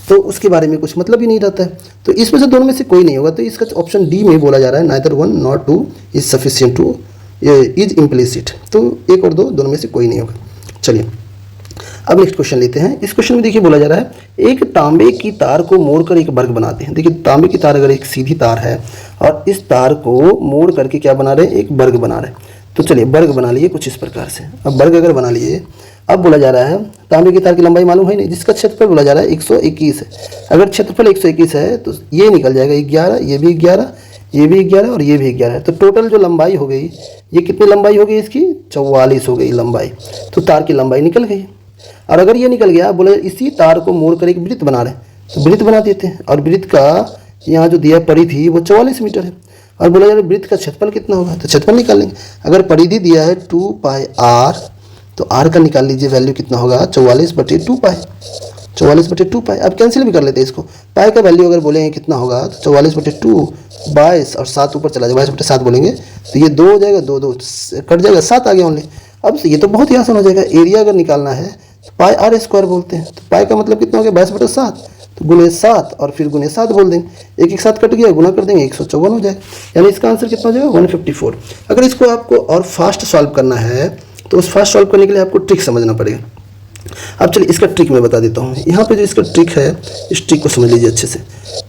तो उसके बारे में कुछ मतलब ही नहीं रहता है, तो इसमें से दोनों में से कोई नहीं होगा। तो इसका ऑप्शन डी में बोला जा रहा है, neither 1 not 2 is sufficient two is implicit, तो 1 और 2 दोनों में से कोई नहीं होगा। चलिए अब नेक्स्ट क्वेश्चन लेते हैं। इस क्वेश्चन में देखिए बोला जा रहा है, एक तांबे की तार को मोड़कर एक वर्ग बनाते हैं। देखिए तांबे की तार अगर एक सीधी तार है और इस तार को मोड़ करके क्या बना रहे हैं, एक वर्ग बना रहे हैं, तो चलिए वर्ग बना लिए कुछ इस प्रकार से। अब वर्ग अगर बना लिए, अब बोला जा रहा है तांबे की तार की लंबाई मालूम है नहीं, जिसका क्षेत्रफल बोला जा रहा है 121 है। अगर क्षेत्रफल 121 है तो ये निकल जाएगा 11, ये भी 11, ये भी 11 और ये भी 11 है, तो टोटल जो लंबाई हो गई, ये कितनी लंबाई हो गई इसकी, 44 हो गई लंबाई, तो तार की लंबाई निकल गई। और अगर ये निकल गया, बोले इसी तार को मोड़ कर एक वृत्त बना रहे हैं, तो वृत्त बना देते हैं, और वृत्त का यहाँ जो दिया परिधि वो 44 मीटर है, और बोला यार वृत्त का क्षेत्रफल कितना होगा, तो क्षेत्रफल निकाल लेंगे। अगर परिधि दिया है 2πr, तो r का निकाल लीजिए वैल्यू कितना होगा, 44/2π, 44/2π। अब कैंसिल भी कर लेते हैं इसको, पाई का वैल्यू अगर बोलेंगे कितना होगा, तो 44/2 22 और 7 ऊपर चला जाएगा, 22/7 बोलेंगे तो ये 2 हो जाएगा, 2 2 कट जाएगा, 7 आ गया ओनली। अब ये तो बहुत ही आसान हो जाएगा। एरिया अगर निकालना है तो पाई r स्क्वायर बोलते हैं, तो पाई का मतलब कितना हो गया, 22/7, तो गुने 7 और फिर गुने 7 बोल देंगे, एक साथ कट गया, गुना कर देंगे 154 हो जाएगा, यानी इसका आंसर कितना हो जाएगा 154। अगर इसको आपको और फास्ट सॉल्व करना है तो उस फास्ट सॉल्व करने के लिए आपको ट्रिक समझना पड़ेगा। अब चलिए इसका ट्रिक मैं बता देता हूँ। यहाँ पे जो इसका ट्रिक है, इस ट्रिक को समझ लीजिए अच्छे से।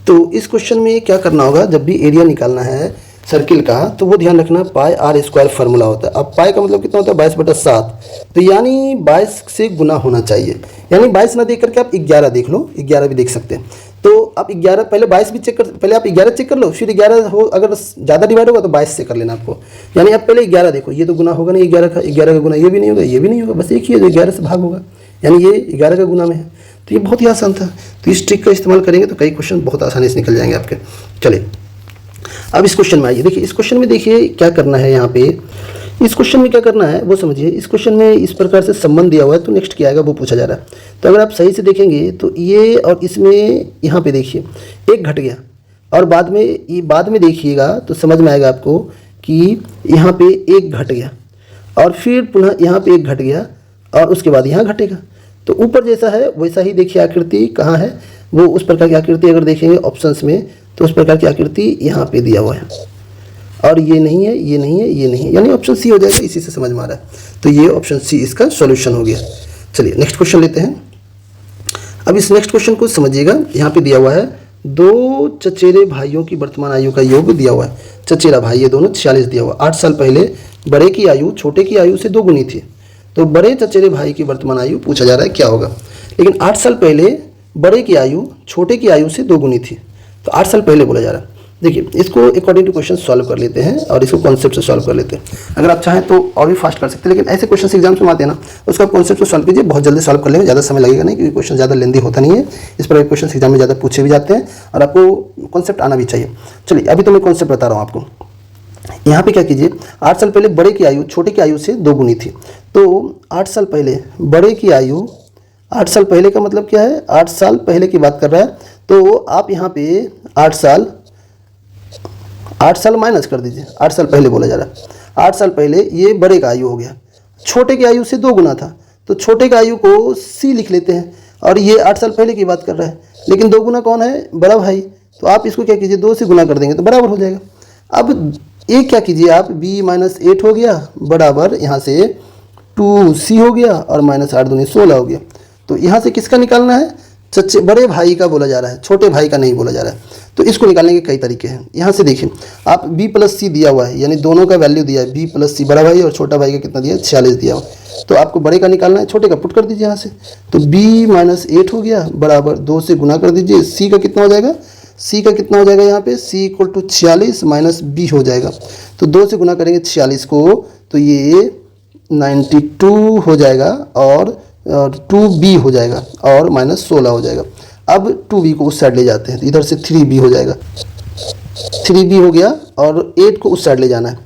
तो इस क्वेश्चन में क्या करना होगा, जब भी एरिया निकालना है सर्किल का, तो वो ध्यान रखना पाई r स्क्वायर फार्मूला होता है। अब पाई का मतलब कितना होता है, 22/7, तो यानी 22 से गुना होना चाहिए, यानी 22 ना देख करके आप 11 देख लो, 11 भी देख सकते हैं। तो आप 11 पहले 22 भी चेक कर, पहले आप 11 चेक कर लो, फिर 11 हो, अगर ज़्यादा डिवाइड होगा तो 22 से कर लेना आपको। यानी आप पहले 11 देखो, ये तो गुना होगा नहीं 11 का गुना ये भी नहीं होगा, ये भी नहीं होगा, बस एक ही है जो 11 से भाग होगा, यानी ये 11 का गुना में है। तो ये बहुत ही आसान था। तो इस ट्रिक का इस्तेमाल करेंगे तो कई क्वेश्चन बहुत आसानी से निकल जाएंगे आपके। चलिए अब इस क्वेश्चन में आइए। देखिए इस क्वेश्चन में देखिए क्या करना है, यहाँ पे इस क्वेश्चन में क्या करना है वो समझिए। इस क्वेश्चन में इस प्रकार से संबंध दिया हुआ है, तो नेक्स्ट क्या आएगा वो पूछा जा रहा है। तो अगर आप सही से देखेंगे तो ये और इसमें यहाँ पे देखिए एक घट गया, और बाद में देखिएगा तो समझ में आएगा आपको कि यहाँ पे एक घट गया और फिर पुनः यहाँ पे एक घट गया और उसके बाद यहाँ घटेगा। तो ऊपर जैसा है वैसा ही देखिए आकृति कहाँ है, वो उस प्रकार की आकृति अगर देखेंगे ऑप्शंस में तो उस प्रकार की आकृति यहाँ पे दिया हुआ है, और ये नहीं है, ये नहीं है, ये नहीं है, यानी ऑप्शन सी हो जाएगा। इसी से समझ में आ रहा है। तो ये ऑप्शन सी इसका सॉल्यूशन हो गया। चलिए नेक्स्ट क्वेश्चन लेते हैं। अब इस नेक्स्ट क्वेश्चन को समझिएगा। यहाँ पे दिया हुआ है 2 चचेरे भाइयों की वर्तमान आयु का योग दिया हुआ है। चचेरा भाई ये दोनों 46 दिया हुआ। 8 साल पहले बड़े की आयु छोटे की आयु से 2 गुनी थी। तो बड़े चचेरे भाई की वर्तमान आयु पूछा जा रहा है क्या होगा। लेकिन 8 साल पहले बड़े की आयु छोटे की आयु से 2 गुनी थी। तो 8 साल पहले बोला जा रहा है। देखिए इसको अकॉर्डिंग टू क्वेश्चन सॉल्व कर लेते हैं और इसको कॉन्सेप्ट से सॉल्व कर लेते हैं। अगर आप चाहें तो और भी फास्ट कर सकते हैं, लेकिन ऐसे क्वेश्चन एग्जाम्स में आते हैं ना, उसका कॉन्सेप्ट से सॉल्व कीजिए, बहुत जल्दी सॉल्व कर लेंगे, ज़्यादा समय लगेगा नहीं, क्योंकि क्वेश्चन ज़्यादा लेंदी होता नहीं है। इस पर क्वेश्चन एग्जाम में ज़्यादा पूछे भी जाते हैं और आपको कॉन्सेप्ट आना भी चाहिए। चलिए अभी तो मैं कॉन्सेप्ट बता रहा हूँ आपको। यहाँ पे क्या कीजिए, 8 साल पहले बड़े की आयु छोटे की आयु से 2 गुनी थी। तो 8 साल पहले बड़े की आयु, 8 साल पहले का मतलब क्या है, 8 साल पहले की बात कर रहा है। तो आप यहाँ पे 8 साल माइनस कर दीजिए। 8 साल पहले बोला जा रहा है। 8 साल पहले ये बड़े का आयु हो गया, छोटे की आयु से 2 गुना था, तो छोटे का आयु को सी लिख लेते हैं, और ये 8 साल पहले की बात कर रहा है। लेकिन 2 गुना कौन है, बड़ा भाई। तो आप इसको क्या कीजिए, 2 से गुना कर देंगे तो बराबर हो जाएगा। अब एक क्या कीजिए आप, b - 8 हो गया बराबर यहाँ से 2c हो गया और -8 दूनी 16 हो गया। तो यहाँ से किसका निकालना है, बड़े भाई का बोला जा रहा है, छोटे भाई का नहीं बोला जा रहा है। तो इसको निकालने के कई तरीके हैं। यहाँ से देखिए आप b + c दिया हुआ है, यानी दोनों का वैल्यू दिया है, b + c बड़ा भाई और छोटा भाई का कितना दिया है, 46 दिया हुआ है। तो आपको बड़े का निकालना है, छोटे का पुट कर दीजिए यहाँ से। तो b - 8 हो गया बराबर 2 से गुना कर दीजिए। c का कितना हो जाएगा, c का कितना हो जाएगा यहाँ पे, c = 46 - b हो जाएगा। तो 2 से गुना करेंगे 46 को तो ये 92 हो जाएगा और 2b हो जाएगा और -16 हो जाएगा। अब 2b को उस साइड ले जाते हैं तो इधर से 3b हो जाएगा, 3b हो गया और 8 को उस साइड ले जाना है।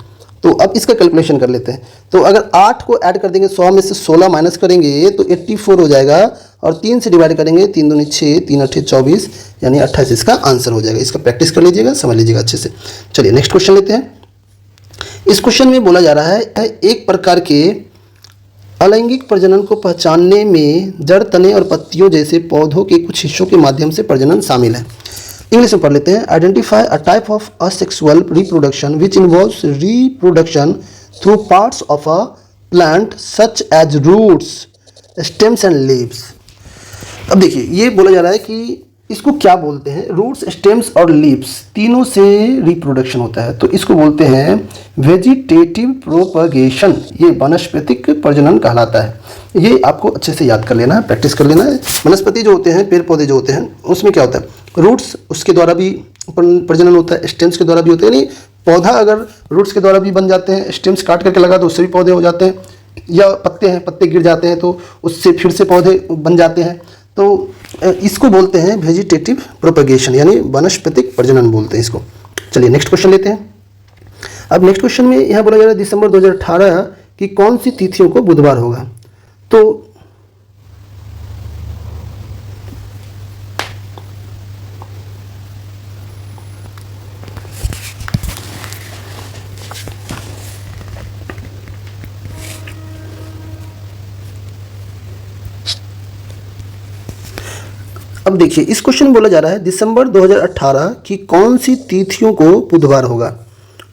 तो अब इसका कैलकुलेशन कर लेते हैं। तो अगर 8 को ऐड कर देंगे, 100 में से 16 माइनस करेंगे तो 84 हो जाएगा, और 3 से डिवाइड करेंगे, 3 दूनी 6, 3 8 24, यानी 28 इसका आंसर हो जाएगा। इसका प्रैक्टिस कर लीजिएगा, समझ लीजिएगा अच्छे से। चलिए नेक्स्ट क्वेश्चन लेते हैं। इस क्वेश्चन में बोला जा रहा है एक प्रकार के अलैंगिक प्रजनन को पहचानने में जड़, तने और पत्तियों जैसे पौधों के कुछ हिस्सों के माध्यम से प्रजनन शामिल है। इंग्लिश में पढ़ लेते हैं। Identify a type of asexual reproduction which involves reproduction through parts of a plant such as roots, stems and leaves. अब देखिए ये बोला जा रहा है कि इसको क्या बोलते हैं, रूट्स, स्टेम्स और लीव्स तीनों से रिप्रोडक्शन होता है, तो इसको बोलते हैं वेजिटेटिव प्रोपगेशन। ये वनस्पतिक प्रजनन कहलाता है। ये आपको अच्छे से याद कर लेना है, प्रैक्टिस कर लेना है। वनस्पति जो होते हैं, पेड़ पौधे जो होते हैं, उसमें क्या होता है, रूट्स उसके द्वारा भी प्रजनन होता है, स्टेम्स के द्वारा भी होते हैं। यानी पौधा अगर रूट्स के द्वारा भी बन जाते हैं, स्टेम्स काट करके लगा तो उससे भी पौधे हो जाते हैं, या पत्ते हैं, पत्ते गिर जाते हैं तो उससे फिर से पौधे बन जाते हैं। तो इसको बोलते हैं वेजिटेटिव प्रोपगेशन, यानी वनस्पतिक प्रजनन बोलते हैं इसको। चलिए नेक्स्ट क्वेश्चन लेते हैं। अब नेक्स्ट क्वेश्चन में यहाँ बोला जा रहा है दिसंबर 2018 की कौन सी तिथियों को बुधवार होगा। तो अब देखिए इस क्वेश्चन में बोला जा रहा है दिसंबर 2018 की कौन सी तिथियों को बुधवार होगा।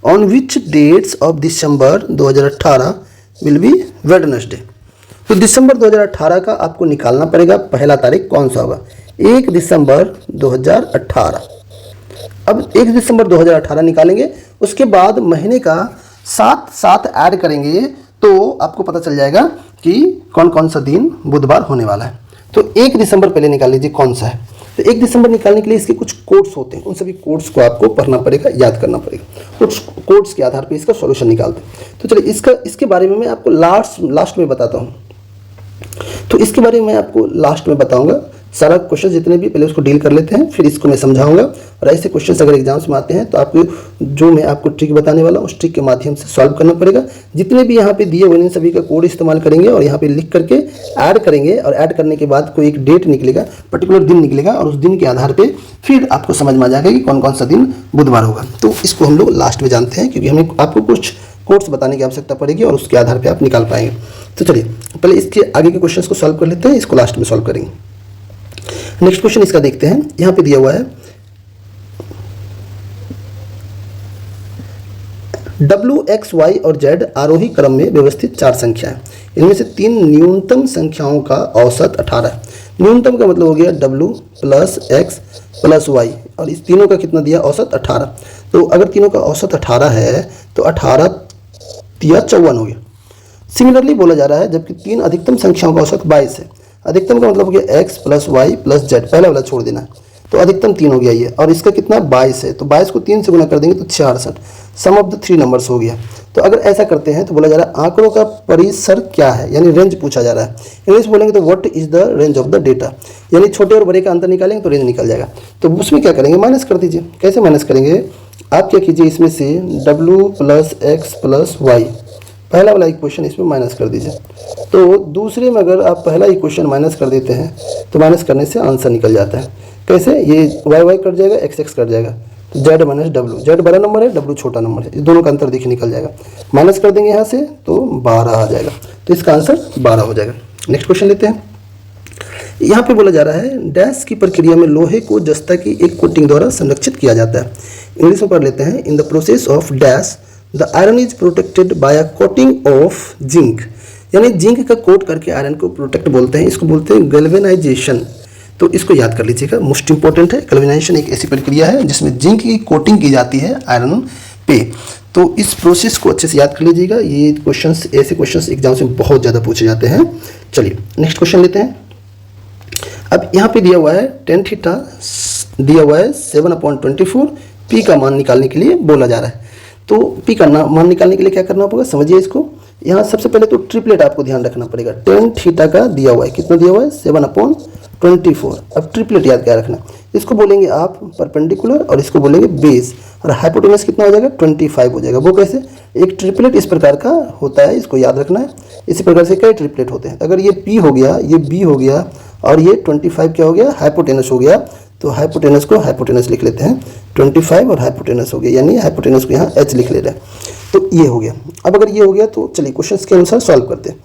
On which dates of December 2018 will be Wednesday. तो दिसंबर 2018 का आपको निकालना पड़ेगा, पहला तारीख कौन सा होगा, 1 दिसंबर 2018। अब 1 दिसंबर 2018 निकालेंगे, उसके बाद महीने का 7 ऐड करेंगे तो आपको पता चल जाएगा कि कौन कौन सा दिन बुधवार होने वाला है। तो 1 दिसंबर पहले निकाल लीजिए कौन सा है। तो 1 दिसंबर निकालने के लिए इसके कुछ कोड्स होते हैं, उन सभी कोड्स को आपको पढ़ना पड़ेगा, याद करना पड़ेगा। कुछ कोड्स के आधार पर इसका सॉल्यूशन निकालते हैं। तो चलिए इसके बारे में मैं आपको लास्ट में बताता हूँ। तो इसके बारे में मैं आपको लास्ट में बताऊंगा। सारा क्वेश्चन जितने भी पहले उसको डील कर लेते हैं, फिर इसको मैं समझाऊंगा। और ऐसे क्वेश्चन अगर एग्जाम्स में आते हैं तो आपको जो मैं आपको ट्रिक बताने वाला हूँ उस ट्रिक के माध्यम से सॉल्व करना पड़ेगा। जितने भी यहाँ पे दिए हुए हैं सभी का कोड इस्तेमाल करेंगे और यहाँ पे लिख करके ऐड करेंगे, और ऐड करने के बाद कोई एक डेट निकलेगा, पर्टिकुलर दिन निकलेगा, और उस दिन के आधार पर फिर आपको समझ में आ जाएगा कि कौन कौन सा दिन बुधवार होगा। तो इसको हम लोग लास्ट में जानते हैं, क्योंकि हमें आपको कुछ कोड्स बताने की आवश्यकता पड़ेगी और उसके आधार पे आप निकाल पाएंगे। तो चलिए पहले इसके आगे के क्वेश्चंस को सॉल्व कर लेते हैं, इसको लास्ट में सॉल्व करेंगे। नेक्स्ट क्वेश्चन इसका देखते हैं। यहाँ पे दिया हुआ है W, X, Y और Z आरोही क्रम में व्यवस्थित 4 संख्या है। इनमें से 3 न्यूनतम संख्याओं का औसत 18 है। न्यूनतम का मतलब हो गया W plus X plus Y, और इस तीनों का कितना दिया, औसत 18। तो अगर तीनों का औसत 18 है तो 18 तिया 54 हो गया। सिमिलरली बोला जा रहा है जबकि 3 अधिकतम संख्याओं का औसत 22 है। अधिकतम का मतलब हो गया x plus Y plus Z, पहला वाला छोड़ देना है, तो अधिकतम 3 हो गया ये, और इसका कितना 22 है, तो 22 को 3 से गुना कर देंगे तो 66। सम ऑफ द 3 नंबर्स हो गया। तो अगर ऐसा करते हैं तो बोला जा रहा है आंकड़ों का परिसर क्या है, यानी रेंज पूछा जा रहा है। इंग्लिश बोलेंगे तो what is the range of the data, यानी छोटे और बड़े का अंतर निकालेंगे तो रेंज निकल जाएगा। तो उसमें क्या करेंगे, माइनस कर दीजिए। कैसे माइनस करेंगे, आप क्या कीजिए, इसमें से W plus X plus Y, पहला वाला इक्वेशन इसमें माइनस कर दीजिए। तो दूसरे में अगर आप पहला इक्वेशन माइनस कर देते हैं तो माइनस करने से आंसर निकल जाता है। कैसे, ये वाई वाई कट जाएगा, एक्स एक्स कट जाएगा, तो जेड माइनस डब्ल्यू, जेड बड़ा नंबर है, डब्ल्यू छोटा नंबर है, ये दोनों का अंतर देखिए निकल जाएगा। माइनस कर देंगे यहाँ से तो 12 आ जाएगा, तो इसका आंसर 12 हो जाएगा। नेक्स्ट क्वेश्चन लेते हैं। यहाँ पे बोला जा रहा है डैश की प्रक्रिया में लोहे को जस्ता की एक कोटिंग द्वारा संरक्षित किया जाता है। इंग्लिश में पढ़ लेते हैं। In the process of dash the iron is protected by a coating of zinc, यानी जिंक का कोट करके आयरन को प्रोटेक्ट बोलते हैं, इसको बोलते हैं गैल्वेनाइजेशन। तो इसको याद कर लीजिएगा, मोस्ट इंपॉर्टेंट है। गैल्वेनाइजेशन एक ऐसी प्रक्रिया है जिसमें जिंक की कोटिंग की जाती है आयरन पे। तो इस प्रोसेस को अच्छे से याद कर लीजिएगा, ये क्वेश्चंस, ऐसे क्वेश्चंस एग्जाम्स में बहुत ज़्यादा पूछे जाते हैं। चलिए नेक्स्ट क्वेश्चन लेते हैं। अब यहाँ पे दिया हुआ है टेन थीटा दिया हुआ है 7/24, पी का मान निकालने के लिए बोला जा रहा है। तो पी का मान निकालने के लिए क्या करना होगा, समझिए इसको। यहाँ सबसे पहले तो ट्रिपलेट आपको ध्यान रखना पड़ेगा। टेन थीटा का दिया हुआ है, कितना दिया हुआ है 7/24। अब ट्रिपलेट याद क्या रखना, इसको बोलेंगे आप परपेंडिकुलर और इसको बोलेंगे बेस, और हाइपोटेनस कितना हो जाएगा 25 हो जाएगा। वो कैसे, एक ट्रिपलेट इस प्रकार का होता है, इसको याद रखना है। इसी प्रकार से कई ट्रिपलेट होते हैं। अगर ये पी हो गया, ये बी हो गया और ये 25 क्या हो गया, हाइपोटेनस हो गया। तो हाइपोटेनस को हाइपोटेनस लिख लेते हैं, 25 और हाइपोटेनस हो गया, यानी हाइपोटेनस को यहाँ h लिख ले रहे हैं। तो ये हो गया। अब अगर ये हो गया तो चलिए क्वेश्चन के अनुसार सॉल्व करते हैं।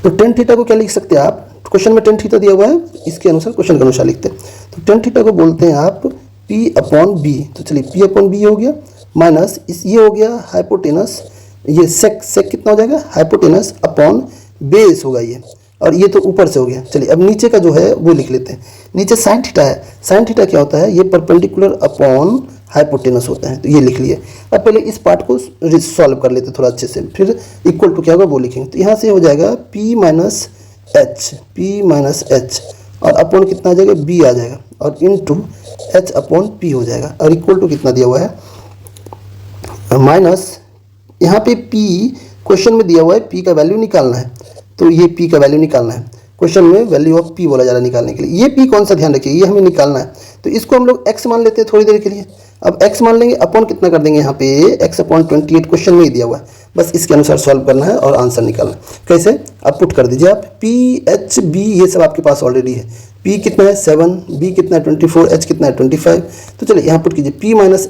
तो टेन थीटा को क्या लिख सकते हैं आप, क्वेश्चन में टेन थीटा दिया हुआ है, इसके अनुसार क्वेश्चन के अनुसार लिखते हैं। तो टेन थीटा को बोलते हैं आप P/B। तो चलिए P/B हो गया, माइनस इस ये हो गया हाइपोटेनस, ये सेक कितना हो जाएगा, हाइपोटेनस अपॉन बेस होगा ये, और ये तो ऊपर से हो गया। चलिए अब नीचे का जो है वो लिख लेते हैं। नीचे साइन थीटा है, साइन थीटा क्या होता है, ये परपेंडिकुलर अपॉन हाइपोटेनस होता है, तो ये लिख लिए। अब पहले इस पार्ट को सॉल्व कर लेते थोड़ा अच्छे से, फिर इक्वल टू क्या होगा वो लिखेंगे। तो यहाँ से हो जाएगा P माइनस एच, और अपॉन कितना आ जाएगा, B आ जाएगा, और इनटू H/P हो जाएगा, और इक्वल टू कितना दिया हुआ है माइनस, यहाँ पे P क्वेश्चन में दिया हुआ है, P का वैल्यू निकालना है। तो ये P का वैल्यू निकालना है, क्वेश्चन में वैल्यू ऑफ P बोला जा रहा है निकालने के लिए। ये P कौन सा ध्यान रखिए, ये हमें निकालना है। तो इसको हम लोग x मान लेते हैं थोड़ी देर के लिए। अब x मान लेंगे, अपॉन कितना कर देंगे, यहाँ पे x/28 क्वेश्चन में ही दिया हुआ है, बस इसके अनुसार सॉल्व करना है और आंसर निकालना है। कैसे, आप पुट कर दीजिए आप P/B, ये सब आपके पास ऑलरेडी है। P कितना है 7, B कितना है 24, H कितना है 25। तो चलिए यहाँ पुट कीजिए P माइनस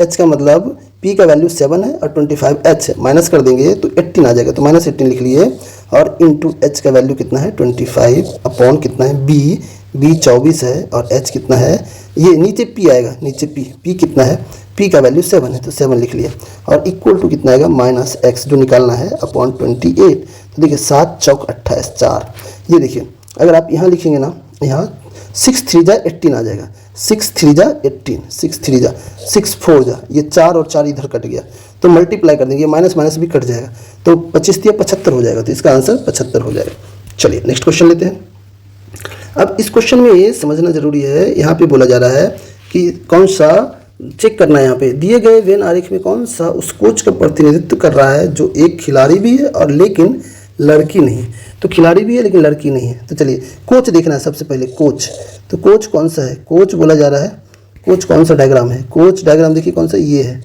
H का मतलब P का वैल्यू 7 है और 25 H है, माइनस कर देंगे तो 18 आ जाएगा, तो -18 लिख लिए, और इंटू H का वैल्यू कितना है 25, अपॉन कितना है B 24 है, और H कितना है, ये नीचे P आएगा, नीचे P कितना है, P का वैल्यू 7 है, तो 7 लिख लिया, और इक्वल टू कितना आएगा -x जो निकालना है अपॉन 28। तो देखिए 7 चौक 28 4, ये देखिए अगर आप यहाँ लिखेंगे ना, यहाँ 6 3 जा 18 आ जाएगा, 6 3 जा 18, 6 3 जा 6 4 जा, ये 4 और 4 इधर कट गया, तो मल्टीप्लाई कर देंगे, माइनस माइनस भी कट जाएगा, तो 25 या 75 हो जाएगा। तो इसका आंसर 75 हो जाएगा। चलिए नेक्स्ट क्वेश्चन लेते हैं। अब इस क्वेश्चन में ये समझना जरूरी है, यहाँ पे बोला जा रहा है कि कौन सा चेक करना है। यहाँ पे दिए गए वेन आरेख में कौन सा उस कोच का प्रतिनिधित्व कर रहा है जो एक खिलाड़ी भी है और लेकिन लड़की नहीं। तो खिलाड़ी भी है लेकिन लड़की नहीं है। तो चलिए कोच देखना है सबसे पहले। कोच, तो कोच कौन सा है? कोच बोला जा रहा है, कोच कौन सा डायग्राम है? कोच डायग्राम देखिए कौन सा, ये है।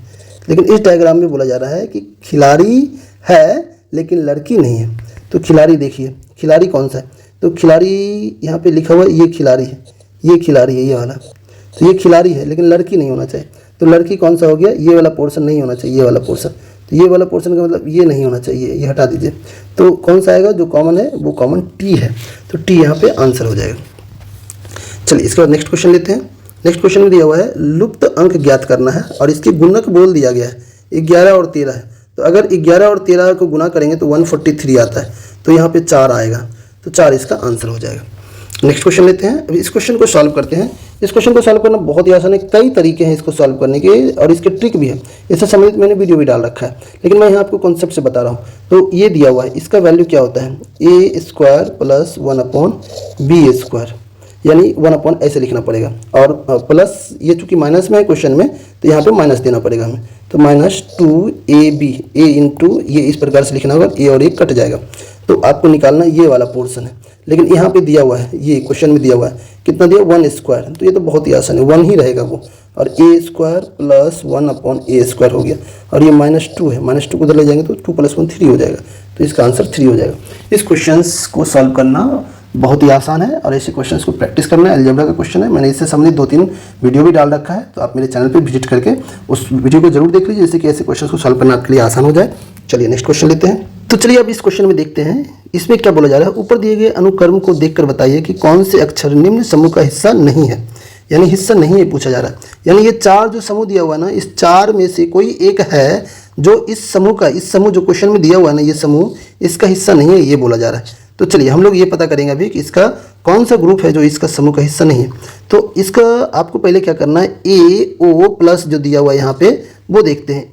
लेकिन इस डायग्राम में बोला जा रहा है कि खिलाड़ी है लेकिन लड़की नहीं है। तो खिलाड़ी देखिए, खिलाड़ी कौन सा है? तो खिलाड़ी यहाँ पे लिखा हुआ है, ये खिलाड़ी है, ये खिलाड़ी है, ये वाला। तो ये खिलाड़ी है लेकिन लड़की नहीं होना चाहिए। तो लड़की कौन सा हो गया? ये वाला पोर्शन नहीं होना चाहिए, ये वाला पोर्शन। तो ये वाला पोर्शन का मतलब ये नहीं होना चाहिए, ये हटा दीजिए। तो कौन सा आएगा जो कॉमन है? वो कॉमन टी है। तो टी यहाँ पे आंसर हो जाएगा। चलिए इसके बाद नेक्स्ट क्वेश्चन लेते हैं। नेक्स्ट क्वेश्चन में दिया हुआ है लुप्त अंक ज्ञात करना है और इसकी गुणक बोल दिया गया है 11 और 13 है। तो अगर 11 और 13 को गुना करेंगे तो 143 आता है। तो यहाँ पे 4 आएगा, तो 4 इसका आंसर हो जाएगा। नेक्स्ट क्वेश्चन लेते हैं। अभी इस क्वेश्चन को सॉल्व करते हैं। इस क्वेश्चन को सॉल्व करना बहुत ही आसान है, कई तरीके हैं इसको सॉल्व करने के और इसके ट्रिक भी है। इससे संबंधित मैंने वीडियो भी डाल रखा है, लेकिन मैं यहाँ आपको कॉन्सेप्ट से बता रहा हूँ। तो ये दिया हुआ है, इसका वैल्यू क्या होता है? ए स्क्वायर प्लस 1/b स्क्वायर, यानी 1 ऐसे लिखना पड़ेगा। और प्लस ये चूंकि माइनस में है क्वेश्चन में, तो यहाँ पे माइनस देना पड़ेगा हमें। तो -2ab, ए इंटू ये इस प्रकार से लिखना होगा, ए और ए कट जाएगा। तो आपको निकालना ये वाला पोर्शन है। लेकिन यहाँ पे दिया हुआ है, ये क्वेश्चन में दिया हुआ है कितना दिया? 1 स्क्वायर। तो ये तो बहुत ही आसान है, 1 ही रहेगा वो। और ए स्क्वायर प्लस 1/a स्क्वायर हो गया। और ये -2 है, -2 को उधर ले जाएंगे तो 2 + 1 3 हो जाएगा। तो इसका आंसर 3 हो जाएगा। इस क्वेश्चन को सॉल्व करना बहुत ही आसान है और ऐसे क्वेश्चंस को प्रैक्टिस करना है। अलजेब्रा का क्वेश्चन है, मैंने इससे संबंधित 2-3 वीडियो भी डाल रखा है। तो आप मेरे चैनल पे विजिट करके उस वीडियो को जरूर देख लीजिए, जिससे कि ऐसे क्वेश्चंस को सॉल्व करना आपके लिए आसान हो जाए। चलिए नेक्स्ट क्वेश्चन लेते हैं। तो चलिए अब इस क्वेश्चन में देखते हैं, इसमें क्या बोला जा रहा है। ऊपर दिए गए अनुक्रम को देखकर बताइए कि कौन से अक्षर निम्न समूह का हिस्सा नहीं है, यानी हिस्सा नहीं है पूछा जा रहा है। यानी ये 4 जो समूह दिया हुआ है ना, इस 4 में से कोई एक है जो इस समूह का, इस समूह जो क्वेश्चन में दिया हुआ है ना, ये समूह इसका हिस्सा नहीं है, ये बोला जा रहा है। तो चलिए हम लोग ये पता करेंगे अभी कि इसका कौन सा ग्रुप है जो इसका समूह का हिस्सा नहीं है। तो इसका आपको पहले क्या करना है, ए ओ प्लस जो दिया हुआ है यहाँ पे वो देखते हैं।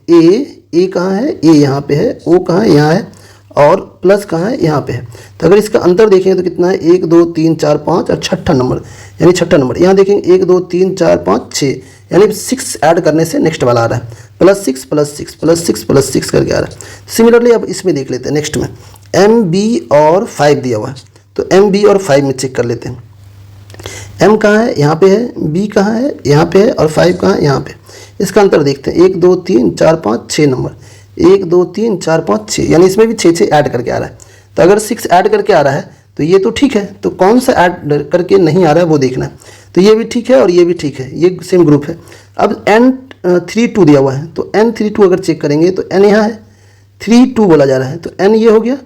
ए कहाँ है? ए यहाँ पे है। ओ कहाँ है? यहाँ है। और प्लस कहाँ है? यहाँ पे है। तो अगर इसका अंतर देखेंगे तो कितना है? 1 2 3 4 5 और छठा नंबर, यानी छठा नंबर। यहाँ देखेंगे 1 2 3 4 5 6, यानी 6 ऐड करने से नेक्स्ट वाला आ रहा है +6 +6 +6 +6 करके आ रहा है। सिमिलरली अब इसमें देख लेते हैं नेक्स्ट में एम बी और 5 दिया हुआ है। तो एम बी और 5 में चेक कर लेते हैं। एम कहाँ है? यहाँ पे है। बी कहाँ है? यहाँ पे है। और 5 कहाँ है? यहाँ पे। इसका अंतर देखते हैं, 1 2 3 4 5 6 नंबर, 1 2 3 4 5 6, यानी इसमें भी 6 ऐड करके आ रहा है। तो अगर 6 ऐड करके आ रहा है तो ये तो ठीक है। तो कौन सा ऐड करके नहीं आ रहा है वो देखना है। तो ये भी ठीक है और ये भी ठीक है, ये सेम ग्रुप है। अब N32 दिया हुआ है, तो N32 अगर चेक करेंगे तो N यहाँ है, 3 2 बोला जा रहा है। तो N ये हो गया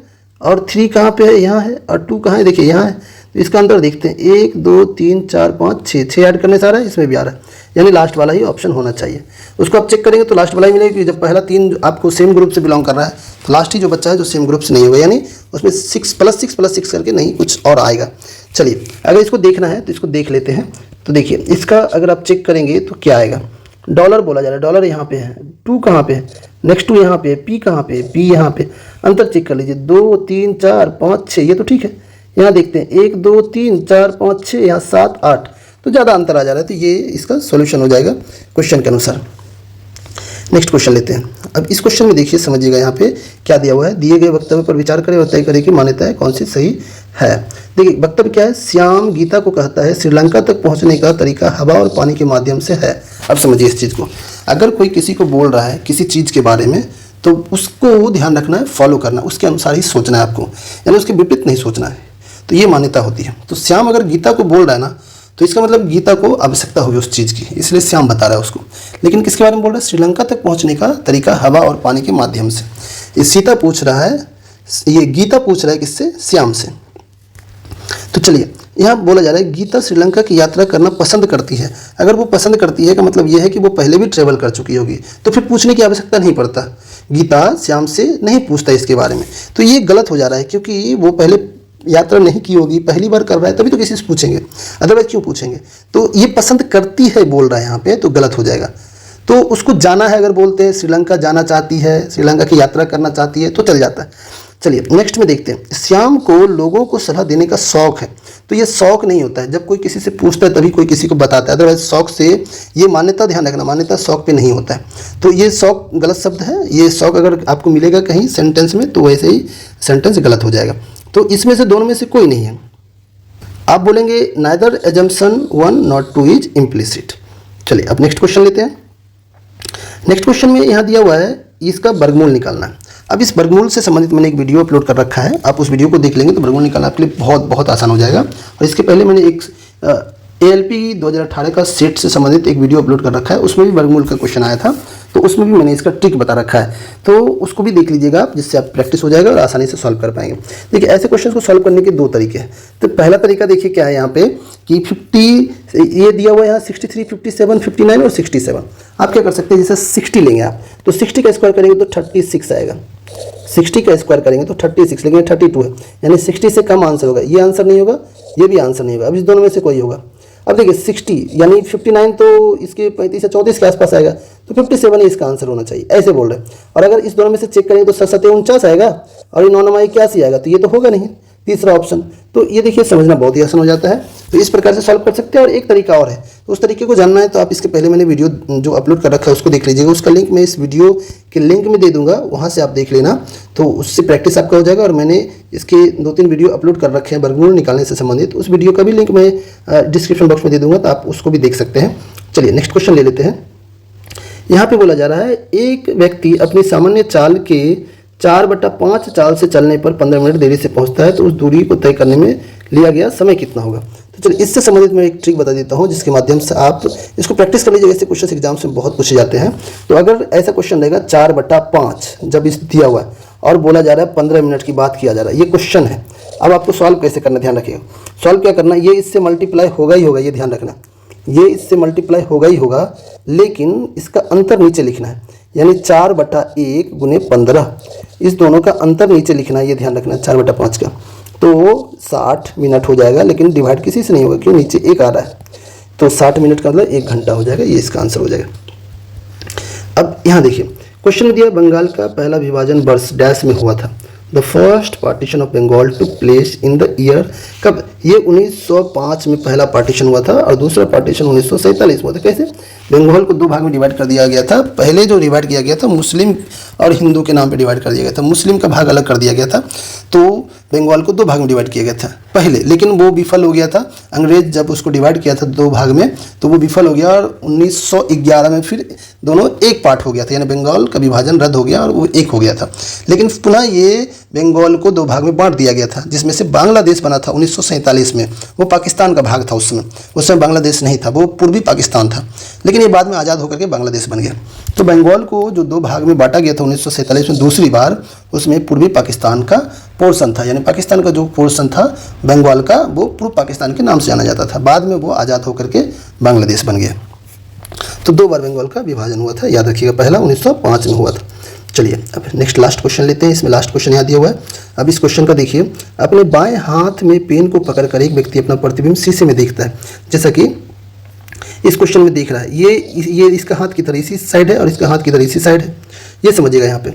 और 3 कहाँ पे है? यहाँ है। और 2 कहाँ है? देखिए यहाँ है। तो इसका अंतर देखते हैं, 1 2 3 4 5 6 ऐड करने से आ रहा है, इसमें भी आ रहा है, यानी लास्ट वाला ही ऑप्शन होना चाहिए। उसको आप चेक करेंगे तो लास्ट वाला ही मिलेगा, क्योंकि जब पहला 3 आपको सेम ग्रुप से बिलोंग कर रहा है तो लास्ट ही जो बच्चा है जो सेम ग्रुप से नहीं होगा, यानी उसमें 6 + 6 करके नहीं कुछ और आएगा। चलिए अगर इसको देखना है तो इसको देख लेते हैं। तो देखिए इसका अगर आप चेक करेंगे तो क्या आएगा? डॉलर बोला जा रहा है, डॉलर यहाँ पे है। 2 कहाँ पे है? नेक्स्ट 2 यहाँ पे है। पी कहाँ पे है? पी यहाँ पे। अंतर चेक कर लीजिए, 2 3 4 5 6, ये तो ठीक है। यहाँ देखते हैं 1 2 3 4 5 6, यहाँ 7 8, तो ज़्यादा अंतर आ जा रहा है। तो ये इसका सॉल्यूशन हो जाएगा क्वेश्चन के अनुसार। नेक्स्ट क्वेश्चन लेते हैं। अब इस क्वेश्चन में देखिए, समझिएगा यहाँ पे क्या दिया हुआ है। दिए गए वक्तव्य पर विचार करें और तय करें कि मान्यताएं कौन सी सही है। देखिए वक्तव्य क्या है, श्याम गीता को कहता है श्रीलंका तक पहुंचने का तरीका हवा और पानी के माध्यम से है। अब समझिए इस चीज़ को, अगर कोई किसी को बोल रहा है किसी चीज़ के बारे में तो उसको ध्यान रखना है, फॉलो करना, उसके अनुसार ही सोचना है आपको, यानी उसके विपरीत नहीं सोचना है। तो ये मान्यता होती है। तो श्याम अगर गीता को बोल रहा है ना, तो इसका मतलब गीता को आवश्यकता होगी उस चीज़ की, इसलिए श्याम बता रहा है उसको। लेकिन किसके बारे में बोल रहा है? श्रीलंका तक पहुंचने का तरीका हवा और पानी के माध्यम से। ये सीता पूछ रहा है, ये गीता पूछ रहा है किससे? श्याम से। तो चलिए यहाँ बोला जा रहा है गीता श्रीलंका की यात्रा करना पसंद करती है। अगर वो पसंद करती है का मतलब ये है कि वो पहले भी ट्रेवल कर चुकी होगी, तो फिर पूछने की आवश्यकता नहीं पड़ता। गीता श्याम से नहीं पूछता इसके बारे में। तो ये गलत हो जा रहा है, क्योंकि वो पहले यात्रा नहीं की होगी, पहली बार कर रहा है, तभी तो किसी से पूछेंगे, अदरवाइज क्यों पूछेंगे। तो ये पसंद करती है बोल रहा है यहाँ पे, तो गलत हो जाएगा। तो उसको जाना है, अगर बोलते हैं श्रीलंका जाना चाहती है, श्रीलंका की यात्रा करना चाहती है, तो चल जाता है। चलिए नेक्स्ट में देखते हैं, श्याम को लोगों को सलाह देने का शौक है। तो ये शौक नहीं होता है, जब कोई किसी से पूछता है तभी कोई किसी को बताता है, अदरवाइज शौक से, ये मान्यता ध्यान रखना, मान्यता शौक पे नहीं होता है। तो ये शौक गलत शब्द है, ये शौक अगर आपको मिलेगा कहीं सेंटेंस में तो वैसे ही सेंटेंस गलत हो जाएगा। तो इसमें से दोनों में से कोई नहीं है। आप बोलेंगे neither assumption 1 not 2 is implicit. चलिए अब नेक्स्ट क्वेश्चन लेते हैं। नेक्स्ट क्वेश्चन में यहाँ दिया हुआ है इसका वर्गमूल निकालना है। अब इस वर्गमूल से संबंधित मैंने एक वीडियो अपलोड कर रखा है, आप उस वीडियो को देख लेंगे तो वर्गमूल निकालना आपके लिए बहुत आसान हो जाएगा। और इसके पहले मैंने एक ALP 2018 का सेट से संबंधित एक वीडियो अपलोड कर रखा है, उसमें भी वर्गमूल का क्वेश्चन आया था, तो उसमें भी मैंने इसका ट्रिक बता रखा है, तो उसको भी देख लीजिएगा आप, जिससे आप प्रैक्टिस हो जाएगा और आसानी से सॉल्व कर पाएंगे। देखिए ऐसे क्वेश्चन को सॉल्व करने के दो तरीके हैं। तो पहला तरीका देखिए क्या है यहाँ पे कि 50 ये दिया हुआ है यहाँ 63, 57, 59 और 67। आप क्या कर सकते हैं, जैसे 60 लेंगे आप तो 60 का स्क्वायर करेंगे तो 36 आएगा, 60 का स्क्वायर करेंगे तो 36, लेकिन 32 है, यानी 60 से कम आंसर होगा, ये आंसर नहीं होगा, ये भी आंसर नहीं होगा। अब इस दोनों में से कोई होगा। अब देखिए 60 यानी 59 तो इसके 35 से 34 के आसपास आएगा, तो 57 ही इसका आंसर होना चाहिए, ऐसे बोल रहे हैं। और अगर इस दोनों में से चेक करेंगे तो 7 आएगा और ये 9 81 आएगा, तो ये तो होगा नहीं, तीसरा ऑप्शन। तो ये देखिए समझना बहुत ही आसान हो जाता है, तो इस प्रकार से सॉल्व कर सकते हैं। और एक तरीका और है, तो उस तरीके को जानना है तो आप इसके पहले मैंने वीडियो जो अपलोड कर रखा है उसको देख लीजिएगा, उसका लिंक मैं इस वीडियो के लिंक में दे दूंगा, वहाँ से आप देख लेना, तो उससे प्रैक्टिस आपका हो जाएगा। और मैंने इसके 2-3 वीडियो अपलोड कर रखे हैं वर्गमूल निकालने से संबंधित, उस वीडियो का भी लिंक मैं डिस्क्रिप्शन बॉक्स में दे दूंगा, तो आप उसको भी देख सकते हैं। चलिए नेक्स्ट क्वेश्चन ले लेते हैं। यहाँ पे बोला जा रहा है एक व्यक्ति अपनी सामान्य चाल के 4/5 चाल से चलने पर 15 मिनट देरी से पहुंचता है, तो उस दूरी को तय करने में लिया गया समय कितना होगा। तो चलिए इससे संबंधित मैं एक ट्रिक बता देता हूं, जिसके माध्यम से आप इसको प्रैक्टिस कर लीजिएगा। ऐसे क्वेश्चन एग्जाम्स में बहुत पूछे जाते हैं। तो अगर ऐसा क्वेश्चन रहेगा 4/5 जब इस दिया हुआ है और बोला जा रहा है 15 मिनट की बात किया जा रहा है, ये क्वेश्चन है। अब आपको सॉल्व कैसे करना ध्यान रखिएगा। सॉल्व क्या करना, ये इससे मल्टीप्लाई होगा ही होगा, ये ध्यान रखना, ये इससे मल्टीप्लाई होगा ही होगा, लेकिन इसका अंतर नीचे लिखना है, यानी 4/1 गुने 15, इस दोनों का अंतर नीचे लिखना है, ये ध्यान रखना है 4/5 का। तो 60 मिनट हो जाएगा, लेकिन डिवाइड किसी से नहीं होगा क्यों, नीचे 1 आ रहा है, तो 60 मिनट का मतलब 1 घंटा हो जाएगा, ये इसका आंसर हो जाएगा। अब यहाँ देखिए क्वेश्चन में दिया बंगाल का पहला विभाजन वर्ष डैश में हुआ था। The first partition of Bengal took place in the year, कब, ये 1905 में पहला पार्टीशन हुआ था और दूसरा पार्टीशन 1947 में हुआ था। कैसे, बंगाल को 2 भाग में डिवाइड कर दिया गया था। पहले जो डिवाइड किया गया था मुस्लिम और हिंदू के नाम पे डिवाइड कर दिया गया था, मुस्लिम का भाग अलग कर दिया गया था, तो बंगाल को 2 भाग में डिवाइड किया गया था पहले, लेकिन वो विफल हो गया था। अंग्रेज जब उसको डिवाइड किया था 2 भाग में तो वो विफल हो गया और 1911 में फिर दोनों एक पार्ट हो गया था, यानी बंगाल का विभाजन रद्द हो गया और वो एक हो गया था। लेकिन पुनः ये बंगाल को 2 भाग में बांट दिया गया था, जिसमें से बांग्लादेश बना था 1947 में, वो पाकिस्तान का भाग था उस समय बांग्लादेश नहीं था, वो पूर्वी पाकिस्तान था, लेकिन ये बाद में आज़ाद होकर के बांग्लादेश बन गया। तो बंगाल को जो 2 भाग में बांटा गया था 1947 में दूसरी बार, उसमें पूर्वी पाकिस्तान का पोर्शन था, यानी पाकिस्तान का जो पोर्शन था बंगाल का, वो पूर्व पाकिस्तान के नाम से जाना जाता था। बाद में वो आज़ाद होकर के बांग्लादेश बन गया। तो 2 बार बंगाल का विभाजन हुआ था, याद रखिएगा, पहला 1905 में हुआ था। चलिए अब नेक्स्ट लास्ट क्वेश्चन लेते हैं। इसमें लास्ट क्वेश्चन यहाँ दिया हुआ है। अब इस क्वेश्चन का देखिए, अपने बाएं हाथ में पेन को पकड़कर एक व्यक्ति अपना प्रतिबिंब शीशे में देखता है, जैसा कि इस क्वेश्चन में देख रहा है। ये इसका हाथ की तरह इसी साइड है और इसका हाथ की तरह इसी साइड है, ये समझिएगा। यहाँ पे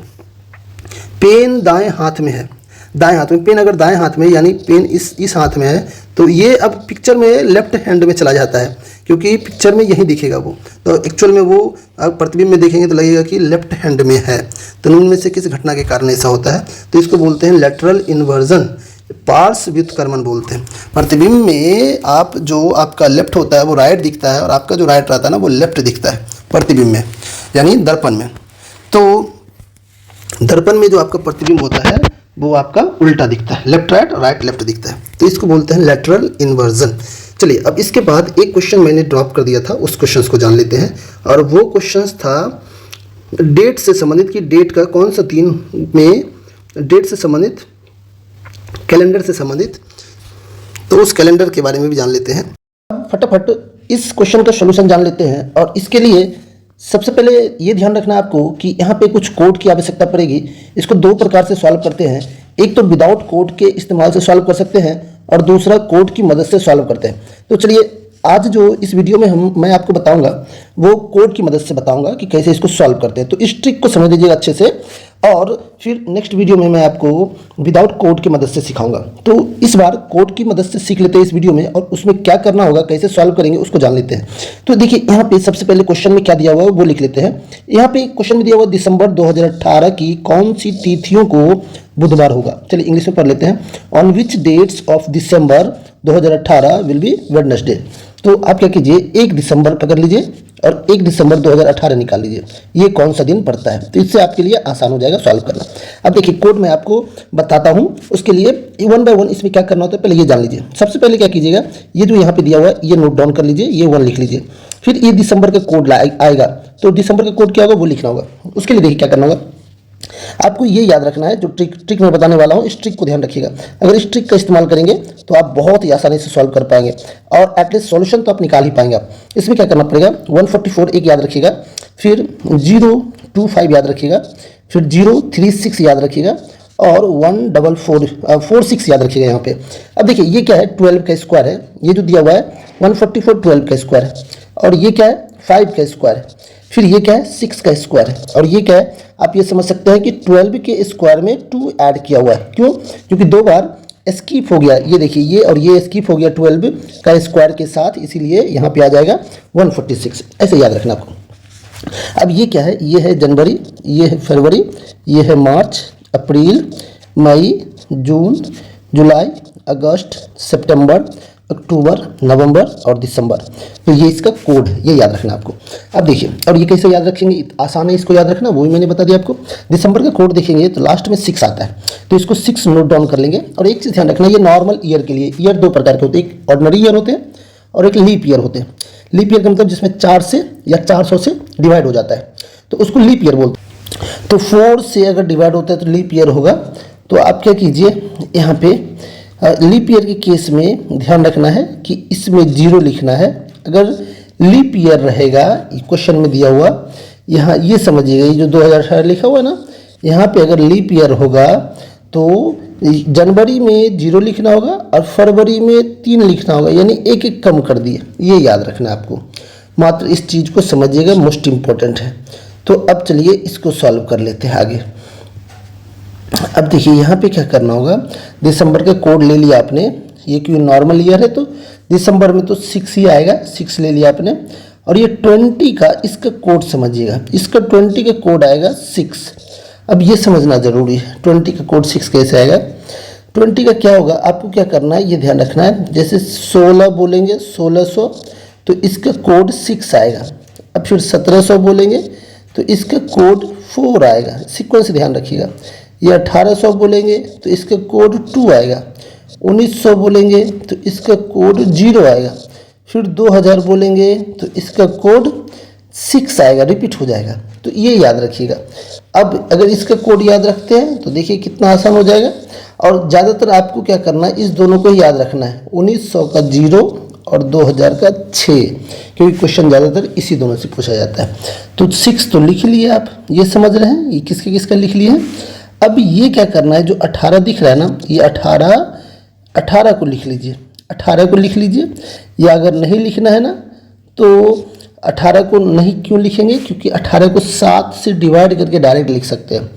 पेन दाएं हाथ में है, दाएं हाथ में पेन, अगर दाएं हाथ में यानी पेन इस हाथ में है, तो ये अब पिक्चर में लेफ्ट हैंड में चला जाता है, क्योंकि पिक्चर में यही दिखेगा वो, तो एक्चुअल में वो अब प्रतिबिंब में देखेंगे तो लगेगा कि लेफ्ट हैंड में है। तो उनमें से किस घटना के कारण ऐसा होता है, तो इसको बोलते हैं लेटरल इन्वर्जन, पार्श्व व्युत्क्रमण बोलते हैं। प्रतिबिंब में आप जो आपका लेफ्ट होता है वो राइट दिखता है और आपका जो राइट रहता है ना वो लेफ्ट दिखता है प्रतिबिंब में, यानी दर्पण में। तो दर्पण में जो आपका प्रतिबिंब होता है वो आपका उल्टा दिखता है, लेफ्ट राइट और राइट लेफ्ट दिखता है, तो इसको बोलते हैं लेटरल इन्वर्जन। चलिए अब इसके बाद एक क्वेश्चन मैंने ड्रॉप कर दिया था, उस क्वेश्चन को जान लेते हैं। और वो क्वेश्चन था डेट से संबंधित, कि डेट का कौन सा दिन में, डेट से संबंधित, कैलेंडर से संबंधित, तो उस कैलेंडर के बारे में भी जान लेते हैं। फटाफट इस क्वेश्चन का सलूशन जान लेते हैं। और इसके लिए सबसे पहले ये ध्यान रखना आपको कि यहाँ पे कुछ कोड की आवश्यकता पड़ेगी। इसको 2 प्रकार से सॉल्व करते हैं, एक तो विदाउट कोड के इस्तेमाल से सॉल्व कर सकते हैं और दूसरा कोड की मदद से सॉल्व करते हैं। तो चलिए आज जो इस वीडियो में मैं आपको बताऊंगा वो कोड की मदद से बताऊंगा कि कैसे इसको सॉल्व करते हैं। तो इस ट्रिक को समझ लीजिएगा अच्छे से। और फिर नेक्स्ट वीडियो में मैं आपको विदाउट कोड की मदद से सिखाऊंगा। तो इस बार कोड की मदद से सीख लेते हैं इस वीडियो में, और उसमें क्या करना होगा, कैसे सॉल्व करेंगे उसको जान लेते हैं। तो देखिए यहाँ पे सबसे पहले क्वेश्चन में क्या दिया हुआ है वो लिख लेते हैं। यहाँ पे क्वेश्चन में दिया हुआ दिसंबर 2018 की कौन सी तिथियों को बुधवार होगा। चलिए इंग्लिश में पढ़ लेते हैं। On which dates of December 2018 will be Wednesday. तो आप क्या कीजिए, 1 दिसंबर पकड़ लीजिए और 1 दिसंबर 2018 निकाल लीजिए, ये कौन सा दिन पड़ता है। तो इससे आपके लिए आसान हो जाएगा सॉल्व करना। अब देखिए कोड मैं आपको बताता हूँ, उसके लिए 1 बाय 1 इसमें क्या करना होता है पहले ये जान लीजिए। सबसे पहले क्या कीजिएगा, ये जो यहाँ पे दिया हुआ है ये नोट डाउन कर लीजिए, ये 1 लिख लीजिए। फिर ये दिसंबर का कोड आएगा, तो दिसंबर का कोड क्या होगा वो लिखना होगा। उसके लिए देखिए क्या करना होगा, आपको ये याद रखना है, जो ट्रिक मैं बताने वाला हूँ इस ट्रिक को ध्यान रखिएगा। अगर इस ट्रिक का इस्तेमाल करेंगे तो आप बहुत ही आसानी से सॉल्व कर पाएंगे, और एटलीस्ट सॉल्यूशन तो आप निकाल ही पाएंगे। आप इसमें क्या करना पड़ेगा, 144 एक याद रखिएगा, फिर 025 याद रखिएगा, फिर 036 याद रखिएगा, और 14446 याद रखिएगा यहाँ पे। अब देखिए ये क्या है, 12 का स्क्वायर है, ये जो दिया हुआ है 144 12 का स्क्वायर है, और ये क्या है 5 का स्क्वायर है, फिर ये क्या है 6 का स्क्वायर है, और ये क्या है आप ये समझ सकते हैं कि 12 के स्क्वायर में 2 ऐड किया हुआ है। क्यों, क्योंकि 2 बार स्किप हो गया, ये देखिए ये और ये स्किप हो गया 12 का स्क्वायर के साथ, इसीलिए यहाँ पे आ जाएगा 146। ऐसे याद रखना आपको। अब ये क्या है, ये है जनवरी, ये है फरवरी, ये है मार्च, अप्रैल, मई, जून, जुलाई, अगस्त, सितंबर, अक्टूबर, नवंबर और दिसंबर। तो ये इसका कोड है, ये याद रखना आपको। अब देखिए, और ये कैसे याद रखेंगे, आसान है इसको याद रखना, वो भी मैंने बता दिया आपको। दिसंबर का कोड देखेंगे तो लास्ट में 6 आता है, तो इसको 6 नोट डाउन कर लेंगे। और एक चीज़ ध्यान रखना, ये नॉर्मल ईयर के लिए, ईयर 2 प्रकार के होते हैं, एक ऑर्डिनरी ईयर होते हैं और एक लीप ईयर होते हैं। लीप ईयर का मतलब जिसमें 4 से या 400 से डिवाइड हो जाता है, तो उसको लीप ईयर बोलते हैं। तो 4 से अगर डिवाइड होता है तो लीप ईयर होगा। तो आप क्या कीजिए, यहाँ पे लीप ईयर के केस में ध्यान रखना है कि इसमें 0 लिखना है। अगर लीप ईयर रहेगा, क्वेश्चन में दिया हुआ यहाँ ये समझिएगा, ये जो 2018 लिखा हुआ है ना, यहाँ पे अगर लीप ईयर होगा तो जनवरी में 0 लिखना होगा और फरवरी में 3 लिखना होगा, यानी एक एक कम कर दिए। ये याद रखना है आपको, मात्र इस चीज़ को समझिएगा, मोस्ट इम्पोर्टेंट है। तो अब चलिए इसको सॉल्व कर लेते हैं आगे। अब देखिए यहाँ पे क्या करना होगा, दिसंबर का कोड ले लिया आपने, ये क्यों नॉर्मल ईयर है तो दिसंबर में तो 6 ही आएगा, 6 ले लिया आपने। और ये 20 का इसका कोड समझिएगा, इसका 20 का कोड आएगा 6। अब ये समझना जरूरी है, 20 का कोड 6 कैसे आएगा। 20 का क्या होगा, आपको क्या करना है ये ध्यान रखना है। जैसे 16 बोलेंगे 1600, तो इसका कोड 6 आएगा। अब फिर 1700 बोलेंगे तो इसका कोड 4 आएगा, सीक्वेंस ध्यान रखिएगा। ये 1800 बोलेंगे तो इसका कोड 2 आएगा। 1900 बोलेंगे तो इसका कोड 0 आएगा। फिर 2000 बोलेंगे तो इसका कोड 6 आएगा, रिपीट हो जाएगा। तो ये याद रखिएगा। अब अगर इसका कोड याद रखते हैं तो देखिए कितना आसान हो जाएगा। और ज़्यादातर आपको क्या करना है, इस दोनों को ही याद रखना है, 1900 का 0 और 2000 का 6, क्योंकि क्वेश्चन ज़्यादातर इसी दोनों से पूछा जाता है। तो 6 तो लिख लिए आप, ये समझ रहे हैं, ये किसके किसका लिख लिए हैं। अब ये क्या करना है, जो 18 दिख रहा है ना, ये 18 को लिख लीजिए, 18 को लिख लीजिए। या अगर नहीं लिखना है ना तो 18 को नहीं क्यों लिखेंगे, क्योंकि 18 को 7 से डिवाइड करके डायरेक्ट लिख सकते हैं।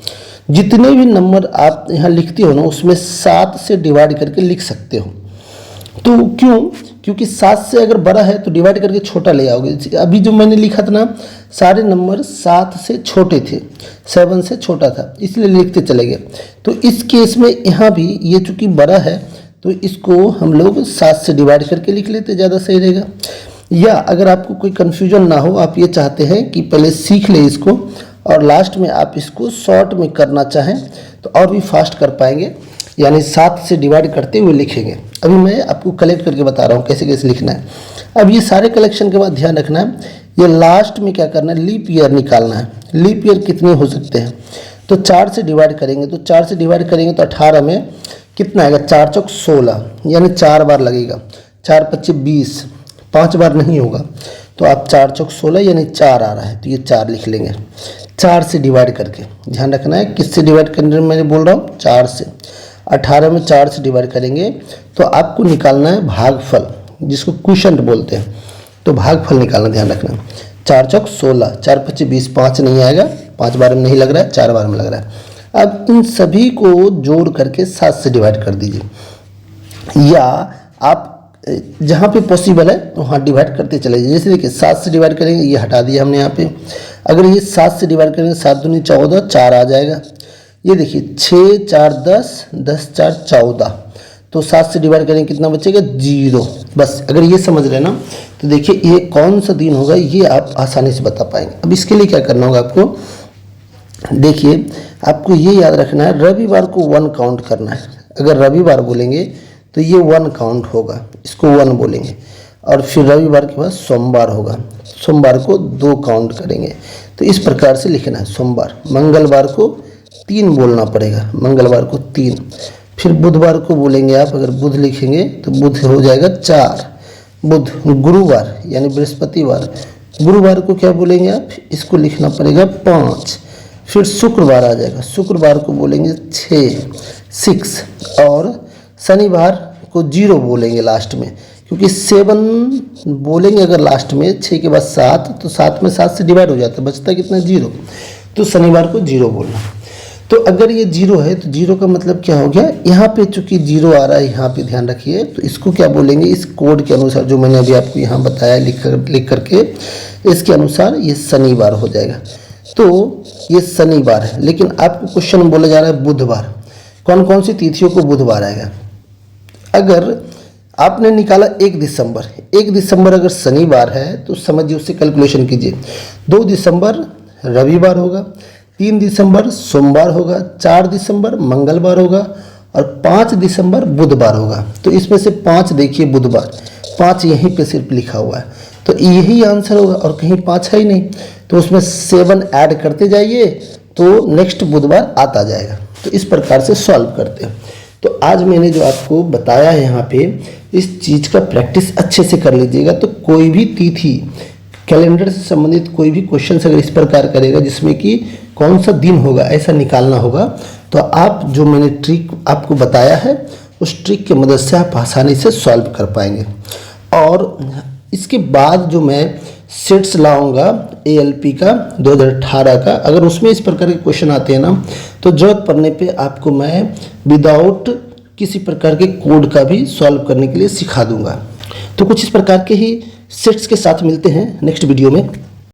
जितने भी नंबर आप यहाँ लिखते हो ना उसमें 7 से डिवाइड करके लिख सकते हो। तो क्यों, क्योंकि 7 से अगर बड़ा है तो डिवाइड करके छोटा ले आओगे। अभी जो मैंने लिखा था ना, सारे नंबर 7 से छोटे थे, 7 से छोटा था, इसलिए लिखते चले गए। तो इस केस में यहाँ भी ये चूँकि बड़ा है तो इसको हम लोग 7 से डिवाइड करके लिख लेते, ज़्यादा सही रहेगा। या अगर आपको कोई कन्फ्यूजन ना हो, आप ये चाहते हैं कि पहले सीख ले इसको और लास्ट में आप इसको शॉर्ट में करना चाहें तो और भी फास्ट कर पाएंगे, यानी 7 से डिवाइड करते हुए लिखेंगे। अभी मैं आपको कलेक्ट करके बता रहा हूँ कैसे कैसे लिखना है। अब ये सारे कलेक्शन के बाद ध्यान रखना है, ये लास्ट में क्या करना है, लीप ईयर निकालना है। लीप ईयर कितने हो सकते हैं, तो 4 से डिवाइड करेंगे, तो 4 से डिवाइड करेंगे तो 18 में कितना आएगा, 4 चौक 16, यानी 4 बार लगेगा। 4 पच्चीस 20, 5 बार नहीं होगा, तो आप 4 चौक 16 यानी 4 आ रहा है, तो ये 4 लिख लेंगे। 4 से डिवाइड करके, ध्यान रखना है किससे डिवाइड करने में, मैंने बोल रहा हूँ 4 से। 18 में 4 से डिवाइड करेंगे तो आपको निकालना है भागफल, जिसको क्वोशिएंट बोलते हैं। तो भागफल निकालना, ध्यान रखना। 4 चौक 16, 4 पच्चीस 20, 5 नहीं आएगा, 5 बार में नहीं लग रहा है, 4 बार में लग रहा है। अब इन सभी को जोड़ करके 7 से डिवाइड कर दीजिए, या आप जहाँ पे पॉसिबल है वहाँ डिवाइड करते चले जाइए। जैसे देखिए 7 से डिवाइड करेंगे, ये हटा दिया हमने यहाँ पे। अगर ये 7 से डिवाइड करेंगे, 7 दूनी 14, 4 आ जाएगा। ये देखिए 6 4 10, 10 4 14, तो 7 से डिवाइड करेंगे कितना बचेगा? 0। बस अगर ये समझ रहे ना तो देखिए ये कौन सा दिन होगा ये आप आसानी से बता पाएंगे। अब इसके लिए क्या करना होगा आपको, देखिए आपको ये याद रखना है, रविवार को 1 काउंट करना है। अगर रविवार बोलेंगे तो ये 1 काउंट होगा, इसको 1 बोलेंगे। और फिर रविवार के बाद सोमवार होगा, सोमवार को 2 काउंट करेंगे। तो इस प्रकार से लिखना है सोमवार। मंगलवार को 3 बोलना पड़ेगा, मंगलवार को 3। फिर बुधवार को बोलेंगे आप, अगर बुध लिखेंगे तो बुध हो जाएगा 4। बुध। गुरुवार यानी बृहस्पतिवार, गुरुवार को क्या बोलेंगे आप, इसको लिखना पड़ेगा 5। फिर शुक्रवार आ जाएगा, शुक्रवार को बोलेंगे 6। और शनिवार को 0 बोलेंगे लास्ट में, क्योंकि 7 बोलेंगे अगर लास्ट में, 6 के बाद 7, तो 7 में 7 से डिवाइड हो जाता है, बचता कितना? 0। तो शनिवार को 0 बोलना। तो अगर ये 0 है तो 0 का मतलब क्या हो गया, यहाँ पे चूंकि 0 आ रहा है, यहाँ पे ध्यान रखिए, तो इसको क्या बोलेंगे, इस कोड के अनुसार जो मैंने अभी आपको यहाँ बताया लिख करके, इसके अनुसार ये शनिवार हो जाएगा। तो ये शनिवार है, लेकिन आपको क्वेश्चन बोला जा रहा है बुधवार। कौन कौन सी तिथियों को बुधवार आएगा? अगर आपने निकाला 1 दिसंबर, 1 दिसंबर अगर शनिवार है तो समझिए उससे कैलकुलेशन कीजिए। 2 दिसंबर रविवार होगा, 3 दिसंबर सोमवार होगा, 4 दिसंबर मंगलवार होगा और 5 दिसंबर बुधवार होगा। तो इसमें से 5 देखिए बुधवार, 5 यहीं पे सिर्फ लिखा हुआ है, तो यही आंसर होगा और कहीं 5 है ही नहीं। तो उसमें 7 ऐड करते जाइए तो नेक्स्ट बुधवार आता जाएगा। तो इस प्रकार से सॉल्व करते हैं। तो आज मैंने जो आपको बताया है यहाँ पे, इस चीज़ का प्रैक्टिस अच्छे से कर लीजिएगा। तो कोई भी तिथि, कैलेंडर से संबंधित कोई भी क्वेश्चन अगर इस प्रकार करेगा जिसमें कि कौन सा दिन होगा ऐसा निकालना होगा, तो आप जो मैंने ट्रिक आपको बताया है उस ट्रिक की मदद से आप आसानी से सॉल्व कर पाएंगे। और इसके बाद जो मैं सेट्स लाऊंगा ALP का 2018 का, अगर उसमें इस प्रकार के क्वेश्चन आते हैं ना, तो जरूरत पड़ने पे आपको मैं विदाउट किसी प्रकार के कोड का भी सॉल्व करने के लिए सिखा दूंगा। तो कुछ इस प्रकार के ही सेट्स के साथ मिलते हैं नेक्स्ट वीडियो में।